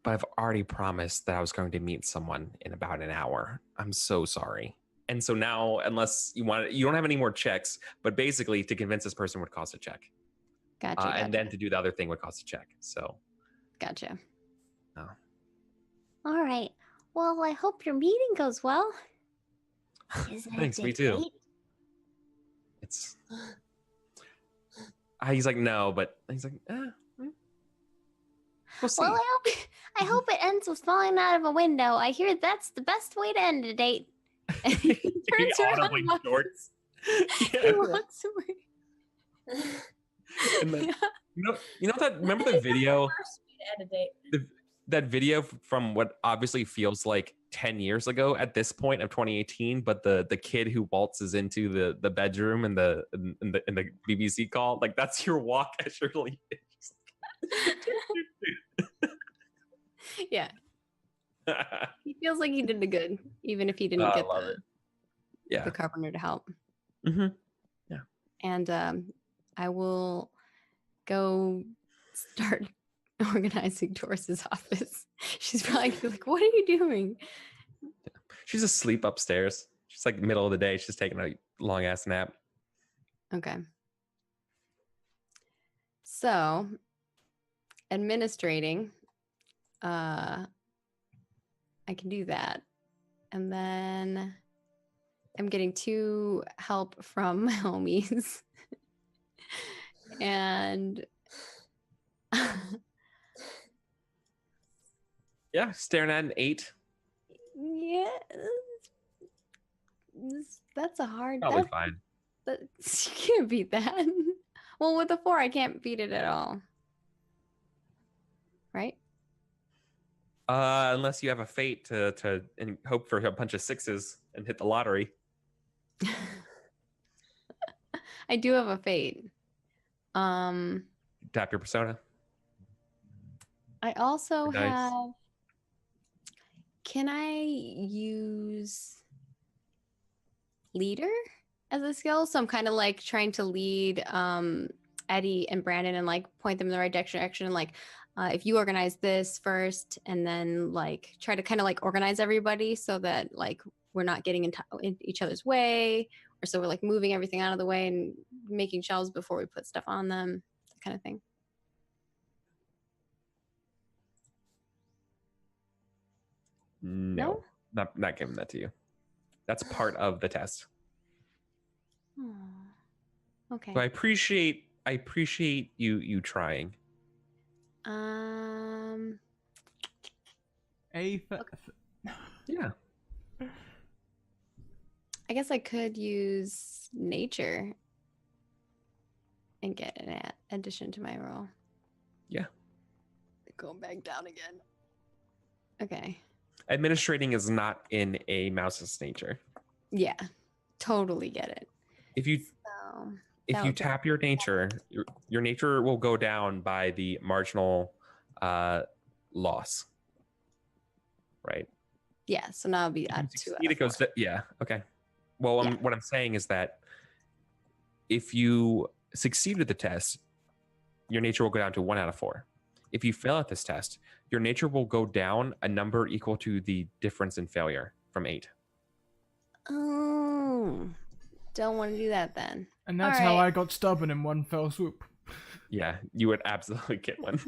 but I've already promised that I was going to meet someone in about an hour. I'm so sorry. And so now, unless you want, you don't have any more checks, but basically to convince this person would cost a check. Gotcha. And then to do the other thing would cost a check. So. Gotcha. Oh. All right. Well, I hope your meeting goes well. Is it Thanks, a me big too. date? It's. He's like, no, but he's like, we'll see. Well, I hope it ends with falling out of a window. I hear that's the best way to end a date. He turns around audibly and walks- snorts. He Yeah. walks away. And then, you know that? Remember the video? First way to end a date. That video from what obviously feels like 10 years ago at this point of 2018, but the kid who waltzes into the bedroom in the BBC call, like that's your walk as you're leaving. Yeah. He feels like he did the good, even if he didn't I get love it. Yeah. the carpenter to help. Mm-hmm. And I will go start organizing Doris's office. She's probably gonna be like, "What are you doing?" She's asleep upstairs. She's like middle of the day. She's taking a long ass nap. Okay. So, administrating, I can do that. And then I'm getting 2 help from my homies. And Yeah, staring at an 8. yeah, that's a hard. Probably fine. You can't beat that. Well, with a 4, I can't beat it at all. Right? Unless you have a fate to and hope for a bunch of 6s and hit the lottery. I do have a fate. Tap your persona. I also Nice. have. Can I use leader as a skill? So I'm kind of like trying to lead Eddie and Brandon and like point them in the right direction. And like, if you organize this first, and then like try to kind of like organize everybody so that like we're not getting in each other's way, or so we're like moving everything out of the way and making shelves before we put stuff on them, that kind of thing. No, not giving that to you. That's part of the test. Oh, okay. So I appreciate you trying. Yeah. I guess I could use nature and get an addition to my roll. Yeah. Going back down again. Okay. Administrating is not in a mouse's nature. Yeah, totally get it. If you that would be- tap your nature, your nature will go down by the marginal loss. Right? Yeah, so now it'll be If you at 2 succeed, out it of goes 4. yeah, okay. Well, Yeah. what I'm saying is that if you succeed with the test, your nature will go down to 1 out of 4. If you fail at this test, your nature will go down a number equal to the difference in failure from 8. Oh, don't want to do that then. And that's how I got stubborn in one fell swoop. Yeah, you would absolutely get one.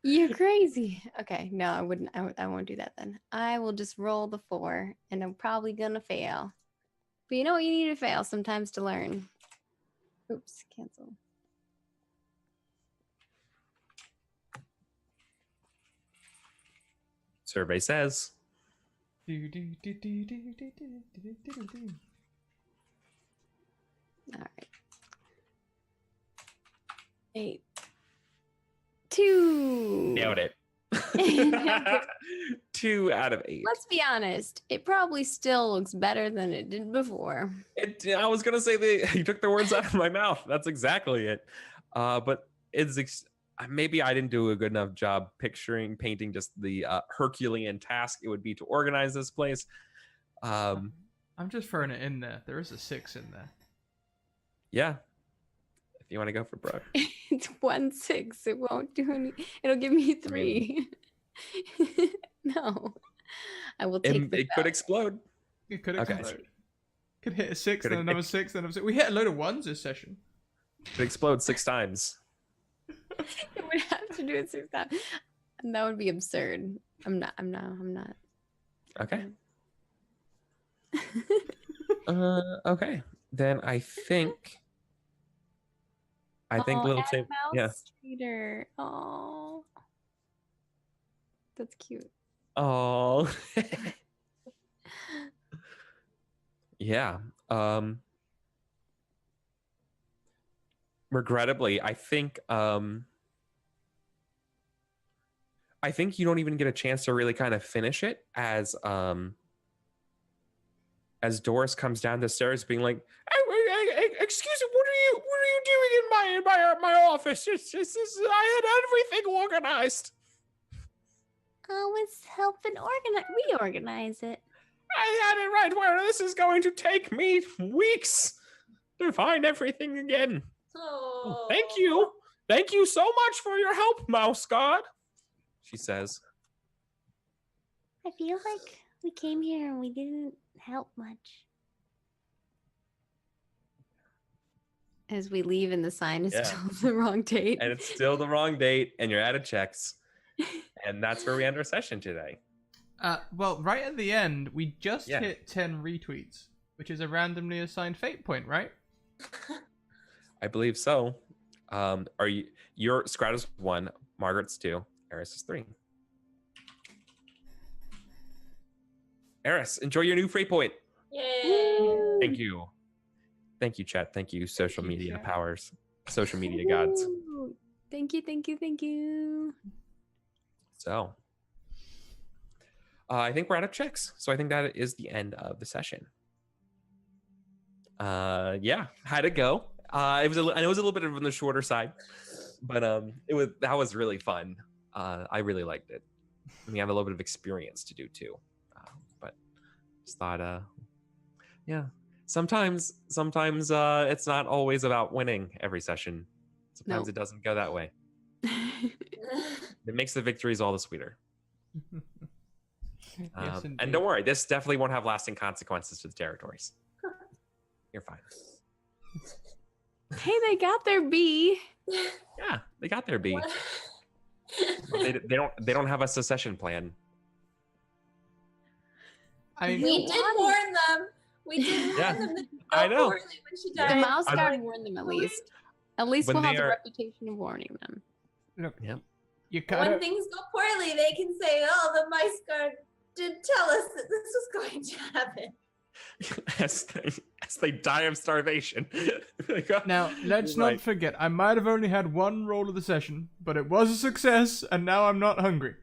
You're crazy. Okay, no, I wouldn't. I won't do that then. I will just roll the 4, and I'm probably gonna fail. But you know what? You need to fail sometimes to learn. Oops, cancel. Survey says. All right. 8. 2. Nailed it. 2 out of 8. Let's be honest. It probably still looks better than it did before. I was gonna say you took the words out of my mouth. That's exactly it. But maybe I didn't do a good enough job painting just the Herculean task it would be to organize this place. I'm just throwing it in there. There is a 6 in there. Yeah. If you want to go for Brooke. It's 1 6. It won't do any. It'll give me 3. No. I will take It could explode. It could Okay. explode. Could hit a 6, then another 6, then another 6. We hit a load of 1s this session. It explodes 6 times. It would have to do it 6 times. And that would be absurd. I'm not. Okay. Okay. Then I think little Tim. Yeah. Streeter. Oh. That's cute. Oh. Yeah. Regrettably, I think you don't even get a chance to really kind of finish it as Doris comes down the stairs being like, excuse me, what are you doing in my office? I had everything organized. I was helping reorganize it. I had it right where this is going to take me weeks to find everything again. Oh, Thank you. Thank you so much for your help, Mouse God, she says. I feel like we came here and we didn't help much. As we leave, and the sign is Yeah. still the wrong date. And it's still the wrong date, and you're out of checks. And that's where we end our session today. Well, right at the end, we just Yeah. hit 10 retweets, which is a randomly assigned fate point, right? I believe so. Are you? Your Scrat is 1, Margaret's 2, Eris is 3. Eris, enjoy your new fate point. Yay! Thank you. Thank you, chat. Thank you, social you, media chat. powers, social media gods. Woo! Thank you, thank you, thank you. So, I think we're out of checks. So I think that is the end of the session. Yeah, how'd it go? I know it was a little bit on the shorter side, but that was really fun. I really liked it. We have a little bit of experience to do too, but just thought, yeah. Sometimes it's not always about winning every session. Sometimes No. it doesn't go that way. It makes the victories all the sweeter. Yes, And indeed. don't worry, this definitely won't have lasting consequences to the territories. You're fine. Hey, they got their bee. Yeah, they got their B. What? They don't have a secession plan. I mean, We did warn them. We did Yeah, warn them that I know. poorly when she The died. mouse I'm- guard warned them at least. At least When we'll have they the are- reputation of warning them. look, Yep. you When gotta. things go poorly, they can say, "Oh, the mice guard did tell us that this was going to happen." as they die of starvation. Now, let's Right. not forget, I might have only had one roll of the session, but it was a success, and now I'm not hungry.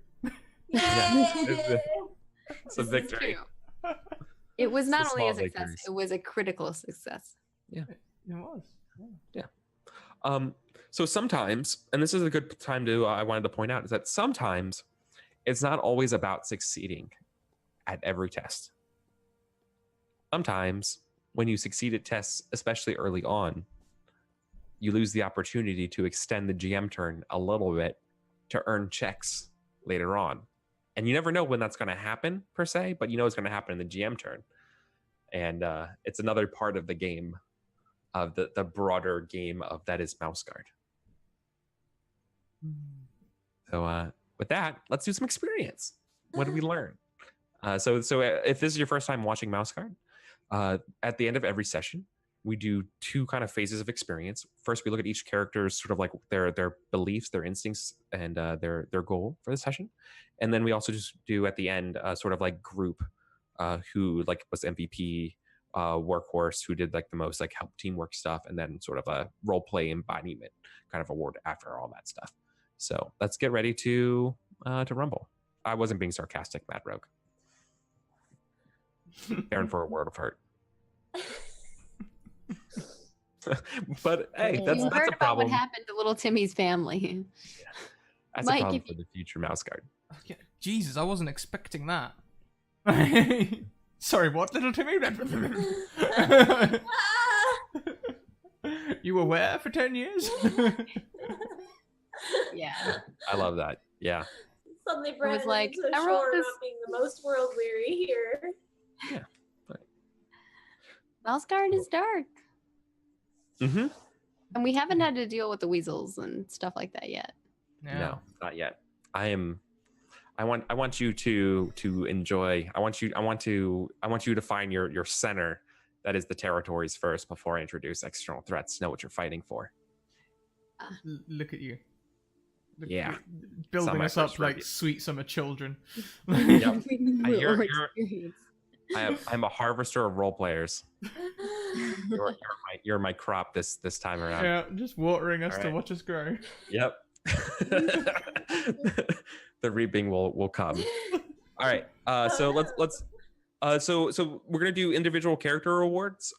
Yeah, Yay! It's a victory. True. It was It's not the only a small success, victories. it was a critical success. It was. So sometimes, and this is a good time to I wanted to point out, is that sometimes it's not always about succeeding at every test. Sometimes when you succeed at tests, especially early on, you lose the opportunity to extend the GM turn a little bit to earn checks later on. And you never know when that's going to happen per se, but you know it's going to happen in the GM turn. And it's another part of the game, of the broader game of that is Mouse Guard. So with that, let's do some experience. What did we learn? So if this is your first time watching Mouse Guard, at the end of every session, we do 2 kind of phases of experience. First, we look at each character's sort of like their beliefs, their instincts, and their goal for the session. And then we also just do at the end sort of like group who like was MVP, workhorse, who did like the most like help teamwork stuff, and then sort of a role play embodiment kind of award after all that stuff. So let's get ready to rumble. I wasn't being sarcastic, Mad Rogue. Aaron for a word of hurt. But hey, You that's heard a about problem. what happened to little Timmy's family. That's Mike, a problem if for the future Mouse Guard. Yeah, Jesus, I wasn't expecting that. Sorry, what, little Timmy? Ah! You were where for 10 years? Yeah. I love that. Yeah. Suddenly, Brandon like, so I wrote sure this- about being the most world weary here. Mouse Guard is dark. Mm-hmm. And we haven't had to deal with the weasels and stuff like that yet. No, not yet. I want you to enjoy. I want you to find your center. That is the territories first before I introduce external threats. Know what you're fighting for. Look at you. Look, Yeah. building Some us efforts up for like you. sweet summer children. Yep. Little you're- experience. I'm a harvester of role players. You're my crop this time around. Yeah, just watering us All to right. watch us grow. Yep. The reaping will come. All right. So let's. So we're gonna do individual character awards.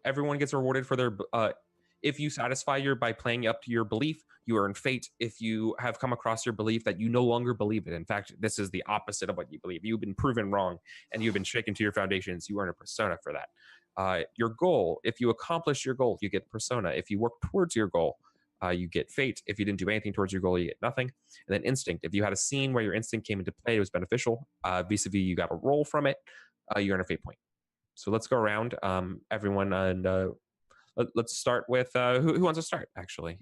Everyone gets rewarded for their. If you satisfy by playing up to your belief, you earn fate. If you have come across your belief that you no longer believe it, in fact, this is the opposite of what you believe. You've been proven wrong, and you've been shaken to your foundations. You earn a persona for that. Your goal. If you accomplish your goal, you get persona. If you work towards your goal, you get fate. If you didn't do anything towards your goal, you get nothing. And then instinct. If you had a scene where your instinct came into play, it was beneficial. Vis-a-vis, you got a roll from it. You earn a fate point. So let's go around, everyone, and let's start with who wants to start, actually.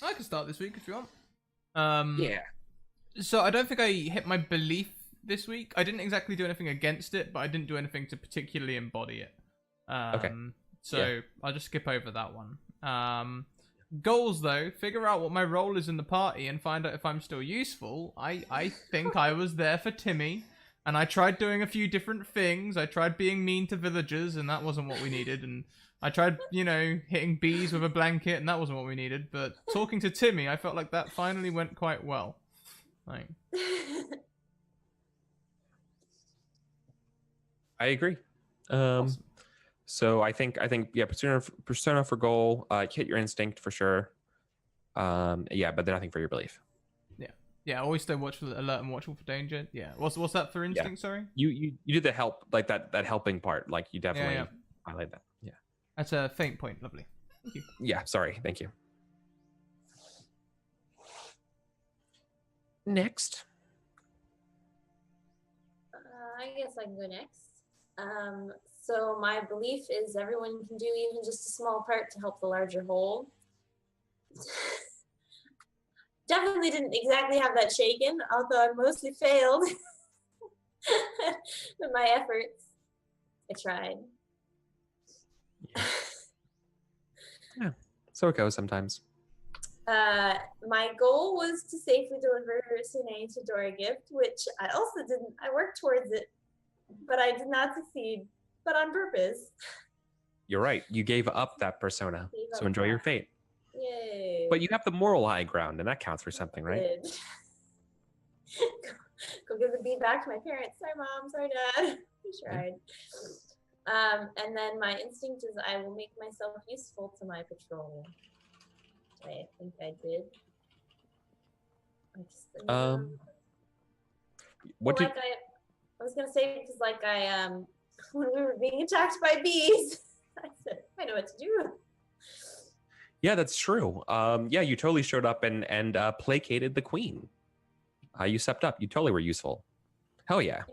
I can start this week if you want. Yeah. So I don't think I hit my belief this week. I didn't exactly do anything against it, but I didn't do anything to particularly embody it. Okay. So I'll just skip over that one. Goals, though, figure out what my role is in the party and find out if I'm still useful. I think I was there for Timmy, and I tried doing a few different things. I tried being mean to villagers, and that wasn't what we needed. And I tried, hitting bees with a blanket, and that wasn't what we needed. But talking to Timmy, I felt like that finally went quite well. Like, I agree. awesome. So I think yeah, persona for goal, hit your instinct for sure. Yeah, but then nothing for your belief. Yeah, always stay watchful, alert, and watchful for danger. Yeah, what's that for instinct? Sorry. You did the help, like that helping part. Like you definitely highlight that. Yeah. That's a faint point. Lovely. Thank you. Yeah. Sorry. Thank you. Next. I guess I can go next. So my belief is everyone can do even just a small part to help the larger whole. Definitely didn't exactly have that shaken, although I mostly failed with my efforts. I tried. Yeah, so it goes sometimes. My goal was to safely deliver Sune to Dora Gift, which I also didn't. I worked towards it, but I did not succeed, but on purpose. You're right. You gave up that persona, so enjoy your fate. Yay. But you have the moral high ground, and that counts for something, right? Go give the bee back to my parents. Sorry, Mom. Sorry, Dad. I tried. And then my instinct is I will make myself useful to my patrol. I think I did. What did I was gonna say, because when we were being attacked by bees, I said I know what to do. Yeah, that's true. Yeah, you totally showed up and placated the queen. You stepped up. You totally were useful. Hell yeah.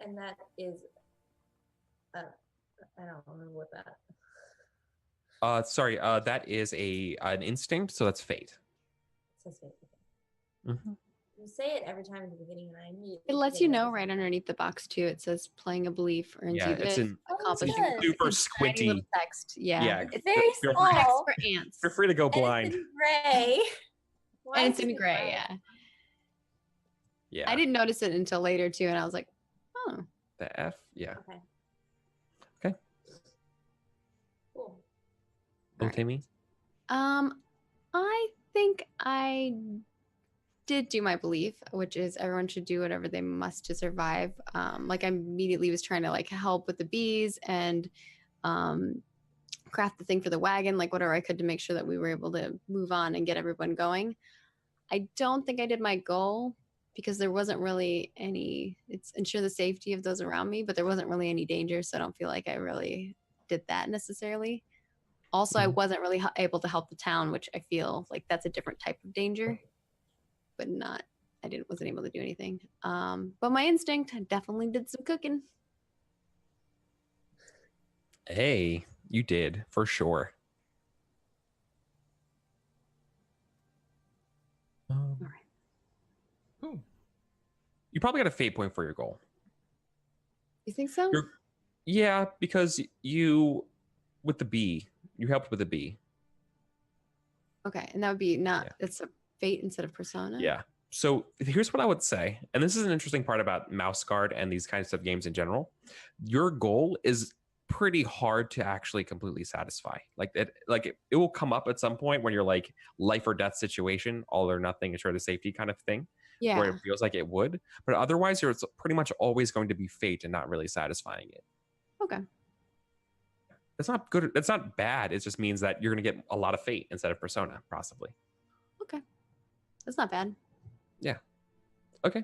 And that is, I don't remember what that. Sorry. That is an instinct, so that's fate. It says fate. Mm-hmm. You say it every time at the beginning, and I need. It lets you know right underneath the box too. It says playing a belief earns Yeah, you it's this. in Accomplishing good. super It's a tiny little squinty. text. Yeah. Yeah, It's very feel free- small. Text for ants. Feel free to go And blind. it's in gray. Why And it's is in it gray, yeah. Yeah. I didn't notice it until later too, and I was like, oh. The F. Yeah. Okay. Okay. Cool. Little Timmy. I think I did do my belief, which is everyone should do whatever they must to survive. Like I immediately was trying to help with the bees and craft the thing for the wagon, like whatever I could to make sure that we were able to move on and get everyone going. I don't think I did my goal because there wasn't really any, it's ensure the safety of those around me, but there wasn't really any danger. So I don't feel like I really did that necessarily. Also, I wasn't really able to help the town, which I feel like that's a different type of danger, but wasn't able to do anything. But my instinct, I definitely did some cooking. Hey, you did for sure. All right. Cool. You probably got a fate point for your goal. You think so? Yeah, because you with the bee, you helped with the bee. Okay, and that would be it's a fate instead of persona. Yeah. So here's what I would say, and this is an interesting part about Mouse Guard and these kinds of games in general. Your goal is pretty hard to actually completely satisfy. It will come up at some point when you're like life or death situation, all or nothing, ensure the safety kind of thing. Yeah. Where it feels like it would, but otherwise it's pretty much always going to be fate and not really satisfying it. Okay. It's not good. It's not bad. It just means that you're going to get a lot of fate instead of persona, possibly. Okay. That's not bad. Yeah. Okay.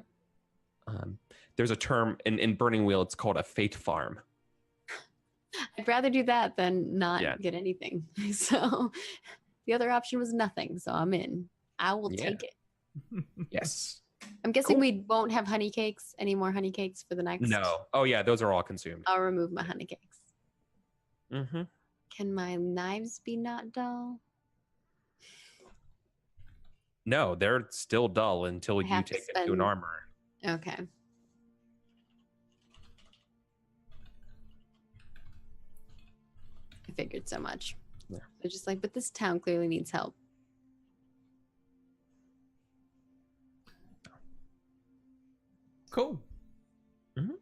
There's a term in Burning Wheel. It's called a fate farm. I'd rather do that than not Yeah. get anything. So the other option was nothing. So I'm in. I will take it. Yes. I'm guessing Cool. we won't have honey cakes, any more honey cakes for the next. No. Oh yeah, those are all consumed. I'll remove my honey cakes. Mm-hmm. Can my knives be not dull? No, they're still dull until I you have to take them to an spend- armorer. Okay. I figured so much. Yeah. They're just like, but this town clearly needs help. Cool. Mhm.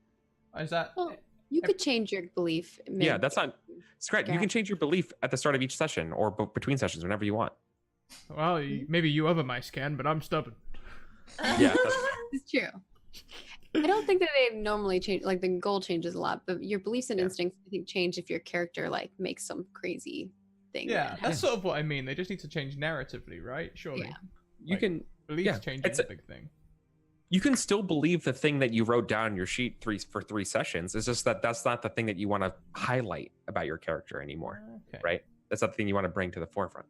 Is that? Well, you could change your belief. Yeah, that's not. It's great. You Yeah. can change your belief at the start of each session or between sessions whenever you want. Well, maybe you other mice can, but I'm stubborn. Yeah. It's true. I don't think that they normally change. Like the goal changes a lot, but your beliefs and Yeah. instincts, I think, change if your character like makes some crazy thing. Yeah, that that's sort of what I mean. They just need to change narratively, right? Surely. Yeah. You Like, can. Beliefs yeah, changing it's is a big thing. You can still believe the thing that you wrote down in your sheet for 3 sessions. It's just that that's not the thing that you want to highlight about your character anymore, Okay. right? That's not the thing you want to bring to the forefront.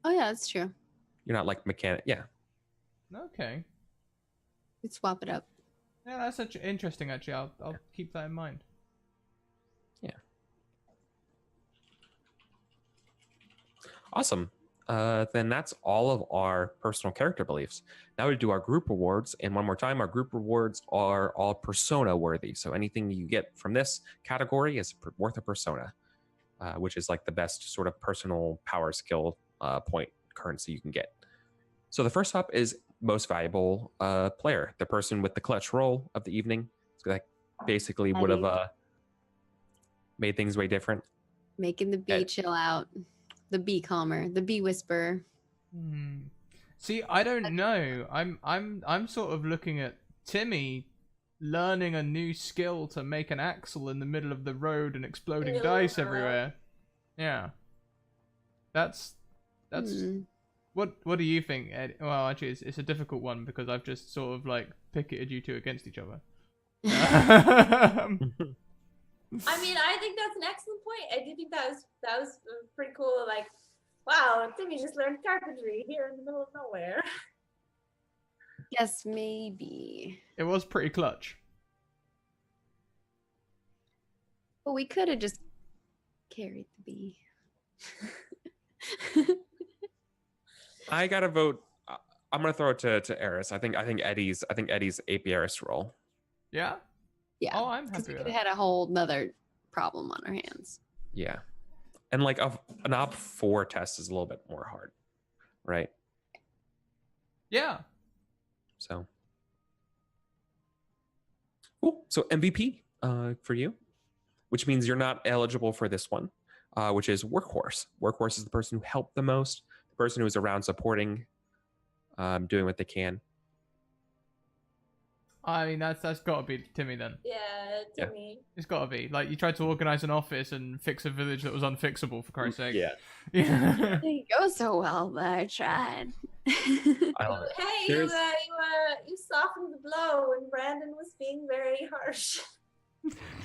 Oh yeah, that's true. You're not like mechanic. Yeah. Okay. We'd swap it up. Yeah, that's interesting. Actually, I'll keep that in mind. Awesome. Then that's all of our personal character beliefs. Now we do our group rewards. And one more time, our group rewards are all persona worthy. So anything you get from this category is worth a persona, which is like the best sort of personal power skill point currency you can get. So the first up is most valuable player, the person with the clutch roll of the evening. So that basically would have made things way different. Making the bee chill out. The bee calmer. The bee whisperer. See, I don't know. I'm sort of looking at Timmy learning a new skill to make an axle in the middle of the road and exploding Ew. dice everywhere. Yeah. That's what do you think, Ed? Well, actually it's a difficult one because I've just sort of like picketed you two against each other. I mean, I think that's an excellent point. I do think that was pretty cool. Like, wow, Timmy just learned carpentry here in the middle of nowhere. Yes, maybe. It was pretty clutch. But we could have just carried the bee. I gotta vote. I'm gonna throw it to Eris. I think Eddie's apiarist role. Yeah? Yeah. Oh, I'm Because happy we with could that. have had a whole nother problem on our hands. Yeah, and like an op 4 test is a little bit more hard, right? Yeah. So cool. So MVP for you, which means you're not eligible for this one, which is workhorse. Workhorse is the person who helped the most, the person who is around supporting, doing what they can. I mean, that's got to be Timmy then. Yeah, Yeah. Timmy. It's got to be. Like, you tried to organize an office and fix a village that was unfixable, for Christ's sake. Yeah, Yeah. Didn't go so well, but I tried. I love it. Hey, There's- you softened the blow when Brandon was being very harsh.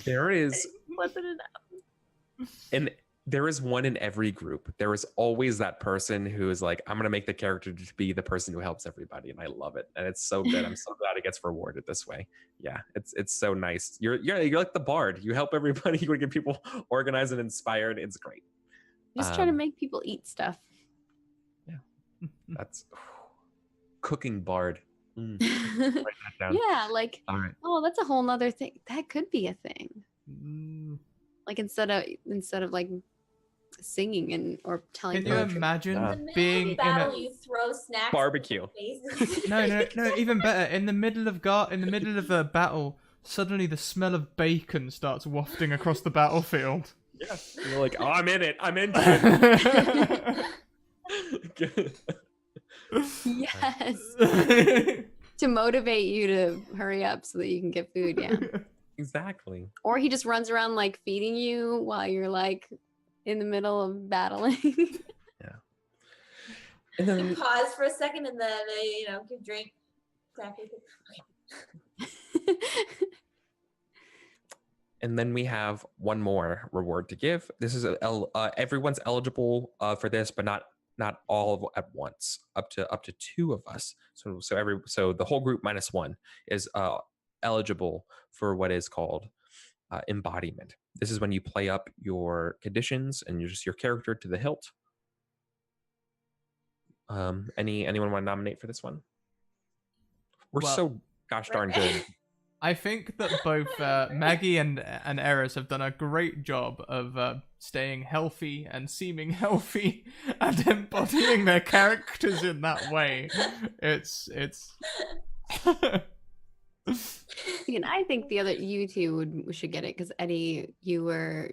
There is Wasn't enough. and there is one in every group. There is always that person who is like, I'm gonna make the character to be the person who helps everybody, and I love it. And it's so good. I'm so glad it gets rewarded this way. Yeah, it's so nice. You're like the bard. You help everybody. You get people organized and inspired. It's great. Just try to make people eat stuff. That's cooking bard. Write that down. Yeah, like, All right. oh, that's a whole nother thing. That could be a thing. Mm. Like instead of like singing and or telling Can you poetry. imagine Yeah. In the middle being of in battle, a you throw snacks. Barbecue. In their faces. no, even better. In the middle of a battle, suddenly the smell of bacon starts wafting across the battlefield. Yeah. You're like, oh, I'm in it. I'm into it. Yes. To motivate you to hurry up so that you can get food, yeah. Exactly. Or he just runs around like feeding you while you're like in the middle of battling. And You then pause for a second and then give drink. And then we have one more reward to give. This is everyone's eligible for this, but not all at once. Up to 2 of us. So the whole group minus 1 is eligible for what is called embodiment. This is when you play up your conditions and your character to the hilt. Anyone want to nominate for this one? We're Well- so gosh darn good. I think that both Maggie and Eris have done a great job of staying healthy and seeming healthy and embodying their characters in that way. It's And I think the other you two should get it because Eddie, you were,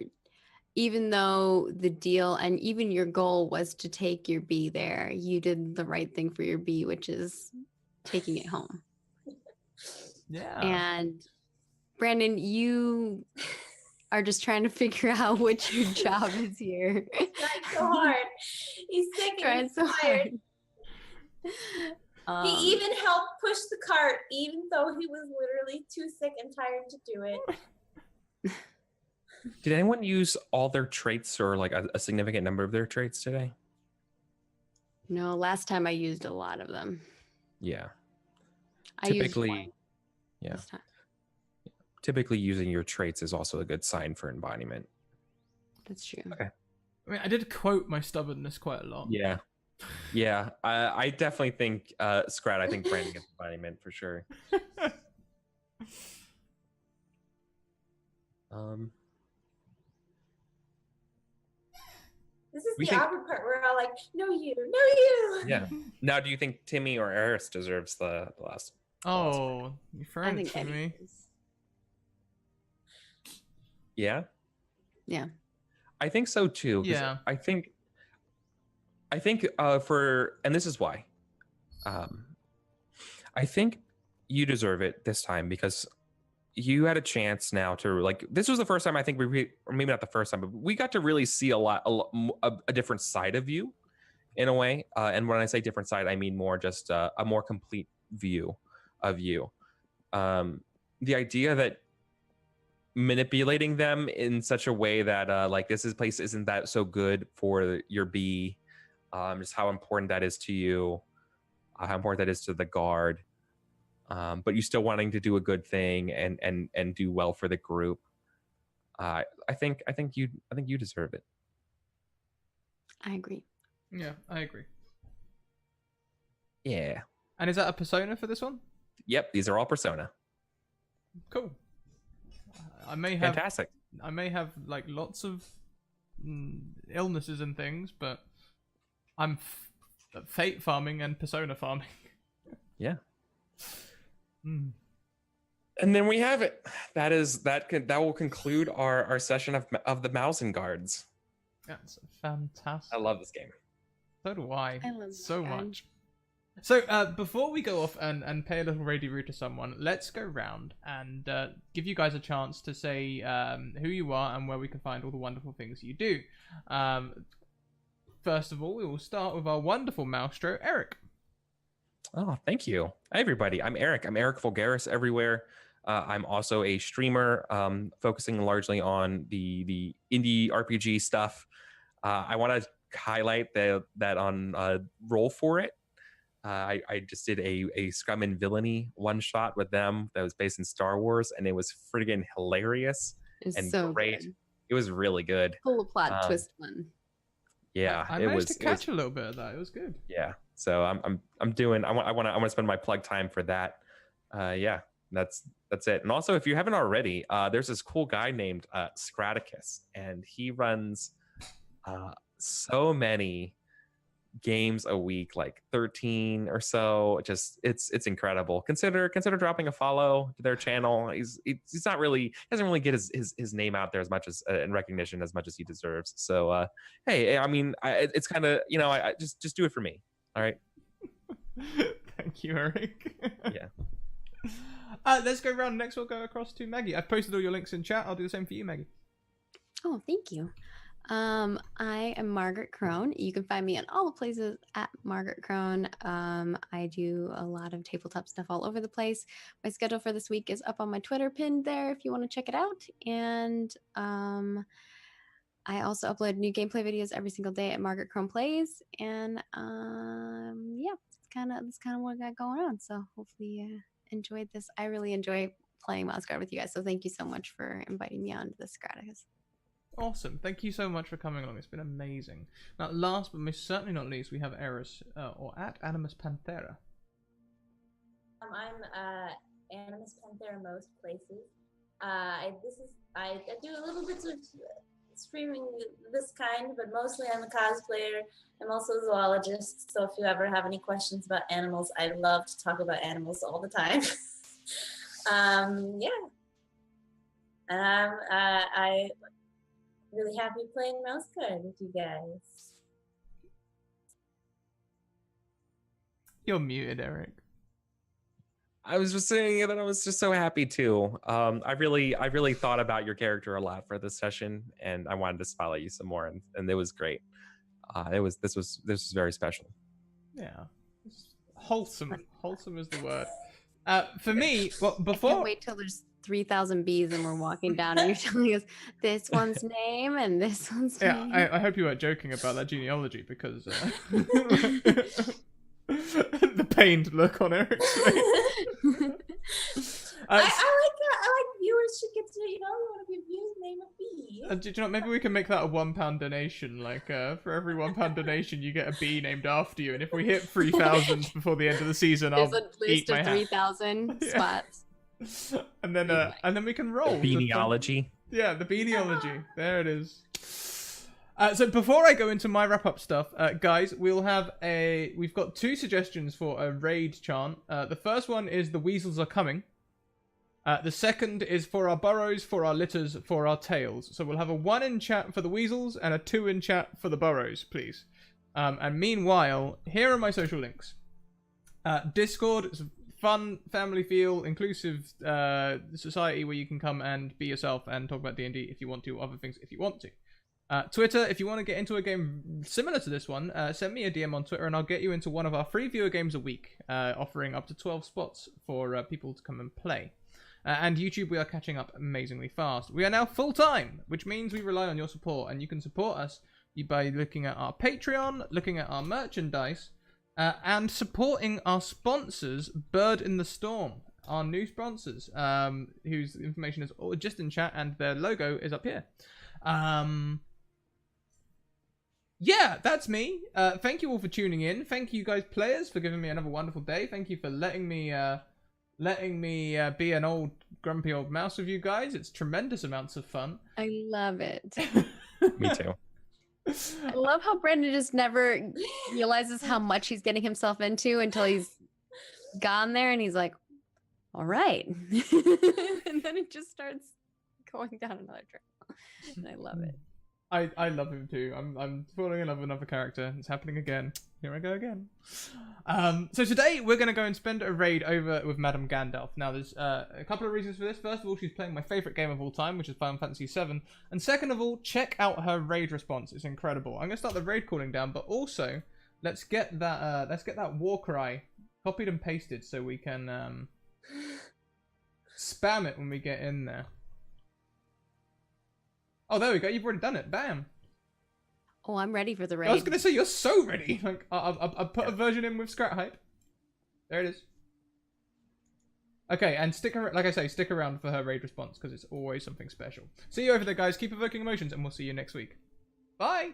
even though the deal and even your goal was to take your bee there, you did the right thing for your bee, which is taking it home. yeah. And Brandon, you are just trying to figure out what your job is here. Trying so hard. He's sick and Trying he's so tired. hard. He even helped push the cart, even though he was literally too sick and tired to do it. Did anyone use all their traits or like a significant number of their traits today? No, last time I used a lot of them. Yeah. I used Typically, one yeah. this time. Typically, using your traits is also a good sign for embodiment. That's true. Okay. I mean, I did quote my stubbornness quite a lot. Yeah. Yeah. I definitely think Scrat. I think Brandon gets embodiment for sure. This is We the think- awkward part where we're all like, no you, no you. Yeah. Now, do you think Timmy or Eris deserves the last? Oh, you I throwing it think to Eddie me. is. Yeah. Yeah. I think so too. 'Cause Yeah. I think for, and this is why. I think you deserve it this time because you had a chance now to like. This was the first time I think or maybe not the first time, but we got to really see a different side of you, in a way. And when I say different side, I mean more just a more complete view of you. The idea that manipulating them in such a way that like this place isn't that so good for your bee, just how important that is to you, how important that is to the guard, but you still wanting to do a good thing and do well for the group. I think you deserve it. I agree. Yeah, I agree. Yeah. And is that a persona for this one? Yep. These are all persona. Cool. I may have Fantastic. like lots of illnesses and things, but I'm fate farming and persona farming. Yeah. Mm. And then we have it. That will conclude our session of the Mouse and Guards. That's fantastic. I love this game. So do I. I love So that guy. much. So before we go off and pay a little radio to someone, let's go round and give you guys a chance to say who you are and where we can find all the wonderful things you do. First of all, we will start with our wonderful maestro, Eric. Oh, thank you. Hi, everybody. I'm Eric. I'm Eric Vulgaris everywhere. I'm also a streamer, focusing largely on the indie RPG stuff. I want to highlight that on Roll For It, I just did a Scum and Villainy one shot with them that was based in Star Wars, and it was friggin' hilarious It's and so great. good. It was really good. Full of plot Um, twist one. Yeah, I it managed was. to it was- catch a little bit of that. It was good. yeah. So I'm doing. I want to spend my plug time for that. Yeah, that's it. And also, if you haven't already, there's this cool guy named Scraticus, and he runs so many games a week, like 13 or so. Just it's incredible. Consider dropping a follow to their channel. He's not really, doesn't really get his name out there as much as and recognition as much as he deserves. So hey, I mean, it's kind of, I just do it for me. All right. Thank you, Eric. Yeah. Let's go around. Next, we'll go across to Maggie. I've posted all your links in chat. I'll do the same for you, Maggie. Oh, thank you. I am Margaret Crone. You can find me at all the places at Margaret Crone. I do a lot of tabletop stuff all over the place. My schedule for this week is up on my Twitter pinned there if you want to check it out. And I also upload new gameplay videos every single day at Margaret Crone Plays. And yeah, that's kind of what I got going on. So hopefully you enjoyed this. I really enjoy playing Mouse Guard with you guys. So thank you so much for inviting me on to this, Gratis. Awesome. Thank you so much for coming along. It's been amazing. Now, last but most certainly not least, we have Eris, or at Animus Panthera. I'm Animus Panthera most places. I do a little bit of streaming this kind, but mostly I'm a cosplayer. I'm also a zoologist, so if you ever have any questions about animals, I love to talk about animals all the time. Yeah. And I'm really happy playing Mouse Guard with you guys. You're muted, Eric. I was just saying that I was just so happy too. I really thought about your character a lot for this session, and I wanted to spotlight you some more, and it was great. This was very special. Yeah. Wholesome. Wholesome is the word. For me, well, I before... can't wait till there's 3,000 bees and we're walking down and you're telling us this one's name and this one's name. Yeah, I hope you weren't joking about that genealogy, because the pained look on Eric's face. I like viewers should get to, you want to give viewers name a bee. Do you know, maybe we can make that a £1 donation. Like, for every £1 donation, you get a bee named after you. And if we hit 3,000 before the end of the season, There's I'll a list eat my of hat. 3,000 Yeah. spots. And then we can roll. Beanieology. Yeah, the beanieology. There it is. So before I go into my wrap-up stuff, guys, we've got 2 suggestions for a raid chant. The first one is the weasels are coming. The second is for our burrows, for our litters, for our tails. So we'll have a 1 in chat for the weasels and a 2 in chat for the burrows, please. And meanwhile, here are my social links. Discord, it's a fun, family feel, inclusive society where you can come and be yourself and talk about D&D if you want to, other things if you want to. Twitter, if you want to get into a game similar to this one, send me a DM on Twitter and I'll get you into one of our free viewer games a week, offering up to 12 spots for people to come and play. And YouTube, we are catching up amazingly fast. We are now full-time, which means we rely on your support, and you can support us by looking at our Patreon, looking at our merchandise, and supporting our sponsors, Bird in the Storm, our new sponsors, whose information is just in chat, and their logo is up here. Yeah, that's me. Thank you all for tuning in. Thank you guys, players, for giving me another wonderful day. Thank you for letting me be an old grumpy old mouse with you guys. It's tremendous amounts of fun. I love it. Me too. I love how Brandon just never realizes how much he's getting himself into until he's gone there and he's like, all right. And then it just starts going down another trail. And I love it. I love him too. I'm falling in love with another character. It's happening again. Here I go again. So today we're going to go and spend a raid over with Madame Gandalf. Now there's a couple of reasons for this. First of all, she's playing my favourite game of all time, which is Final Fantasy VII. And second of all, check out her raid response. It's incredible. I'm going to start the raid calling down, but also let's get that war cry copied and pasted so we can spam it when we get in there. Oh, there we go. You've already done it. Bam. Oh, I'm ready for the raid. I was going to say, you're so ready. Like, I put a version in with Scrat Hype. There it is. Okay, and like I say, stick around for her raid response, because it's always something special. See you over there, guys. Keep evoking emotions, and we'll see you next week. Bye!